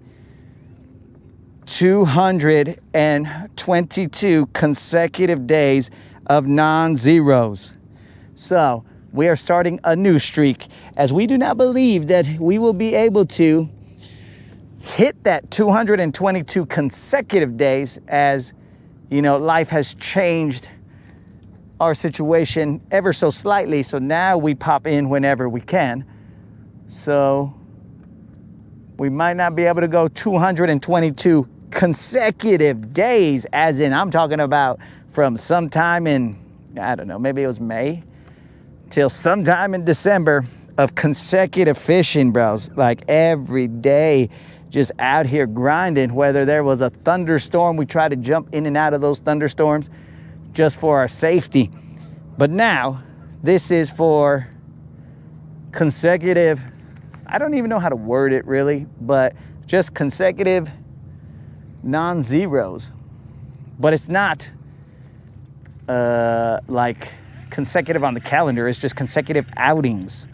222 consecutive days of non-zeros. So we are starting a new streak, as we do not believe that we will be able to hit that 222 consecutive days, as you know, life has changed our situation ever so slightly. So now we pop in whenever we can. So we might not be able to go 222 consecutive days, as in I'm talking about from sometime in, I don't know, maybe it was May, till sometime in December of consecutive fishing, bros. Like every day, just out here grinding. Whether there was a thunderstorm, we try to jump in and out of those thunderstorms just for our safety. But now this is for consecutive, I don't even know how to word it really, but just consecutive non-zeros. But it's not like consecutive on the calendar. It's just consecutive outings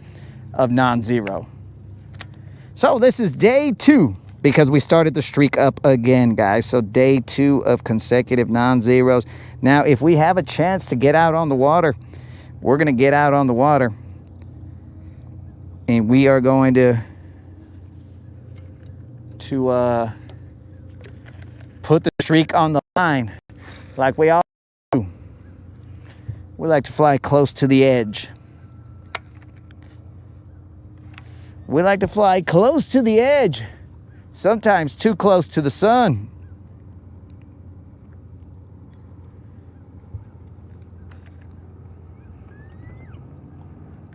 of non-zero. So this is day 2, because we started the streak up again, guys. So day 2 of consecutive non-zeros. Now, if we have a chance to get out on the water, we're going to get out on the water. And we are going to put the streak on the line like we all do. We like to fly close to the edge. We like to fly close to the edge. Sometimes too close to the sun.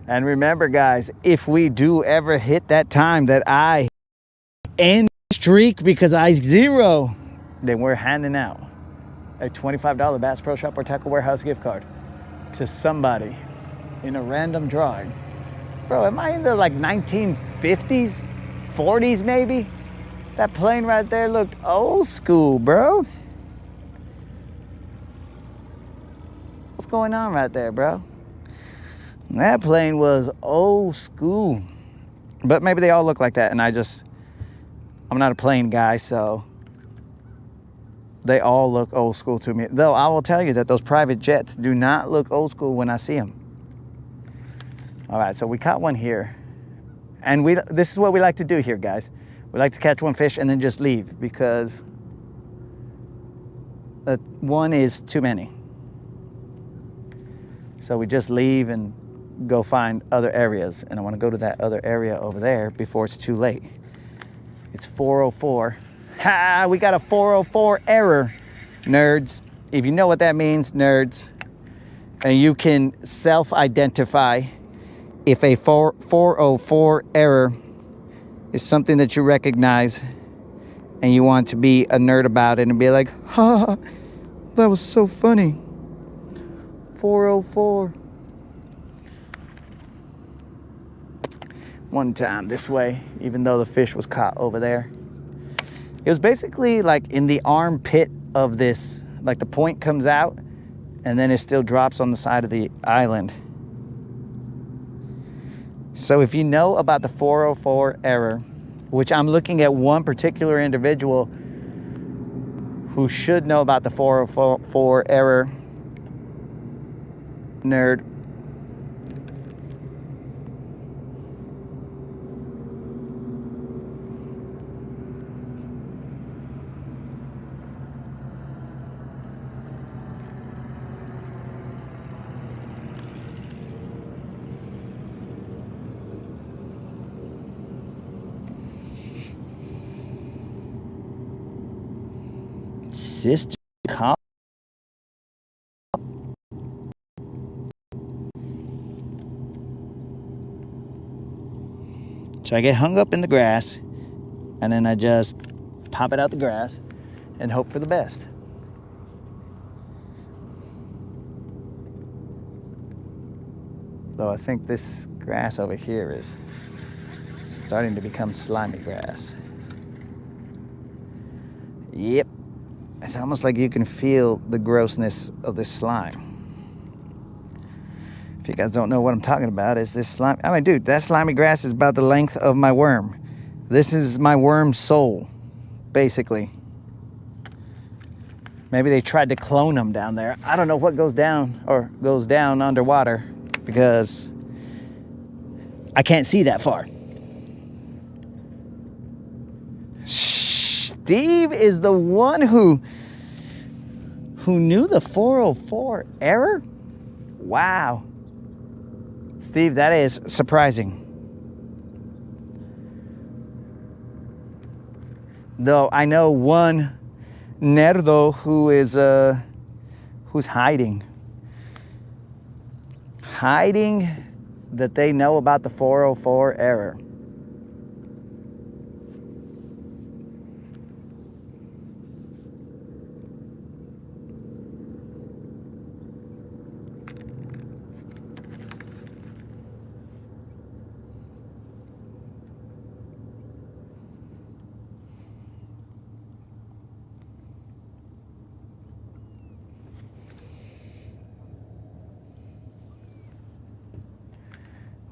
And remember, guys, if we do ever hit that time that I end the streak because I zero, then we're handing out a $25 Bass Pro Shop or Tackle Warehouse gift card to somebody in a random drawing. Bro, am I in the like 1950s, 40s maybe? That plane right there looked old school, bro. What's going on right there, bro? That plane was old school. But maybe they all look like that, and I'm not a plane guy, so they all look old school to me. Though I will tell you that those private jets do not look old school when I see them. All right, so we caught one here. And this is what we like to do here, guys. We like to catch one fish and then just leave, because one is too many. So we just leave and go find other areas. And I want to go to that other area over there before it's too late. It's 404. Ha! We got a 404 error, nerds. If you know what that means, nerds, and you can self-identify if a 404 error is something that you recognize and you want to be a nerd about it and be like, ha, that was so funny. 404. one time this way, even though the fish was caught over there. It was basically like in the armpit of this, like the point comes out and then it still drops on the side of the island. So if you know about the 404 error, which I'm looking at one particular individual who should know about the 404 error, nerd. Sister Cop. So I get hung up in the grass and then I just pop it out the grass and hope for the best. Though I think this grass over here is starting to become slimy grass. Yep. It's almost like you can feel the grossness of this slime. If you guys don't know what I'm talking about, it's this slime. I mean, dude, that slimy grass is about the length of my worm. This is my worm's soul, basically. Maybe they tried to clone them down there. I don't know what goes down underwater because I can't see that far. Steve is the one who knew the 404 error? Wow. Steve, that is surprising. Though I know one nerdo who is who's hiding that they know about the 404 error.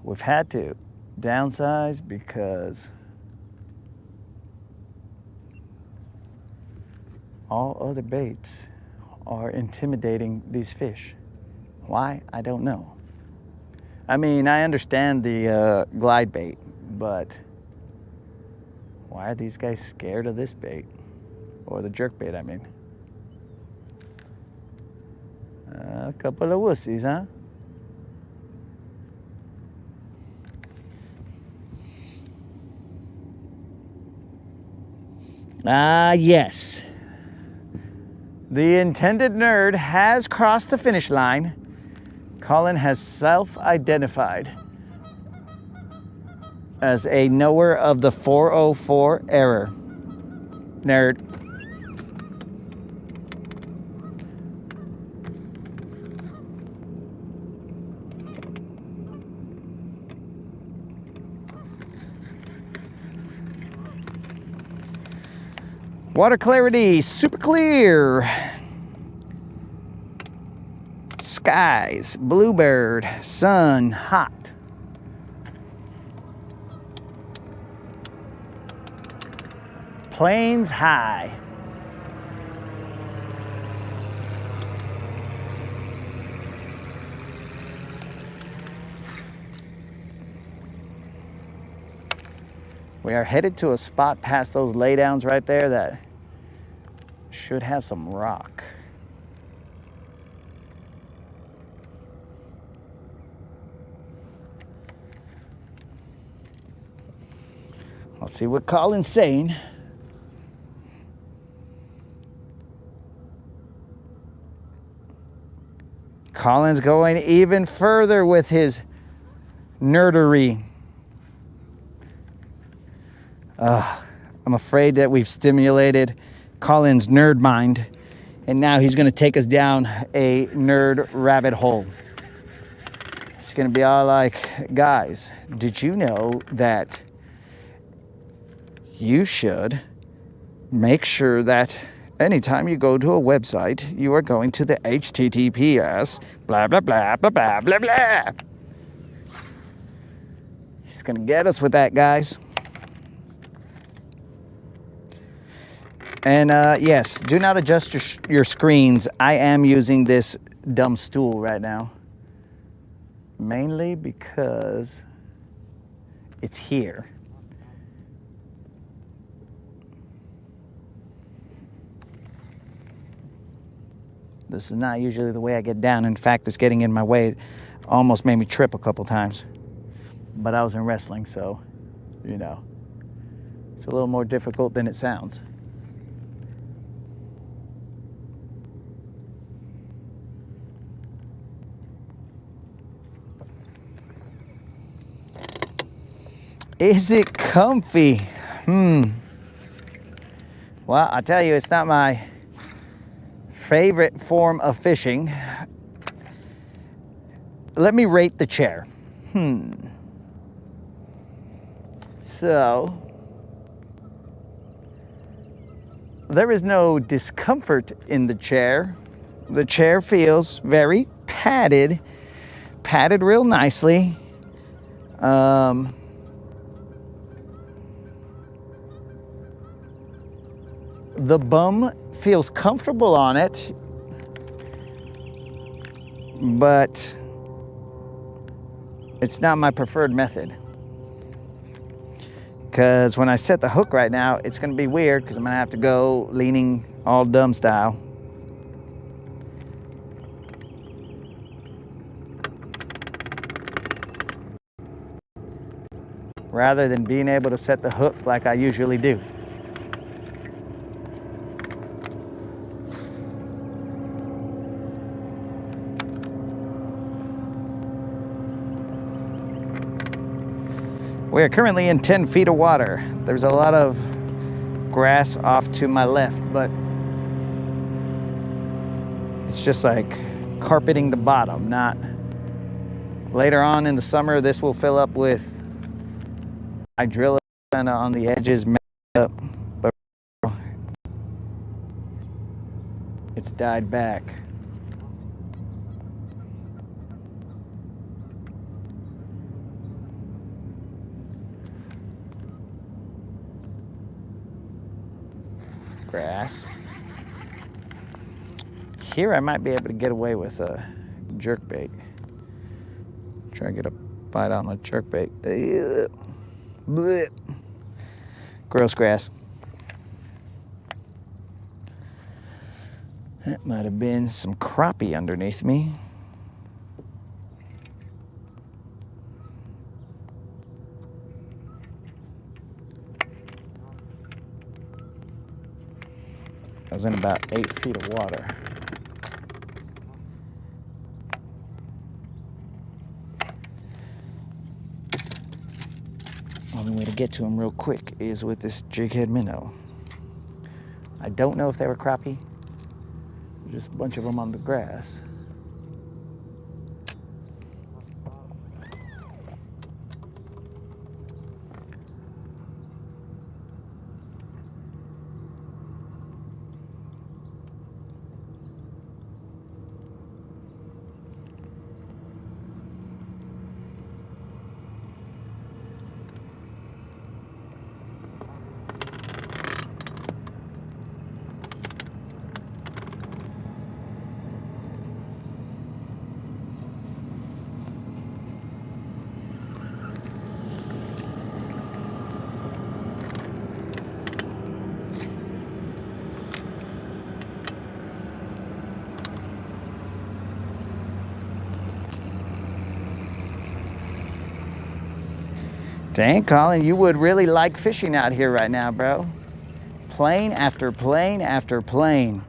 We've had to downsize because all other baits are intimidating these fish. Why? I don't know. I mean, I understand the glide bait, but why are these guys scared of this bait? Or the jerk bait, I mean. A couple of wussies, huh? Yes. The intended nerd has crossed the finish line. Colin has self-identified as a knower of the 404 error. Nerd. Water clarity, super clear. Skies, bluebird, sun, hot. Plains high. We are headed to a spot past those laydowns right there that should have some rock. Let's see what Colin's saying. Colin's going even further with his nerdery. I'm afraid that we've stimulated Colin's nerd mind, and now he's going to take us down a nerd rabbit hole. She's gonna be all like, guys, did you know that you should make sure that anytime you go to a website, you are going to the HTTPS, blah, blah, blah, blah, blah, blah, blah. He's gonna get us with that, guys. And yes, do not adjust your screens. I am using this dumb stool right now. Mainly because it's here. This is not usually the way I get down. In fact, it's getting in my way. Almost made me trip a couple times. But I was in wrestling, so, you know, it's a little more difficult than it sounds. Is it comfy? Well, I tell you, it's not my favorite form of fishing. Let me rate the chair. So, there is no discomfort in the chair. The chair feels very padded real nicely. The bum feels comfortable on it, but it's not my preferred method. Because when I set the hook right now, it's going to be weird because I'm going to have to go leaning all dumb style. Rather than being able to set the hook like I usually do. We are currently in 10 feet of water. There's a lot of grass off to my left, but it's just like carpeting the bottom, not later on in the summer. This will fill up with, I drill it kind of on the edges, up, but it's died back. Grass. Here I might be able to get away with a jerkbait. Try to get a bite on a jerkbait. Gross grass. That might have been some crappie underneath me. I was in about 8 feet of water. Only way to get to them real quick is with this jighead minnow. I don't know if they were crappie. Just a bunch of them on the grass. Dang, Colin, you would really like fishing out here right now, bro. Plane after plane after plane.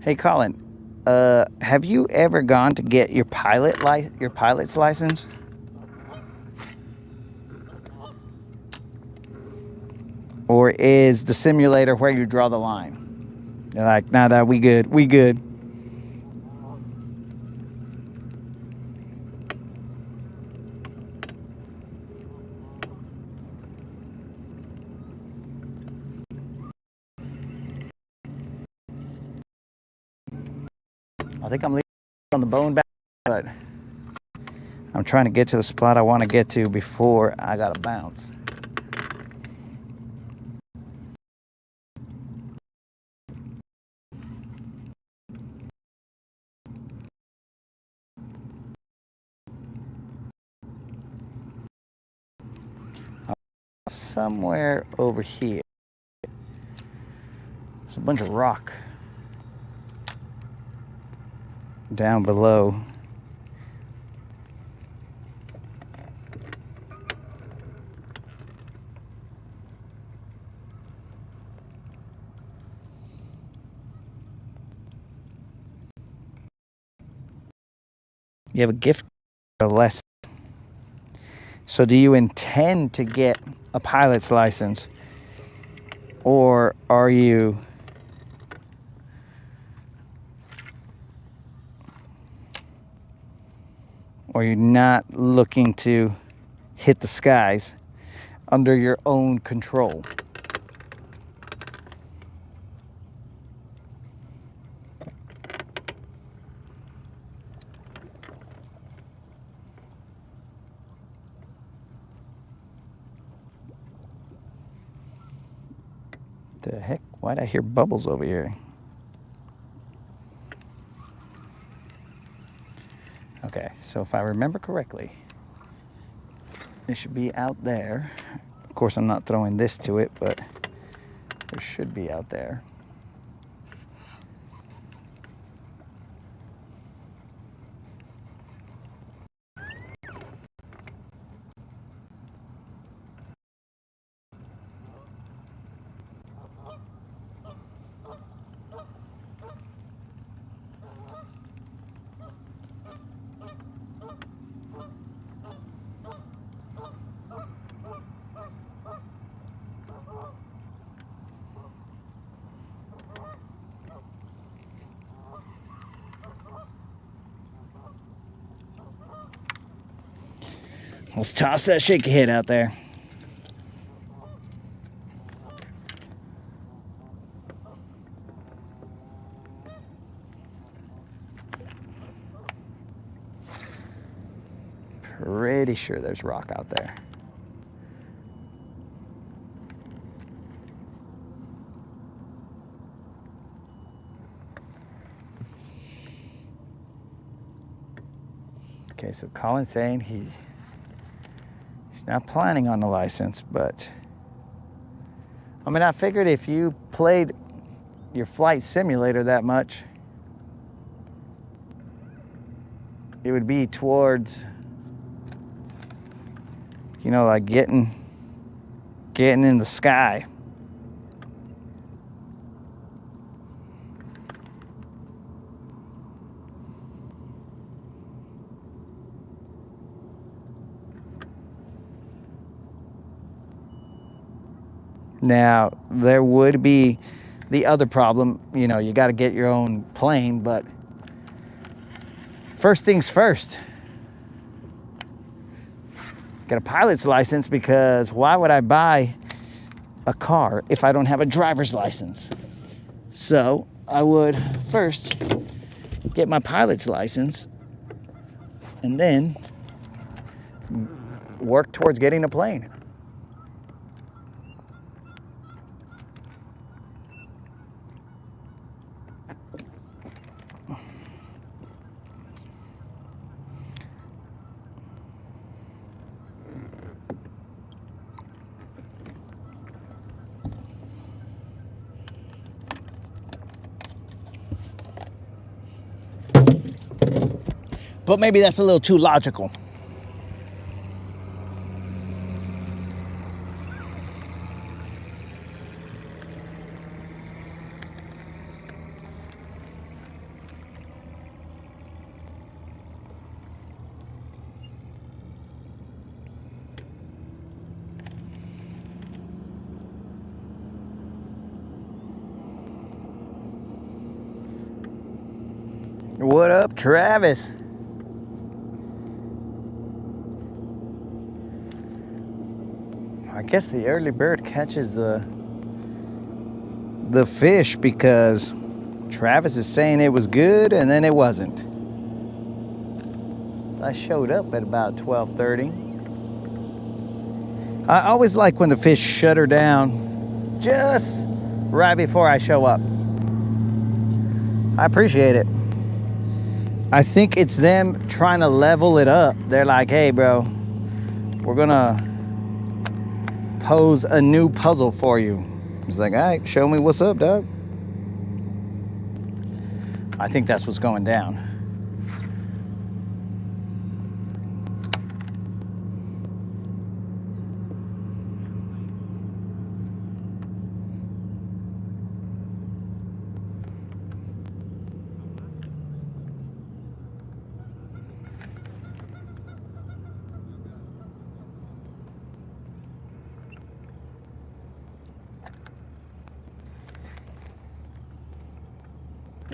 Hey, Colin, have you ever gone to get your pilot's license? Or is the simulator where you draw the line? You're like, nah, we good, we good. I think I'm leaving on the bone back, but I'm trying to get to the spot I want to get to before I gotta bounce. Somewhere over here, there's a bunch of rock down below. You have a gift or a lesson. So do you intend to get a pilot's license, or are you not looking to hit the skies under your own control? The heck? Why'd I hear bubbles over here? Okay, so if I remember correctly, it should be out there. Of course, I'm not throwing this to it, but it should be out there. Let's toss that shaky head out there. Pretty sure there's rock out there. Okay, so Colin's saying he's not planning on the license, but I mean, I figured if you played your flight simulator that much, it would be towards, you know, like getting in the sky. Now, there would be the other problem, you know, you got to get your own plane, but first things first, get a pilot's license, because why would I buy a car if I don't have a driver's license? So I would first get my pilot's license and then work towards getting a plane. But maybe that's a little too logical. What up, Travis? I guess the early bird catches the fish because Travis is saying it was good and then it wasn't. So I showed up at about 12:30. I always like when the fish shudder down just right before I show up. I appreciate it. I think it's them trying to level it up. They're like, hey bro, we're gonna pose a new puzzle for you. It's like, all right, show me what's up, dog. I think that's what's going down.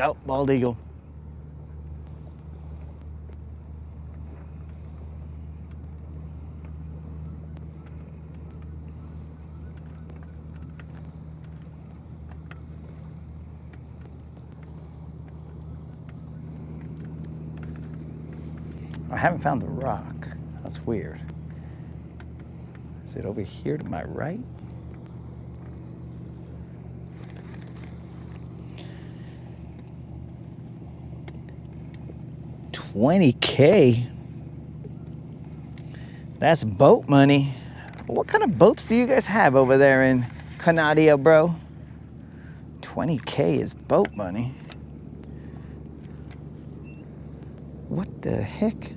Oh, bald eagle. I haven't found the rock. That's weird. Is it over here to my right? $20K? That's boat money. What kind of boats do you guys have over there in Canada, bro? $20K is boat money. What the heck?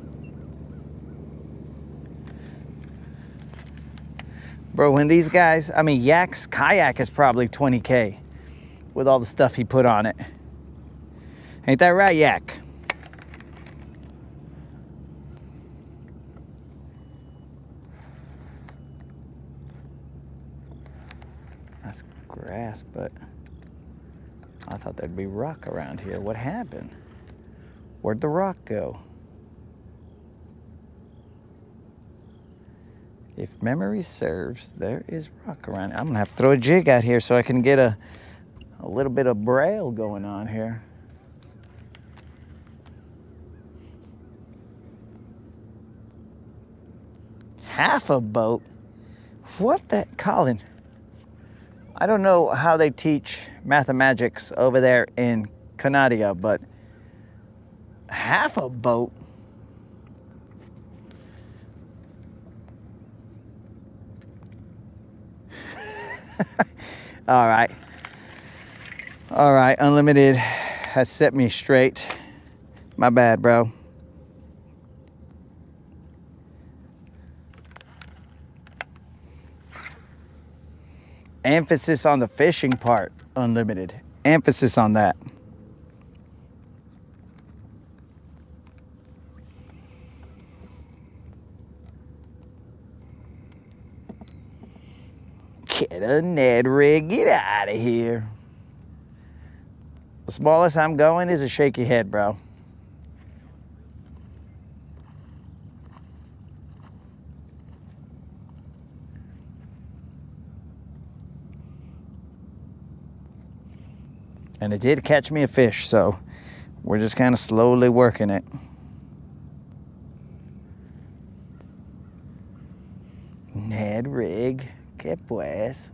Bro, when these guys, I mean, Yak's kayak is probably $20K with all the stuff he put on it. Ain't that right, Yak? That's grass, but I thought there'd be rock around here. What happened? Where'd the rock go? If memory serves, there is rock around. I'm gonna have to throw a jig out here so I can get a little bit of braille going on here. Half a boat? What the, Colin? I don't know how they teach mathematics over there in Canada, but half a boat? All right. All right, Unlimited has set me straight. My bad, bro. Emphasis on the fishing part, Unlimited. Emphasis on that. Get a Ned rig, get out of here. The smallest I'm going is a shaky head, bro. And it did catch me a fish, so we're just kind of slowly working it. Ned rig, que pues.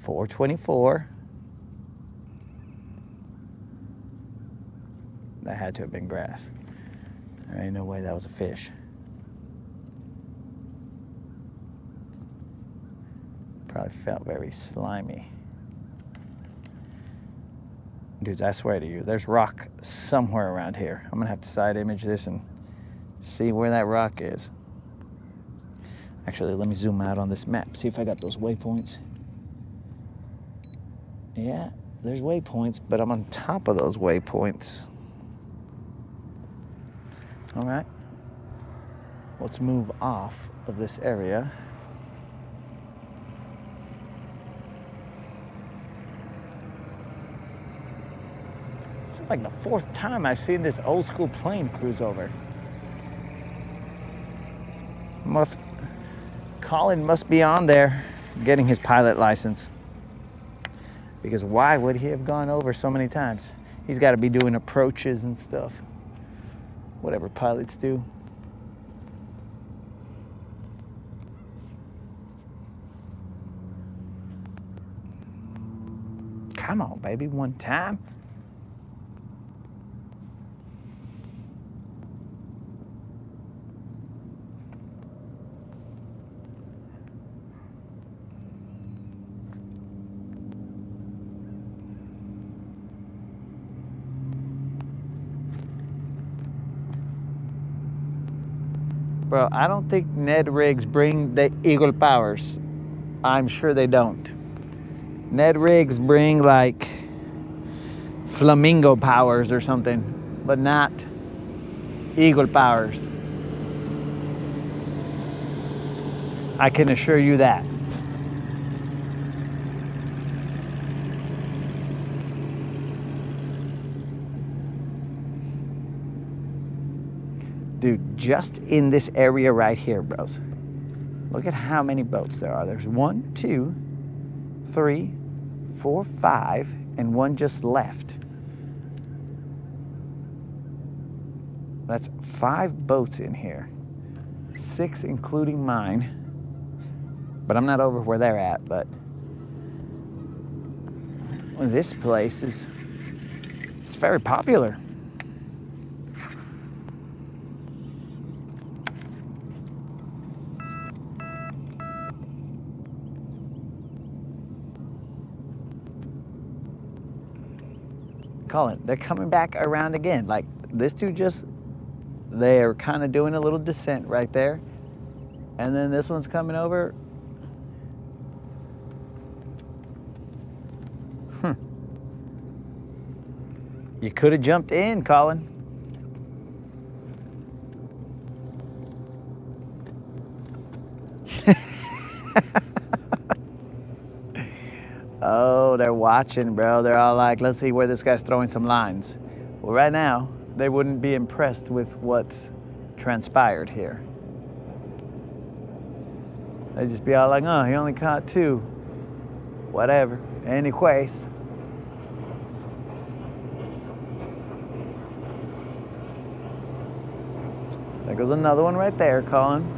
$4.24. That had to have been grass. There ain't no way that was a fish. Probably felt very slimy. Dudes, I swear to you, there's rock somewhere around here. I'm gonna have to side image this and see where that rock is. Actually, let me zoom out on this map, see if I got those waypoints. Yeah, there's waypoints, but I'm on top of those waypoints. All right. Let's move off of this area. This is like the 4th time I've seen this old school plane cruise over. Colin must be on there getting his pilot license. Because why would he have gone over so many times? He's got to be doing approaches and stuff. Whatever pilots do. Come on, baby, one time. Bro, I don't think Ned rigs bring the Eagle powers. I'm sure they don't. Ned rigs bring like flamingo powers or something, but not Eagle powers. I can assure you that. Dude, just in this area right here, bros. Look at how many boats there are. There's 1, 2, 3, 4, 5, and one just left. That's 5 boats in here. 6 including mine. But I'm not over where they're at, but well, this place it's very popular. Colin, they're coming back around again. Like this dude they're kind of doing a little descent right there. And then this one's coming over. You could have jumped in, Colin. Oh, they're watching, bro. They're all like, let's see where this guy's throwing some lines. Well, right now, they wouldn't be impressed with what's transpired here. They'd just be all like, oh, he only caught 2. Whatever. Anyways. There goes another one right there, Colin.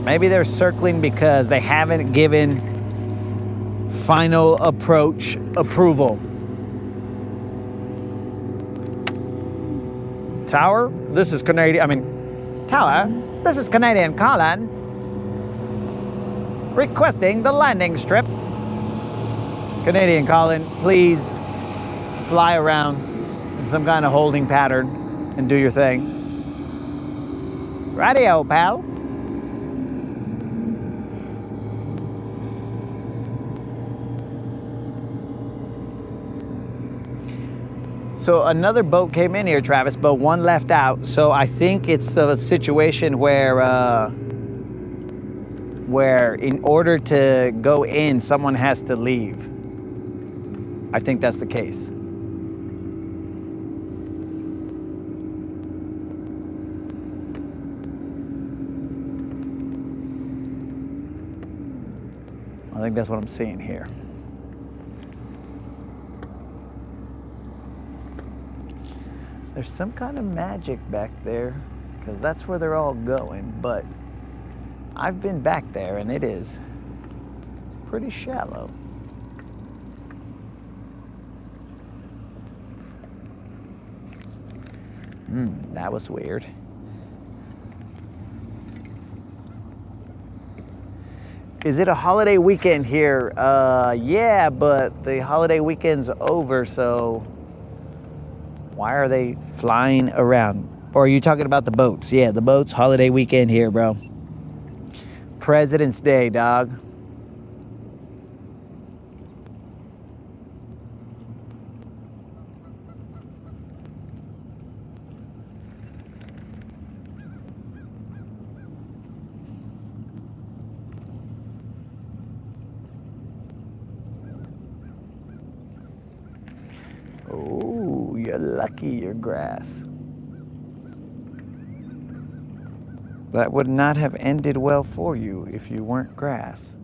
Maybe they're circling because they haven't given final approach approval. Tower, this is Canadian. Tower, this is Canadian Colin. Requesting the landing strip. Canadian Colin, please fly around in some kind of holding pattern and do your thing. Radio, pal. So another boat came in here, Travis, but one left out. So I think it's a situation where in order to go in, someone has to leave. I think that's the case. I think that's what I'm seeing here. There's some kind of magic back there, because that's where they're all going, but I've been back there and it is pretty shallow. That was weird. Is it a holiday weekend here? Yeah, but the holiday weekend's over, so why are they flying around? Or are you talking about the boats? Yeah, the boats, holiday weekend here, bro. President's Day, dog. Oh, you're lucky you're grass. That would not have ended well for you if you weren't grass.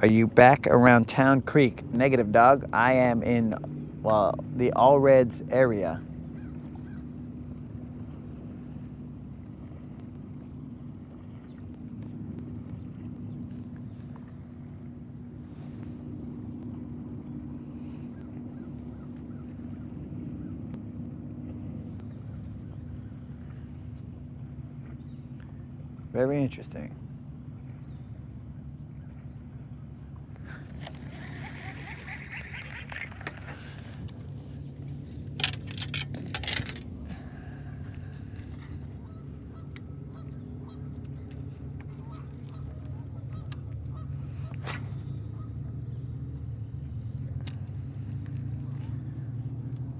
Are you back around Town Creek? Negative, dog. I am in, well, the All Reds area. Very interesting.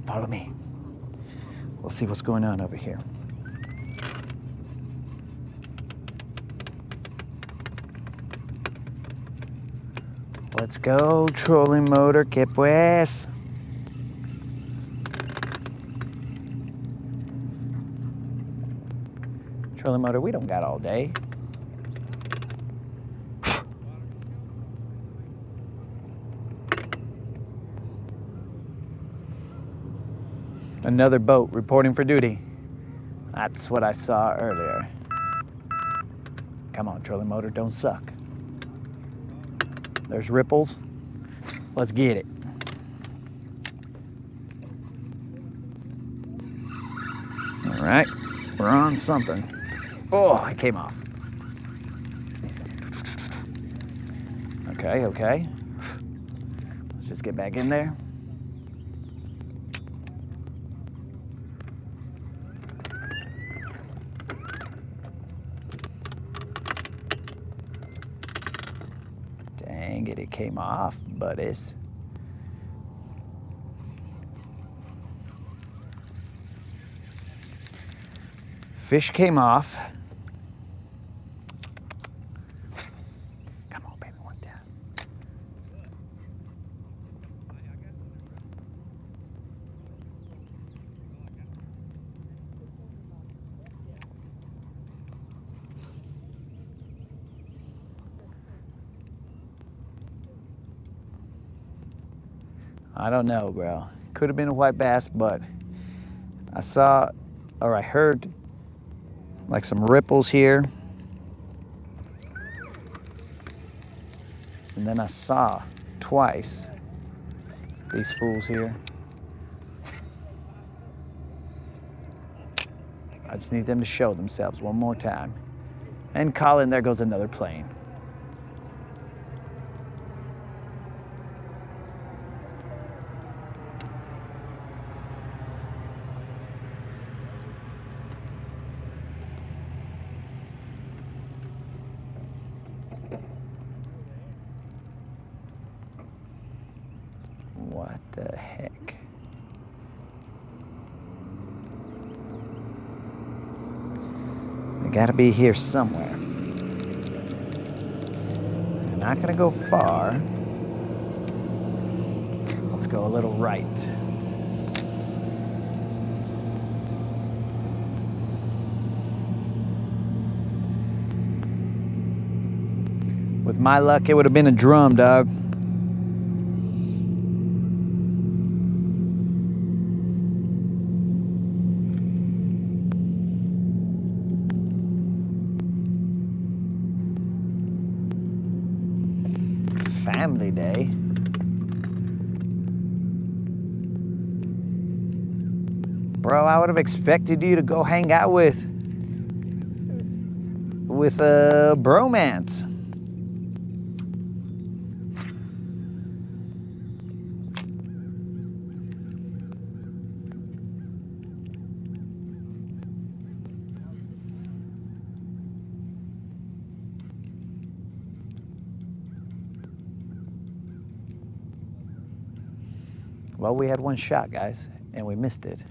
Follow me. We'll see what's going on over here. Let's go, trolling motor, que pues. Trolling motor, we don't got all day. Another boat reporting for duty. That's what I saw earlier. Come on, trolling motor, don't suck. There's ripples. Let's get it. All right, we're on something. Oh, it came off. Okay, okay. Let's just get back in there. Dang it, it came off, buddies. Fish came off. Come on, baby, one down. I don't know, bro. Could have been a white bass, but I saw, or I heard, like some ripples here. And then I saw twice these fools here. I just need them to show themselves one more time. And Colin, there goes another plane. What the heck? They gotta be here somewhere. They're not gonna go far. Let's go a little right. With my luck, it would have been a drum, dog. Family Day. Bro, I would have expected you to go hang out with bromance. Well, we had one shot, guys, and we missed it.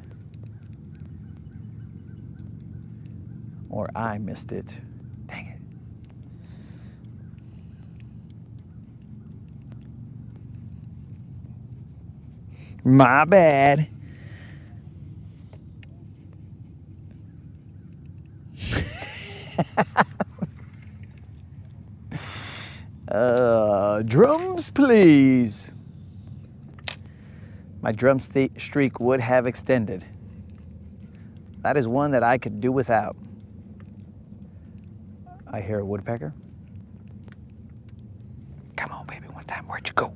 Or I missed it. Dang it. My bad. Drums, please. My drum streak would have extended. That is one that I could do without. I hear a woodpecker. Come on, baby, one time. Where'd you go?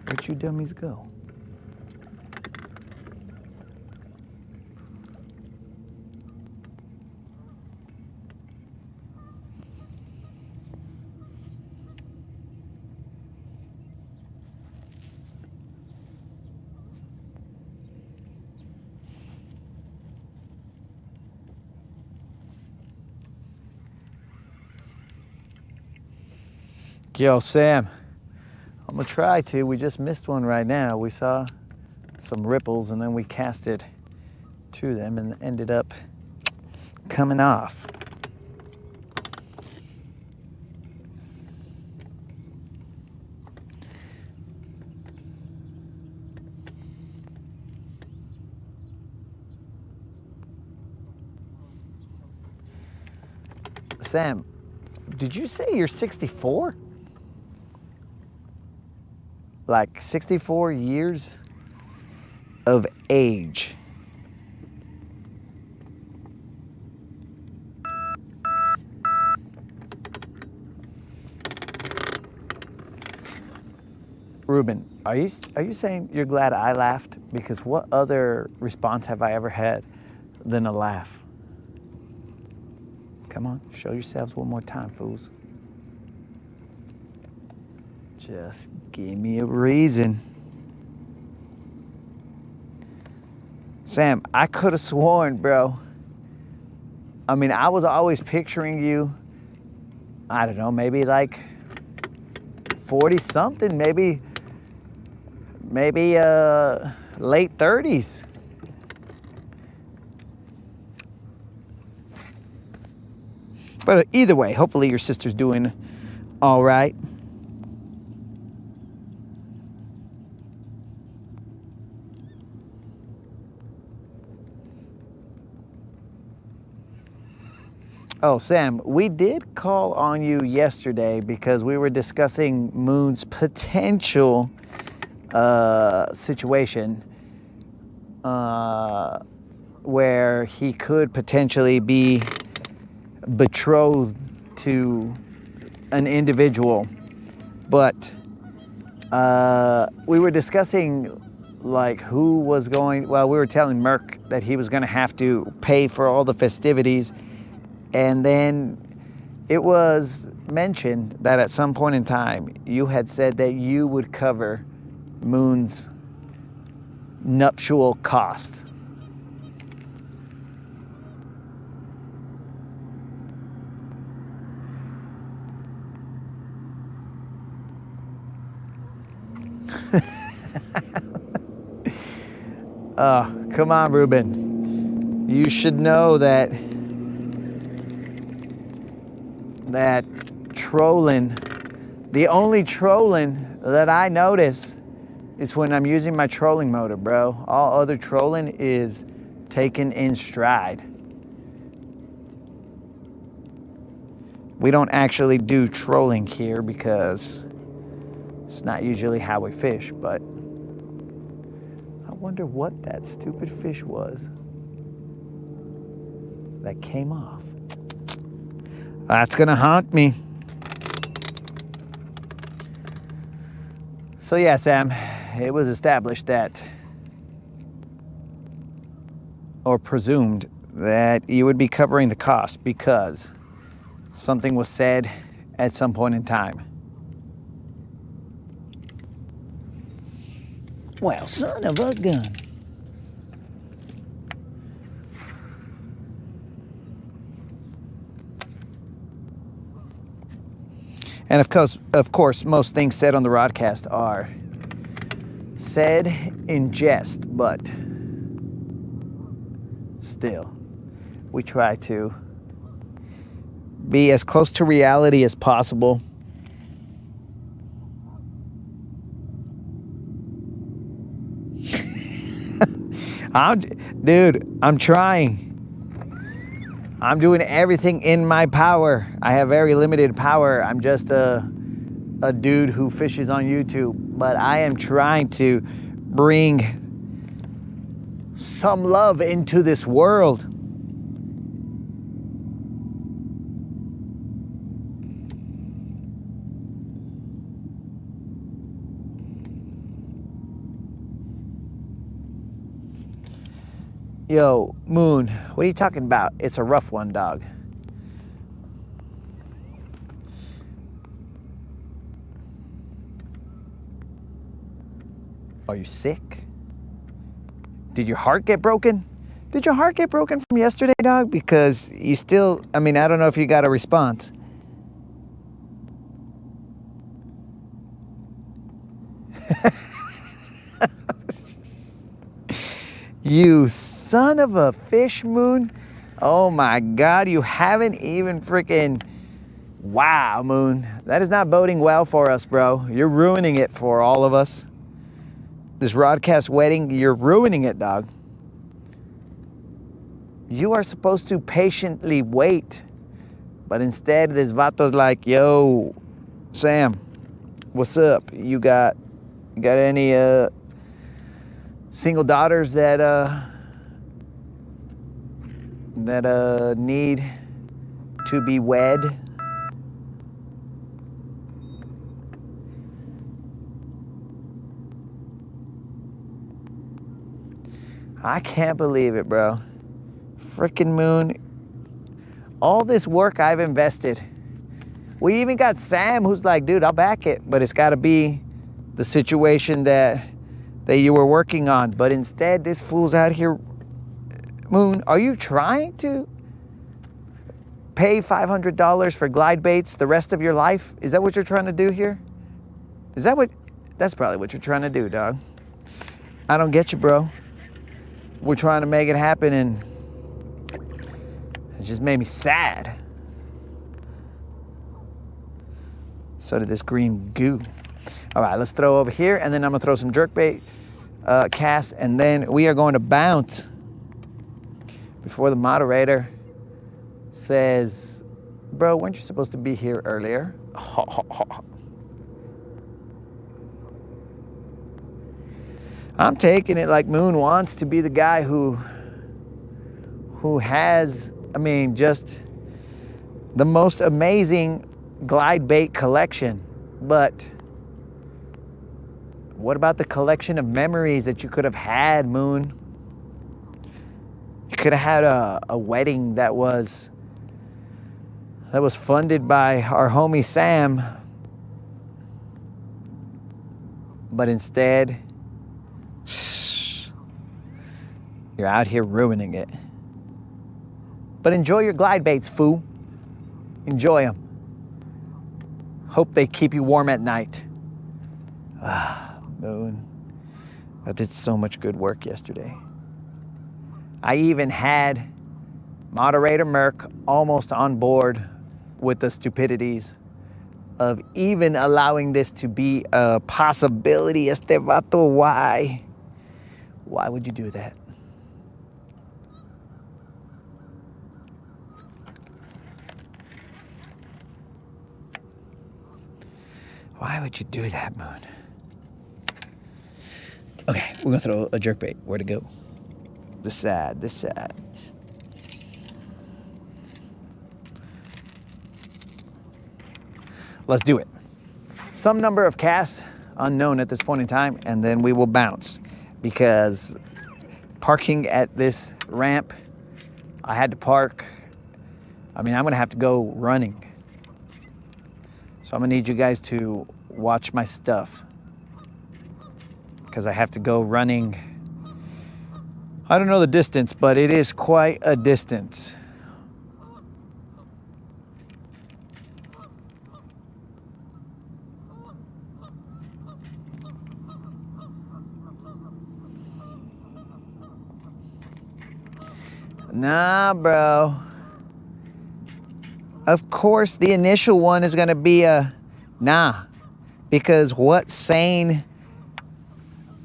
Where'd you dummies go? Yo, Sam, I'm gonna try to. We just missed one right now. We saw some ripples and then we cast it to them and ended up coming off. Sam, did you say you're 64? Like 64 years of age. Ruben, are you saying you're glad I laughed? Because what other response have I ever had than a laugh? Come on, show yourselves one more time, fools. Just give me a reason. Sam, I could have sworn, bro. I mean, I was always picturing you, I don't know, maybe like 40 something, maybe late 30s. But either way, hopefully your sister's doing all right. Oh, Sam, we did call on you yesterday because we were discussing Moon's potential situation where he could potentially be betrothed to an individual. But we were discussing like who was going, well, we were telling Merc that he was going to have to pay for all the festivities. And then it was mentioned that at some point in time, you had said that you would cover Moon's nuptial costs. Come on, Ruben. You should know that trolling, the only trolling that I notice is when I'm using my trolling motor, bro. All other trolling is taken in stride. We don't actually do trolling here because it's not usually how we fish, but I wonder what that stupid fish was that came off. That's gonna haunt me. So yeah, Sam, it was established that, or presumed that you would be covering the cost because something was said at some point in time. Well, son of a gun. And of course, most things said on the broadcast are said in jest, but still, we try to be as close to reality as possible. Dude, I'm trying. I'm doing everything in my power. I have very limited power. I'm just a dude who fishes on YouTube, but I am trying to bring some love into this world. Yo, Moon, what are you talking about? It's a rough one, dog. Are you sick? Did your heart get broken? Did your heart get broken from yesterday, dog? Because you still, I mean, I don't know if you got a response. You son of a fish, Moon. Oh my God, you haven't even freaking... Wow, Moon. That is not boding well for us, bro. You're ruining it for all of us. This Rodcast wedding, you're ruining it, dog. You are supposed to patiently wait. But instead, this vato's like, yo, Sam, what's up? You got any single daughters that need to be wed? I can't believe it, bro. Frickin' Moon. All this work I've invested. We even got Sam who's like, dude, I'll back it, but it's gotta be the situation that you were working on. But instead, this fool's out here. Moon, are you trying to pay $500 for glide baits the rest of your life? Is that what you're trying to do here? That's probably what you're trying to do, dog. I don't get you, bro. We're trying to make it happen and it just made me sad. So did this green goo. All right, let's throw over here and then I'm gonna throw some jerkbait cast and then we are going to bounce before the moderator says, bro, weren't you supposed to be here earlier? I'm taking it like Moon wants to be the guy who has, I mean, just the most amazing glide bait collection. But what about the collection of memories that you could have had, Moon? You could have had a wedding that was funded by our homie Sam. But instead, you're out here ruining it. But enjoy your glide baits, fool. Enjoy them. Hope they keep you warm at night. Ah, Moon. I did so much good work yesterday. I even had moderator Merc almost on board with the stupidities of even allowing this to be a possibility. Este vato, why? Why would you do that? Why would you do that, Moon? Okay, we're gonna throw a jerkbait. Where to go? This side, this side. Let's do it. Some number of casts, unknown at this point in time, and then we will bounce. Because parking at this ramp, I had to park. I mean, I'm gonna have to go running. So I'm gonna need you guys to watch my stuff. Because I have to go running. I don't know the distance, but it is quite a distance. Nah, bro. Of course, the initial one is going to be a nah. Because what sane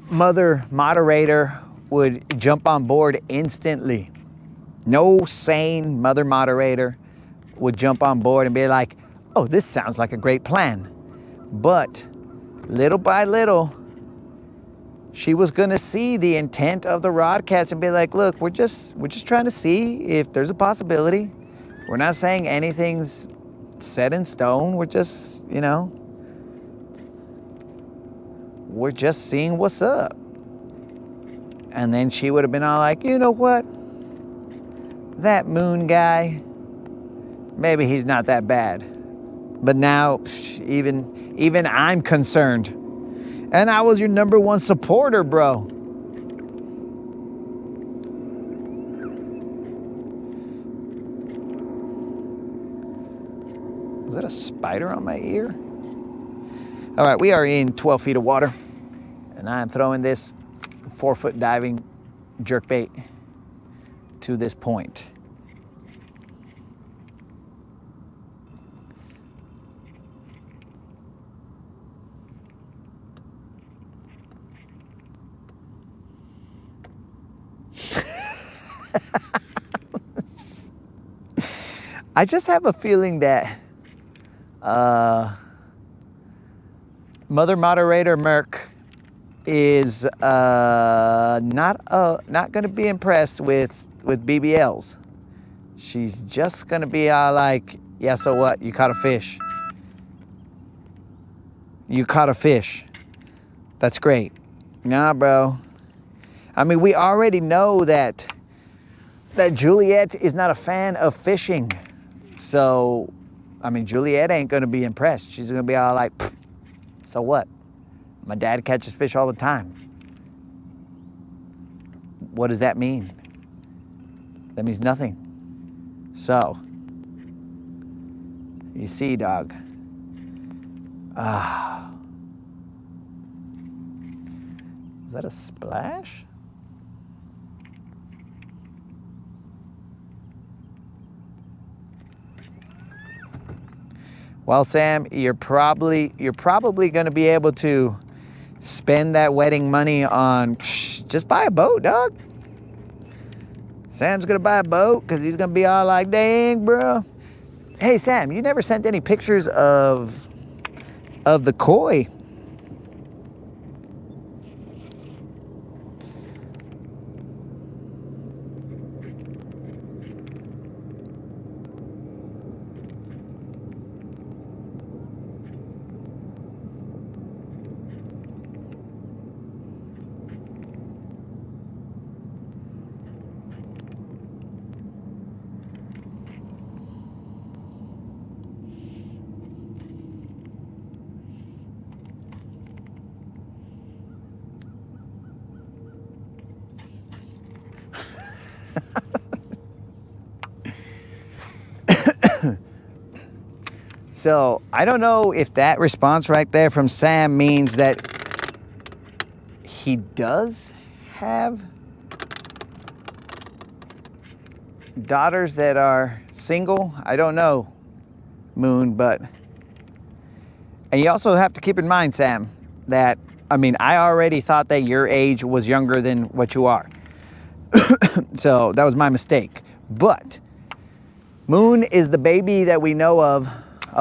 mother moderator would jump on board instantly? No sane mother moderator would jump on board and be like, oh, this sounds like a great plan. But little by little, she was gonna see the intent of the Rodcast and be like, look, we're just trying to see if there's a possibility. We're not saying anything's set in stone. We're just, we're just seeing what's up. And then she would have been all like, you know what? That Moon guy, maybe he's not that bad. But now, even I'm concerned. And I was your #1 supporter, bro. Was that a spider on my ear? All right, we are in 12 feet of water. And I'm throwing this 4-foot diving jerkbait to this point. I just have a feeling that Mother Moderator Merc is not going to be impressed with BBLs. She's just going to be like, yeah, so what? You caught a fish. You caught a fish. That's great. Nah, bro. I mean, we already know that Juliet is not a fan of fishing. So, I mean, Juliet ain't going to be impressed. She's going to be all like, so what? My dad catches fish all the time. What does that mean? That means nothing. So, you see, dog. Is that a splash? Well, Sam, you're probably going to be able to spend that wedding money on just buy a boat, dog. Sam's gonna buy a boat because he's gonna be all like, dang, bro. Hey, Sam, you never sent any pictures of the koi. So I don't know if that response right there from Sam means that he does have daughters that are single. I don't know, Moon, but... And you also have to keep in mind, Sam, that, I mean, I already thought that your age was younger than what you are. So that was my mistake. But Moon is the baby that we know of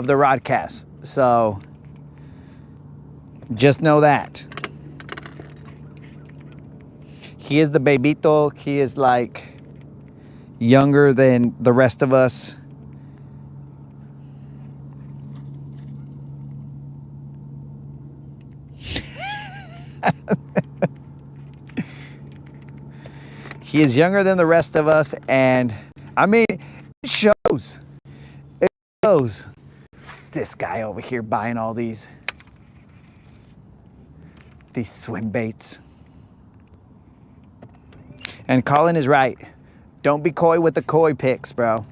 the Rodcast. So just know that. He is the bebito. He is like younger than the rest of us. He is younger than the rest of us, and I mean, it shows. It shows. This guy over here buying all these swim baits. And Colin is right. Don't be coy with the koi pics, bro.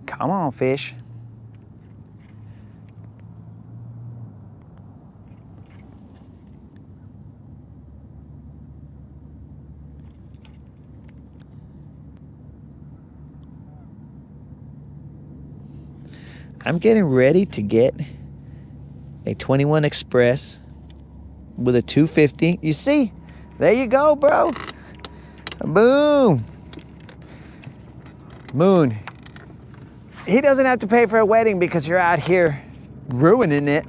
Come on, fish. I'm getting ready to get a 21 Express with a 250. You see? There you go, bro. Boom. Moon. He doesn't have to pay for a wedding because you're out here ruining it.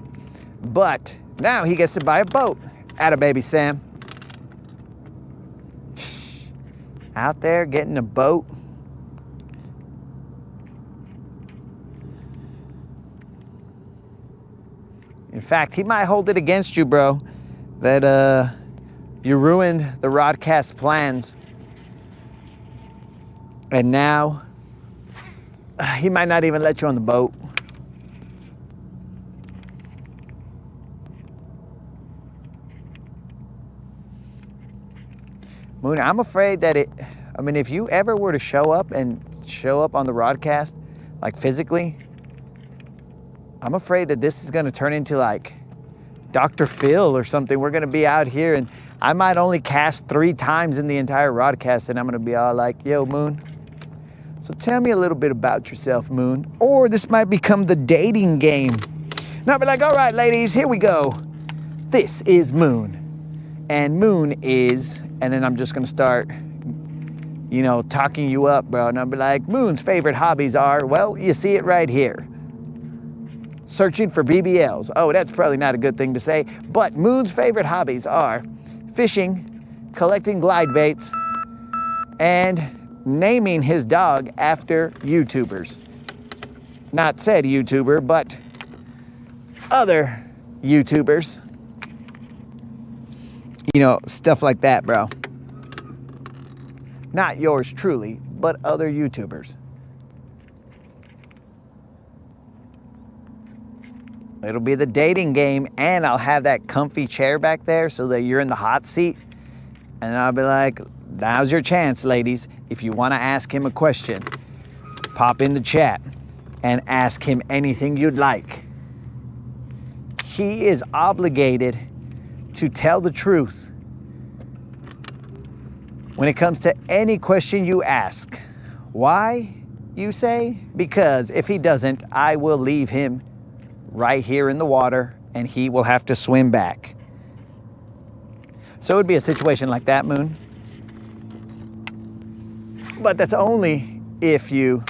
But now he gets to buy a boat. Atta baby Sam. Out there getting a boat. In fact, he might hold it against you, bro, that you ruined the Rodcast plans. And now he might not even let you on the boat. Moon, I'm afraid that if you ever were to show up on the Rodcast, like physically, I'm afraid that this is gonna turn into like Dr. Phil or something. We're gonna be out here and I might only cast 3 times in the entire Rodcast and I'm gonna be all like, yo, Moon, so tell me a little bit about yourself, Moon. Or this might become the dating game. And I'll be like, all right, ladies, here we go. This is Moon. And Moon is, and then I'm just gonna start, talking you up, bro. And I'll be like, Moon's favorite hobbies are, well, you see it right here. Searching for BBLs. Oh, that's probably not a good thing to say, but Moon's favorite hobbies are fishing, collecting glide baits, and naming his dog after YouTubers. Not said YouTuber, but other YouTubers. Stuff like that, bro. Not yours truly, but other YouTubers. It'll be the dating game, and I'll have that comfy chair back there so that you're in the hot seat. And I'll be like, now's your chance, ladies. If you want to ask him a question, pop in the chat and ask him anything you'd like. He is obligated to tell the truth when it comes to any question you ask. Why, you say? Because if he doesn't, I will leave him right here in the water and he will have to swim back. So it would be a situation like that, Moon. But that's only if you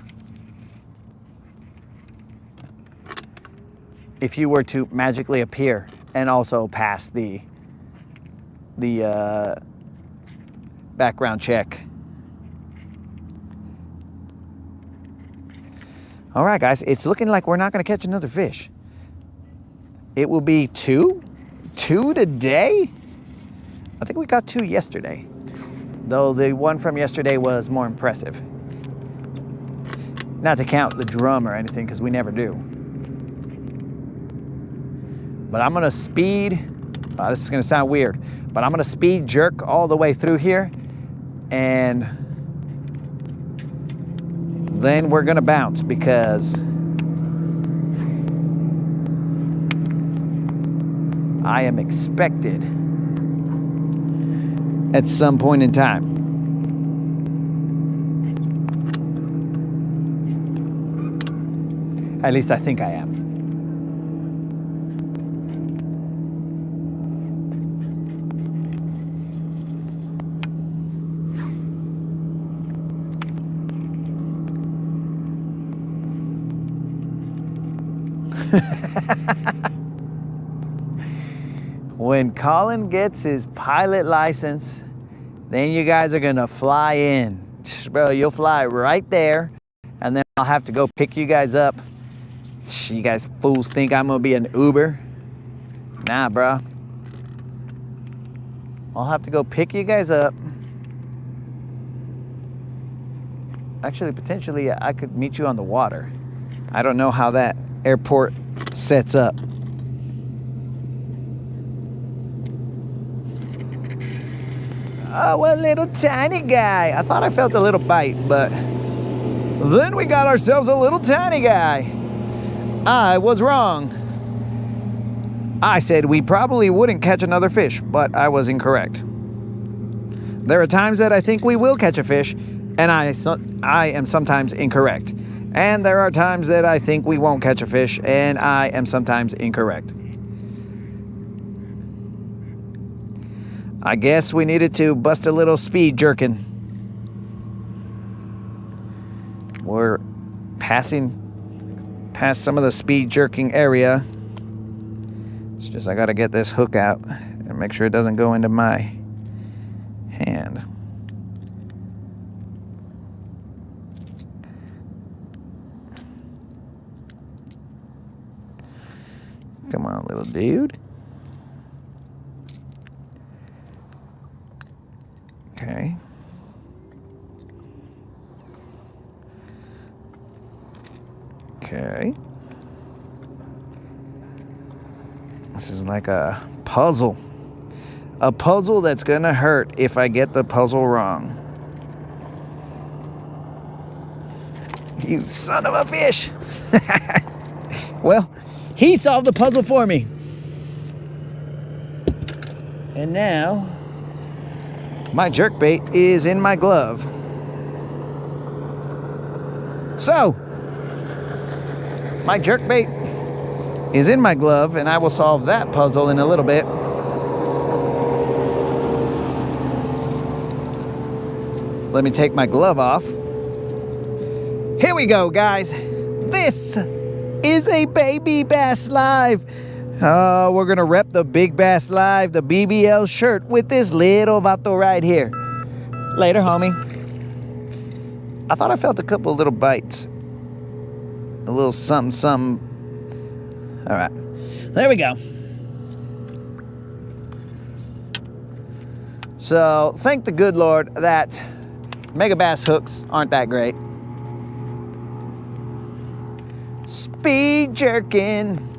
were to magically appear and also pass the background check. All right, guys, it's looking like we're not going to catch another fish. It will be 2 today. I think we got 2 yesterday, though the one from yesterday was more impressive. Not to count the drum or anything, because we never do. But I'm gonna speed, this is gonna sound weird, but I'm gonna speed jerk all the way through here, and then we're gonna bounce because I am expected at some point in time. At least I think I am. When Colin gets his pilot license, then you guys are gonna fly in. Bro, you'll fly right there, and then I'll have to go pick you guys up. You guys fools think I'm gonna be an Uber? Nah, bro. I'll have to go pick you guys up. Actually, potentially, I could meet you on the water. I don't know how that airport sets up. Oh, a little tiny guy. I thought I felt a little bite, but then we got ourselves a little tiny guy. I was wrong. I said we probably wouldn't catch another fish, but I was incorrect. There are times that I think we will catch a fish, and I am sometimes incorrect. And there are times that I think we won't catch a fish, and I am sometimes incorrect. I guess we needed to bust a little speed jerking. We're passing past some of the speed jerking area. It's just I gotta get this hook out and make sure it doesn't go into my hand. Come on, little dude. Okay. Okay. This is like a puzzle. A puzzle that's gonna hurt if I get the puzzle wrong. You son of a fish! Well, he solved the puzzle for me. And now, my jerkbait is in my glove. So, my jerkbait is in my glove, and I will solve that puzzle in a little bit. Let me take my glove off. Here we go, guys. This is a baby bass live. We're gonna rep the big bass live, the BBL shirt with this little vato right here. Later, homie. I thought I felt a couple of little bites. A little something, something. All right, there we go. So thank the good Lord that mega bass hooks aren't that great. Speed jerking.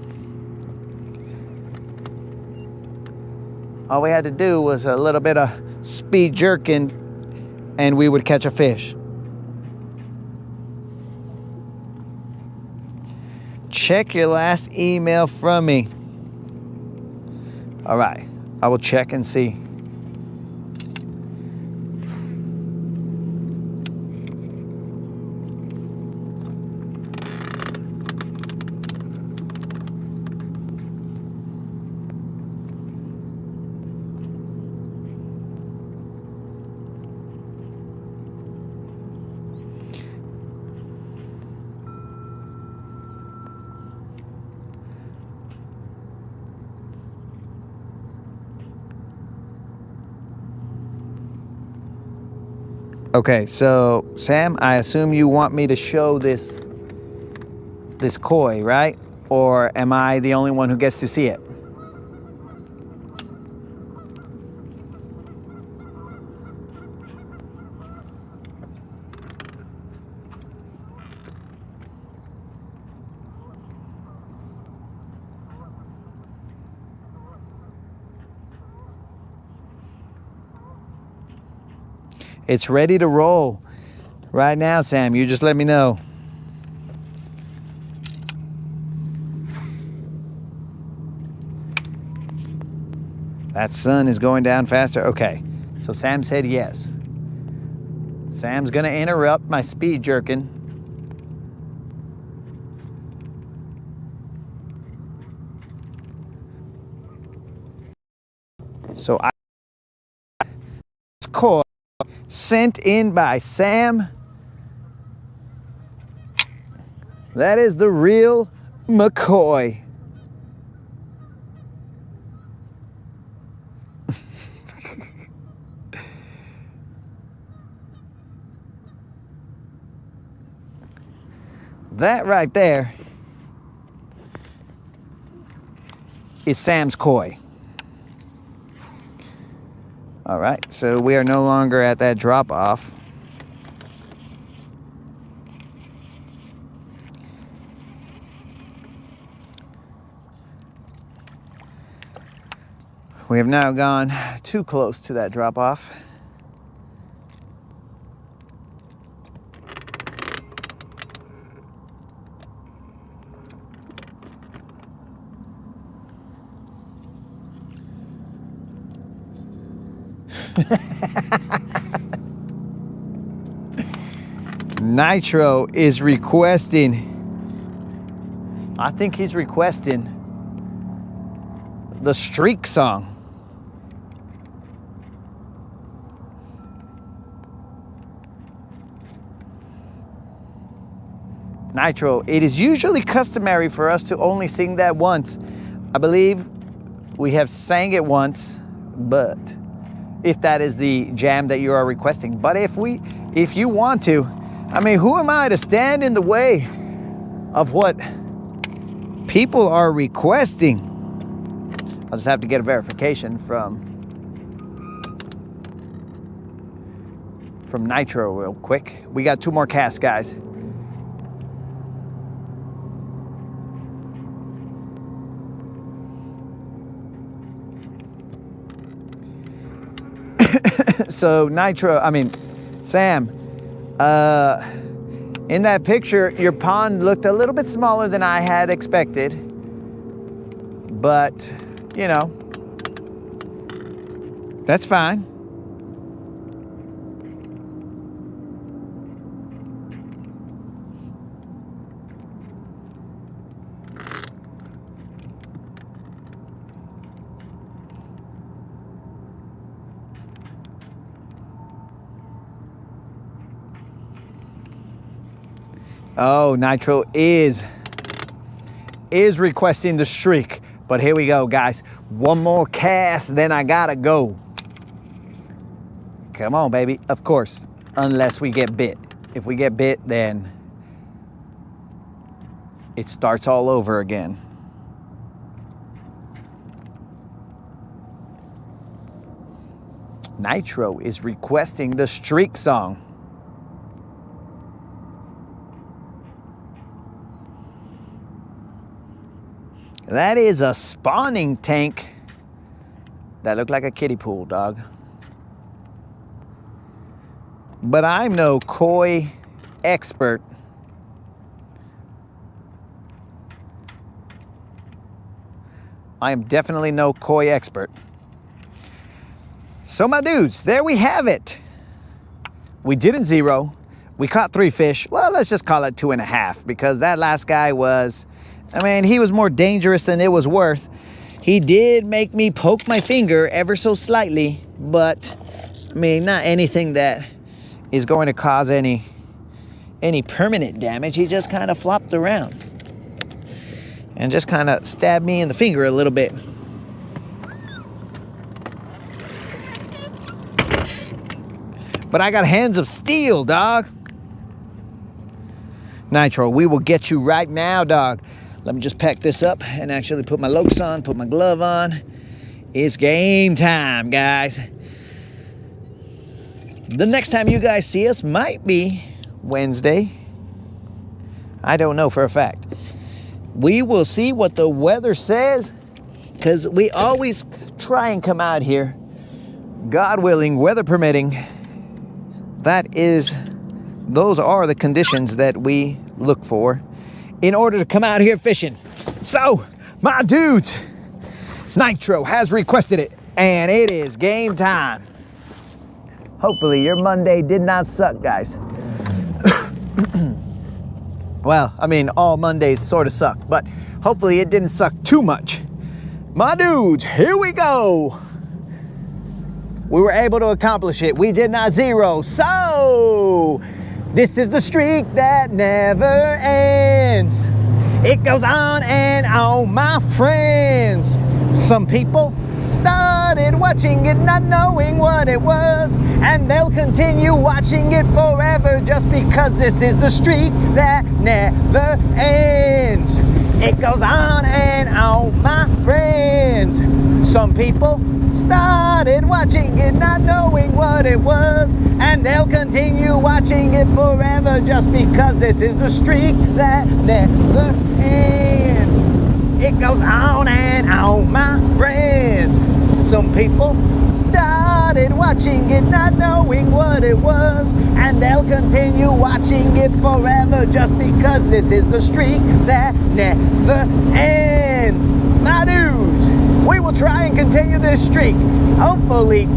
All we had to do was a little bit of speed jerking and we would catch a fish. Check your last email from me. All right, I will check and see. Okay, so Sam, I assume you want me to show this koi, right? Or am I the only one who gets to see it? It's ready to roll right now, Sam. You just let me know. That sun is going down faster. Okay, so Sam said yes. Sam's gonna interrupt my speed jerking. So I caught sent in by Sam. That is the real McCoy. That right there is Sam's koi. All right, so we are no longer at that drop off. We have now gone too close to that drop off. Nitro is requesting, I think he's requesting the Streak song. Nitro, it is usually customary for us to only sing that once. I believe we have sang it once, but if that is the jam that you are requesting. But if you want to, I mean, who am I to stand in the way of what people are requesting? I'll just have to get a verification from Nitro real quick. We got 2 more casts, guys. So Sam, in that picture, your pond looked a little bit smaller than I had expected, but you know, that's fine. Oh, Nitro is requesting the Streak. But here we go, guys. 1 more cast, then I gotta go. Come on, baby. Of course, unless we get bit. If we get bit, then it starts all over again. Nitro is requesting the Streak song. That is a spawning tank that looked like a kiddie pool, dog. But I'm no koi expert. I am definitely no koi expert. So my dudes, there we have it. We didn't zero. We caught 3 fish. Well, let's just call it 2.5 because that last guy was, I mean, he was more dangerous than it was worth. He did make me poke my finger ever so slightly, but I mean, not anything that is going to cause any permanent damage. He just kind of flopped around and just kind of stabbed me in the finger a little bit. But I got hands of steel, dog. Nitro, we will get you right now, dog. Let me just pack this up and actually put my Lokes on, put my glove on. It's game time, guys. The next time you guys see us might be Wednesday. I don't know for a fact. We will see what the weather says, because we always try and come out here, God willing, weather permitting. Those are the conditions that we look for in order to come out here fishing. So, my dudes, Nitro has requested it, and it is game time. Hopefully your Monday did not suck, guys. Well, I mean, all Mondays sort of suck, but hopefully it didn't suck too much. My dudes, here we go. We were able to accomplish it. We did not zero. So, this is the streak that never ends. It goes on and on, my friends. Some people started watching it not knowing what it was, and they'll continue watching it forever just because this is the streak that never ends. It goes on and on, my friends. Some people started watching it not knowing what it was, and they'll continue watching it forever just because this is the streak that never ends. It goes on and on, my friends. Some people started watching it not knowing what it was, and they'll continue watching it forever just because this is the streak that never ends. My dudes, we will try and continue this streak. Hopefully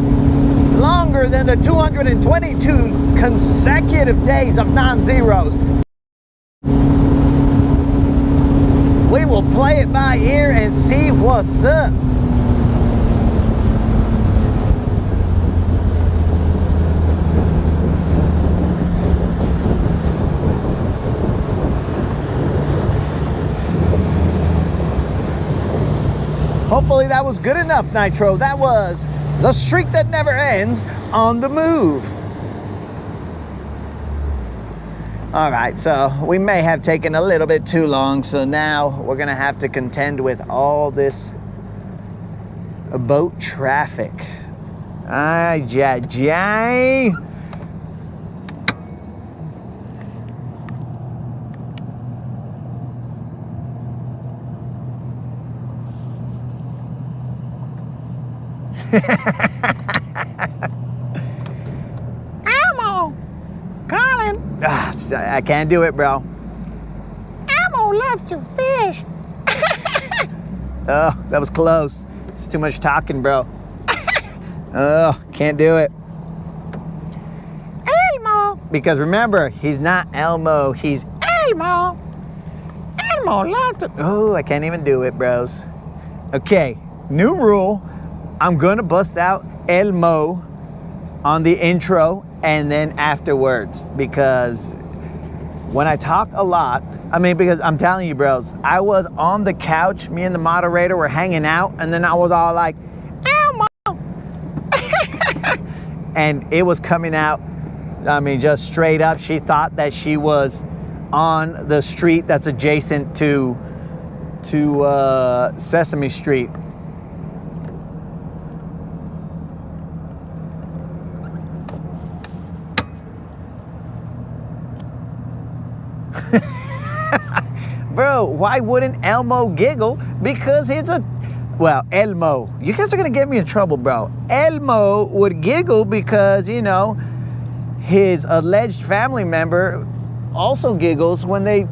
longer than the 222 consecutive days of non-zeros. We will play it by ear and see what's up. Hopefully that was good enough, Nitro. That was the streak that never ends on the move. All right, so we may have taken a little bit too long, so now we're gonna have to contend with all this boat traffic. Ay, jay. Elmo, Colin. I can't do it, bro. Elmo loves to fish. Oh, that was close. It's too much talking, bro. Oh, can't do it. Elmo. Because remember, he's not Elmo, he's... Elmo. Elmo loves to... Oh, I can't even do it, bros. Okay, new rule. I'm gonna bust out Elmo on the intro and then afterwards, because when I talk a lot, because I'm telling you, bros, I was on the couch, me and the moderator were hanging out, and then I was all like, Elmo. and it was coming out, just straight up. She thought that she was on the street that's adjacent to Sesame Street. Bro, why wouldn't Elmo giggle? Because it's Elmo. You guys are gonna get me in trouble, bro. Elmo would giggle because, his alleged family member also giggles when they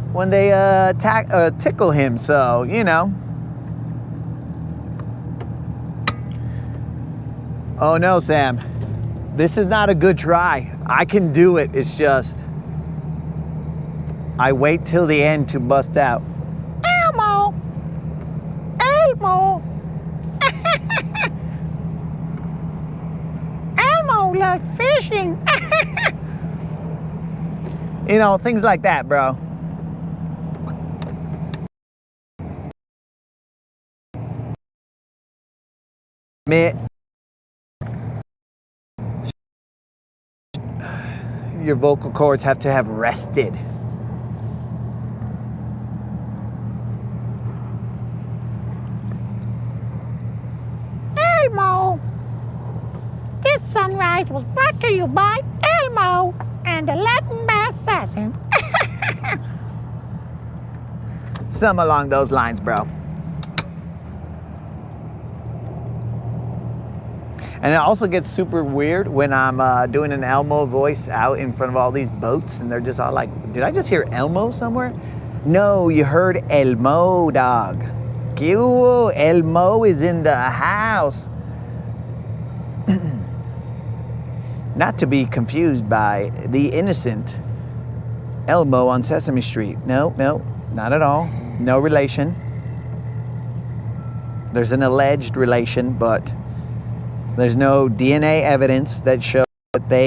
tickle him. So, Oh no, Sam. This is not a good try. I can do it. It's just I wait till the end to bust out. Elmo. Elmo. Elmo loves fishing. Things like that, bro. Your vocal cords have to have rested. Elmo. This sunrise was brought to you by Elmo and the Latin Bass Assassin. Some along those lines, bro. And it also gets super weird when I'm doing an Elmo voice out in front of all these boats, and they're just all like, did I just hear Elmo somewhere? No, you heard Elmo, dog. Elmo is in the house. Not to be confused by the innocent Elmo on Sesame Street. No, not at all. No relation. There's an alleged relation, but there's no DNA evidence that shows that they...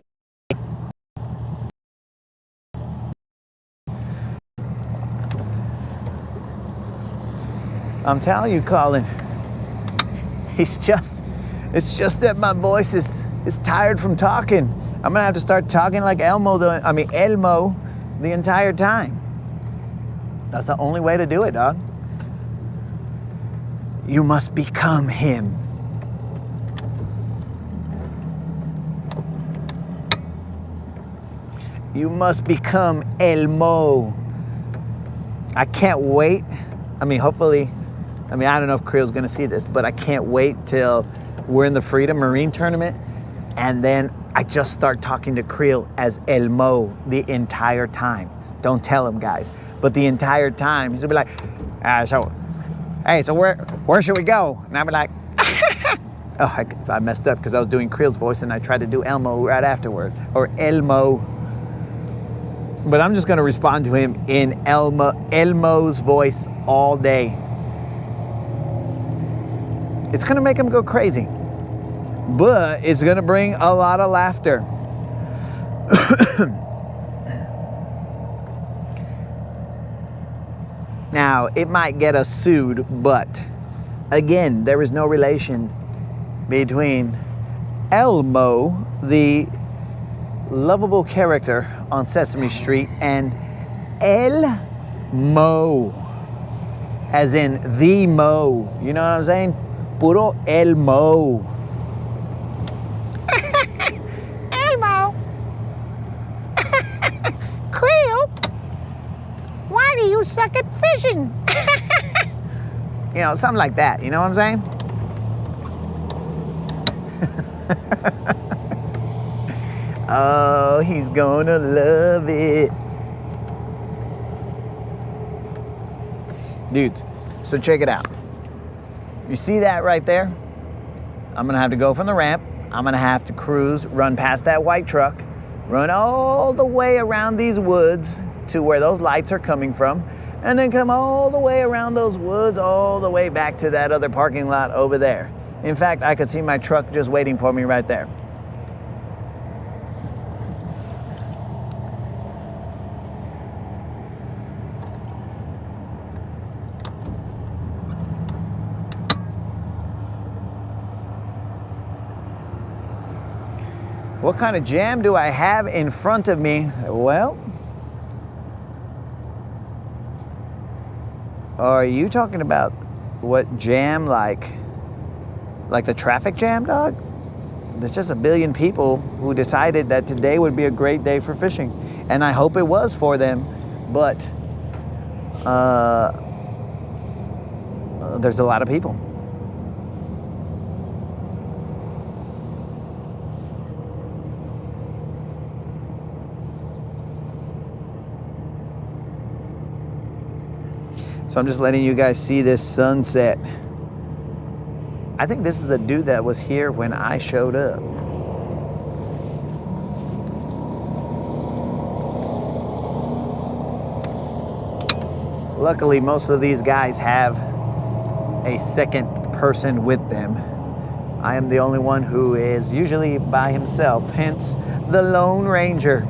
I'm telling you, Colin, it's just that my voice is tired from talking. I'm gonna have to start talking like Elmo the entire time. That's the only way to do it, dog. You must become him. You must become Elmo. I can't wait. Hopefully, I don't know if Creel's gonna see this, but I can't wait till we're in the Freedom Marine Tournament, and then I just start talking to Creel as Elmo the entire time. Don't tell him, guys, but the entire time he's gonna be like, so where should we go? And I'll be like, Oh, I messed up because I was doing Creel's voice and I tried to do Elmo right afterward, or Elmo. But I'm just going to respond to him in Elmo's voice all day. It's going to make him go crazy, but it's going to bring a lot of laughter. Now, it might get us sued, but again, there is no relation between Elmo, the lovable character on Sesame Street, and Elmo, as in the Mo. You know what I'm saying? Puro Elmo. Elmo. Creel, why do you suck at fishing? You know, something like that. You know what I'm saying? Oh, he's gonna love it. Dudes, so check it out. You see that right there? I'm gonna have to go from the ramp. I'm gonna have to cruise, run past that white truck, run all the way around these woods to where those lights are coming from, and then come all the way around those woods, all the way back to that other parking lot over there. In fact, I could see my truck just waiting for me right there. What kind of jam do I have in front of me? Well, are you talking about what jam, like the traffic jam, dog? There's just a billion people who decided that today would be a great day for fishing. And I hope it was for them, but there's a lot of people. So I'm just letting you guys see this sunset. I think this is the dude that was here when I showed up. Luckily, most of these guys have a second person with them. I am the only one who is usually by himself, hence the Lone Ranger.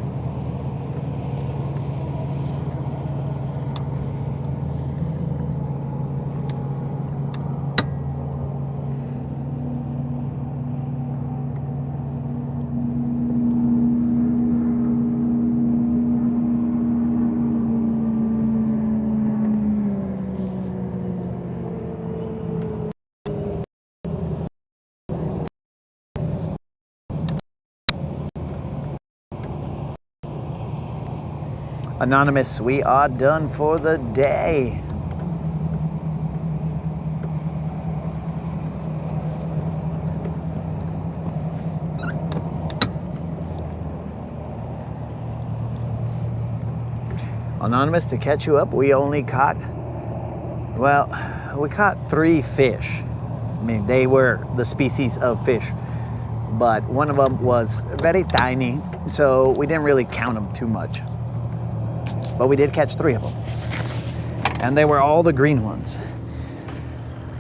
Anonymous, we are done for the day. Anonymous, to catch you up, we only caught, well, we caught 3 fish. I mean, they were the species of fish, but one of them was very tiny, so we didn't really count them too much. But we did catch 3 of them. And they were all the green ones.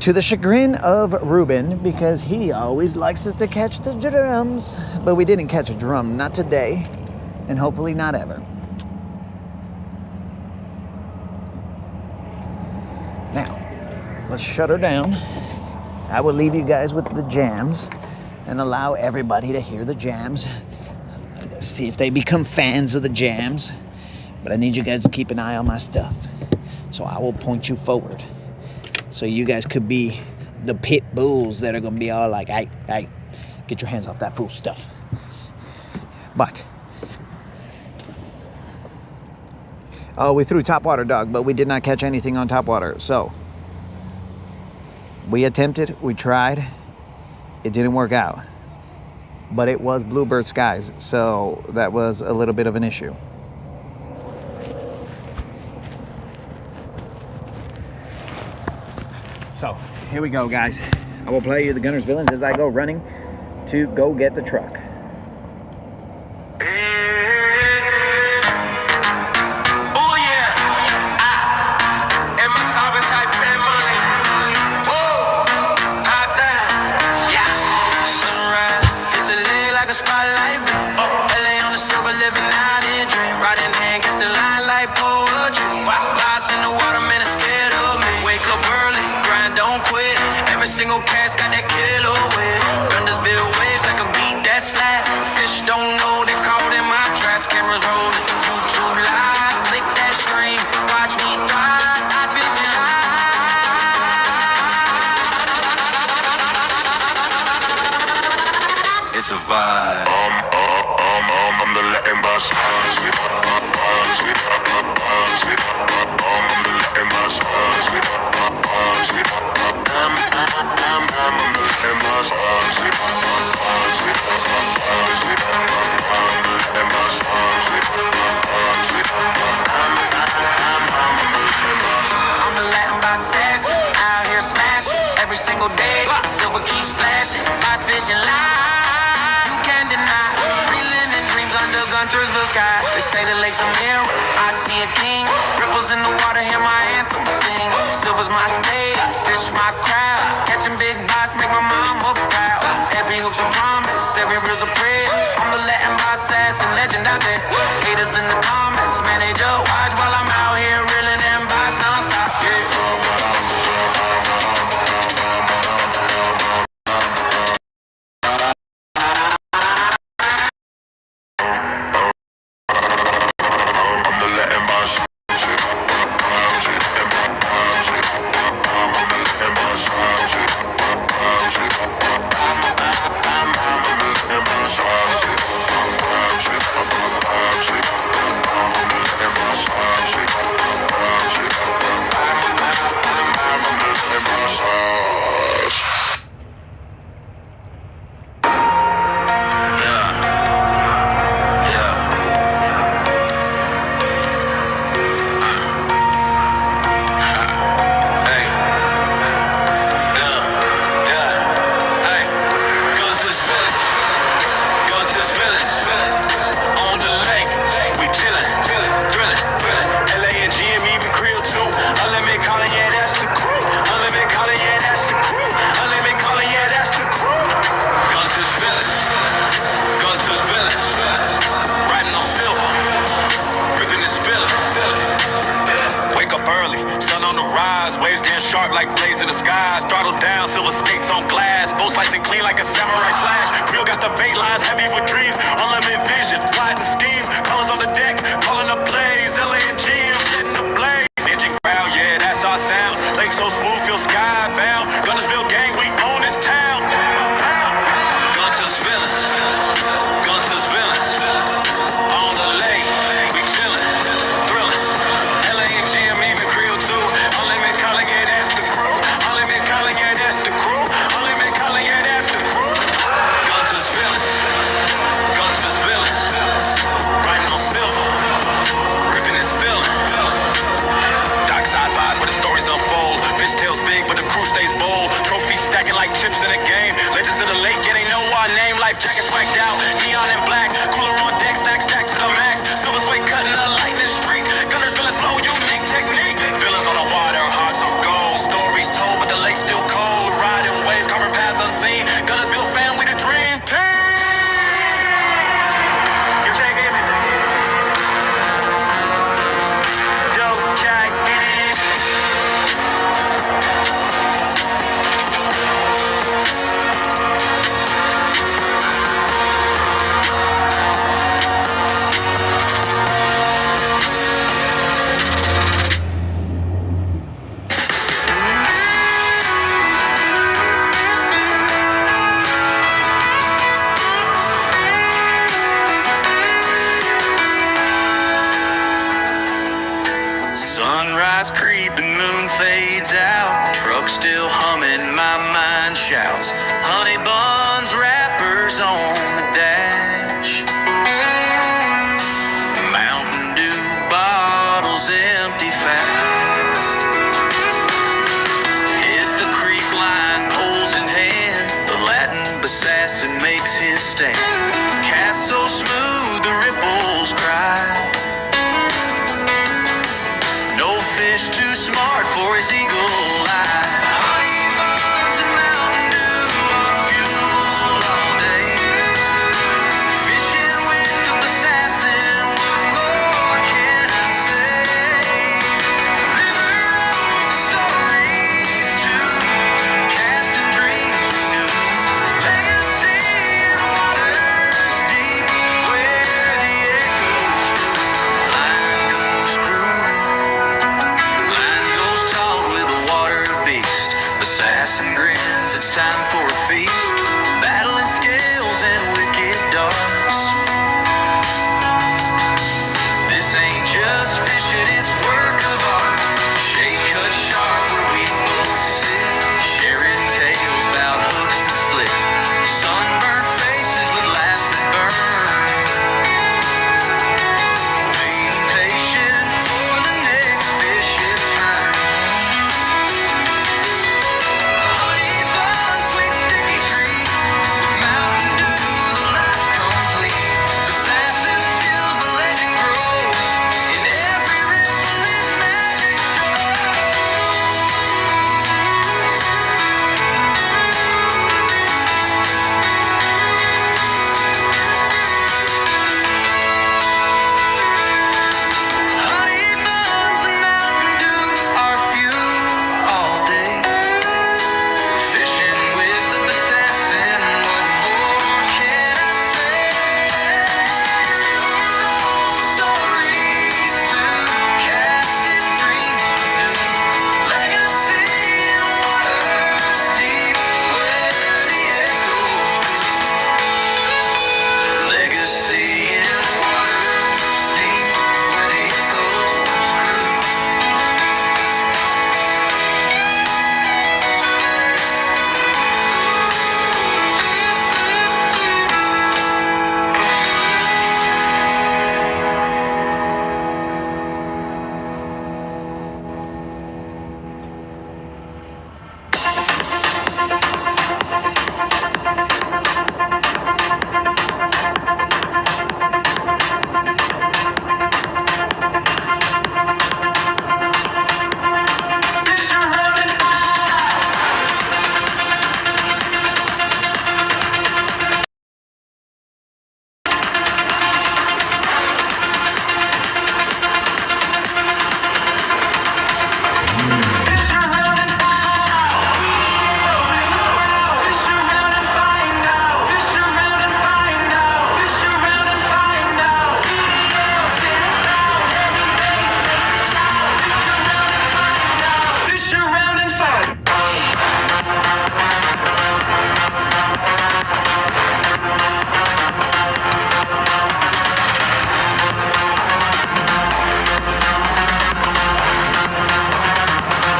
To the chagrin of Ruben, because he always likes us to catch the drums. But we didn't catch a drum, not today, and hopefully not ever. Now, let's shut her down. I will leave you guys with the jams and allow everybody to hear the jams. See if they become fans of the jams. But I need you guys to keep an eye on my stuff. So I will point you forward. So you guys could be the pit bulls that are gonna be all like, hey, get your hands off that fool stuff. But, oh, we threw topwater, dog, but we did not catch anything on topwater. So, we attempted, we tried, it didn't work out. But it was bluebird skies, so that was a little bit of an issue. So, here we go, guys. I will play you the Guntersville as I go running to go get the truck. Single cast got that killer with Guntersville waves like a beat that slap. Fish don't know they caught in my traps. Cameras rolling through YouTube live. Click that stream, watch me thrive. Eyes fishing high. It's a vibe. I'm the Latin boss. I'm the Latin boss. Every single day, silver keeps flashing. Eyes fishing live. You can't deny. Freeland and dreams under Guntersville sky. They say the lake's a mirror. I see a king. Ripples in the water, hear my anthem sing. Silver's my stage, fish my crowd. Catching big bites, make my mama proud. Every hook's a promise, every reel's a prayer. I'm the Latin boss, assassin, legend out there. Haters in the comments, man, they just watch while I'm out here reeling them bites non-stop. Sharp like blades in the skies, throttle down, silver skates on glass, both slicing clean like a samurai slash. Creel got the bait lines heavy with dreams, unlimited vision, plotting schemes, colors on the deck, calling up plays, LA and GM setting the blaze. Engine growl, yeah, that's our sound. Lake so smooth, feel skybound. Guntersville gang, we own this town. Guntersville, Guntersville, on the lake, we chillin', thrillin'. LA and GM even Creel too. Unlimited calling, yeah, that's the crew. Unlimited calling, yeah, that's the crew. Unlimited calling, yeah, that's the crew. Guntersville, Guntersville, riding on silver, ripping and spilling. Dockside vibes where the stories unfold. Fish tails big, but the crew stays bold. Trophies stacking like chips in a game. Legends of the lake, yeah, they know our name. Life jackets spiked out, neon and black. Cooler on deck, stacked to the max. Silver's way cutting the lightning streak. Guntersville is flow, unique technique. Villains on the water, hearts of gold. Stories told, but the lake's still cold. Riding waves, carving paths unseen. Guntersville family, the dream team. You can't hear me. Dope jack in it. Sunrise creeping, moon fades out. Truck still humming, my mind shouts. Honey buns, wrappers on the dash. Mountain Dew bottles empty fast. Hit the creek line, poles in fish too smart for his eagle eye. Honey buns and Mountain Dew are fuel all day. Fishing with the assassin, what more can I say? River of stories to casting dreams we knew. Legacy in waters deep where the echoes do. Line goes through. Line goes taut with a water beast. Assassin grins, it's time for a feast. Battling scales and wicked darts. This ain't just fishing, it's work of art. Shade cut sharp where we both sit. Sharing tales about hooks that split. Sunburnt faces with laughs that burn. Waiting patient for the next fish's turn. Honey bun, sweet sticky tree. With Mountain Dew, the life's complete. Assassin skills, the legend grows. In every ripple his magic shows. Honey buns and Mountain Dew are fuel all day. Fishing with the assassin, what more can I say? Stories to casting dreams we knew. Legacy in waters deep where the echoes do. Legacy in waters deep where the echoes grew. Fish around and fish around and in the crowd. Fish around and find out. Fish around and find out. Fish around and find out. Spinning round, heavy bass makes a shout. Fish around and find out. Fish around and find.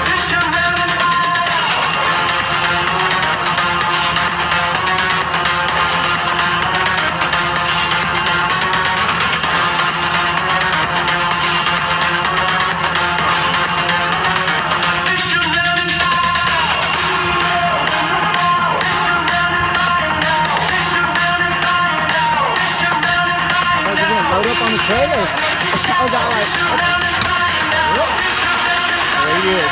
Fish around and fish around and Guys, you're gonna load up on the trailers. Oh god, like, there he is.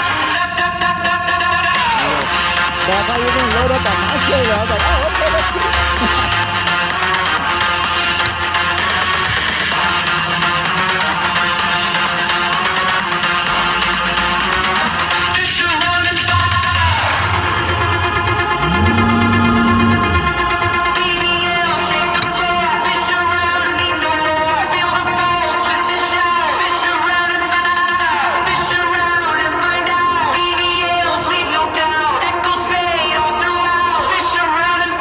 But I thought you were gonna load up on my trailer. I was like, oh, okay, let's go. fish around and BBL, shake the floor. Fish around, need no more. Feel the balls twist and shout. Fish around and find out. Fish around and find out. BBLs leave no doubt. Echoes fade all throughout. Fish around and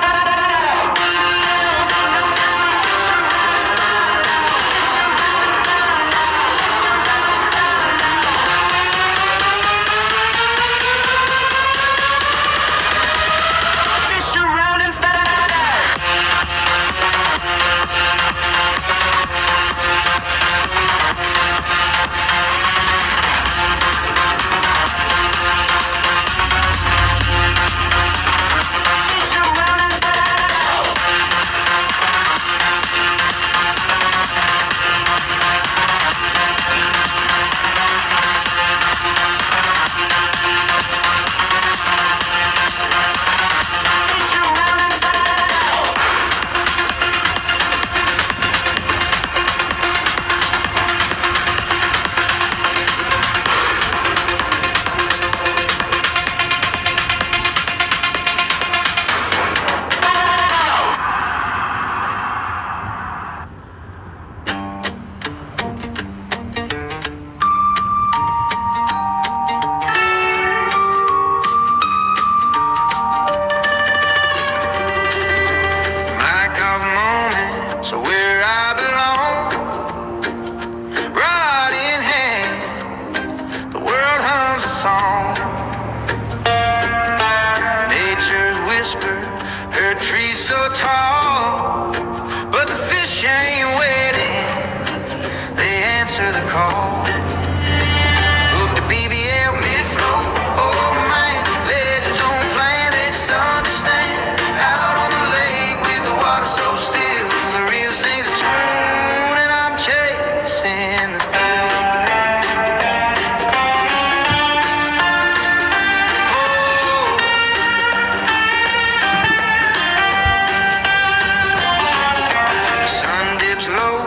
so tall, but the fish ain't waiting. They answer the call. Hook the BBL mid-flow. Oh man, legends don't plan, they just understand. Out on the lake with the water so still, the reel sings a tune and I'm chasing the thrill. The sun dips low,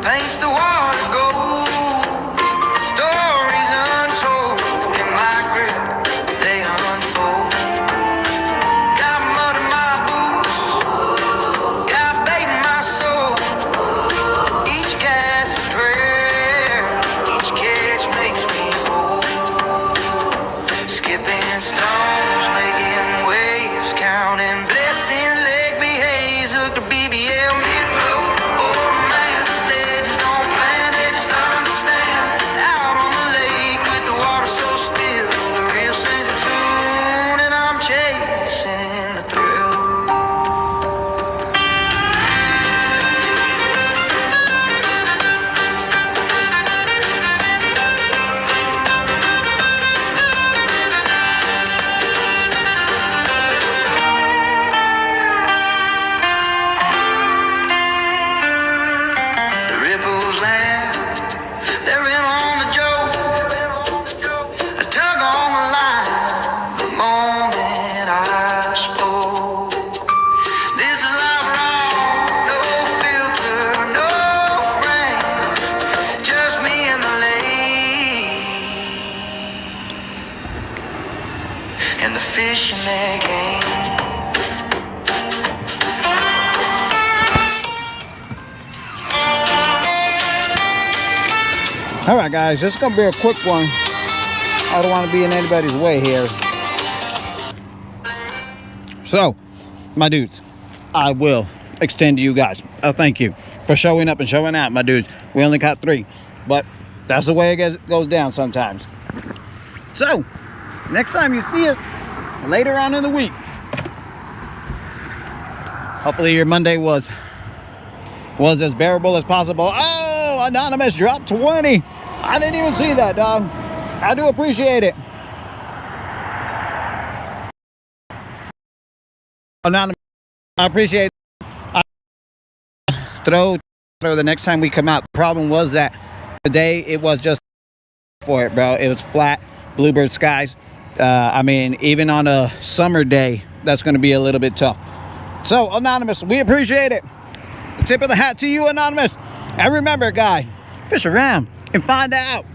paints the water gold. Stories untold in my grip, they unfold. Got mud in my boots, got bait in my soul. Each cast a prayer, each catch makes me whole. Skipping stones, making waves, counting blessings, leg behaves. Hook the BBL mid-flow. Oh man, legends don't plan, they just understand. Out on the lake with the water so still, the reel sings a tune and I'm chasing the thrill. The ripples laugh, they're in on the joke. I tug on the line the moment I spoke. This is life raw, no filter, no frame, just me and the lake and the fish in their game. All right, guys, this is gonna be a quick one. I don't want to be in anybody's way here. So, my dudes, I will extend to you guys a thank you for showing up and showing out, my dudes. We only caught 3, but that's the way it goes down sometimes. So, next time you see us later on in the week, hopefully your Monday was as bearable as possible. Oh, Anonymous dropped 20. I didn't even see that, dog. I do appreciate it. Anonymous, I appreciate it. Throw the next time we come out. The problem was that today it was just for it, bro. It was flat, bluebird skies. I mean, even on a summer day, that's going to be a little bit tough. So, Anonymous, we appreciate it. The tip of the hat to you, Anonymous. And remember, guy, fish around and find out.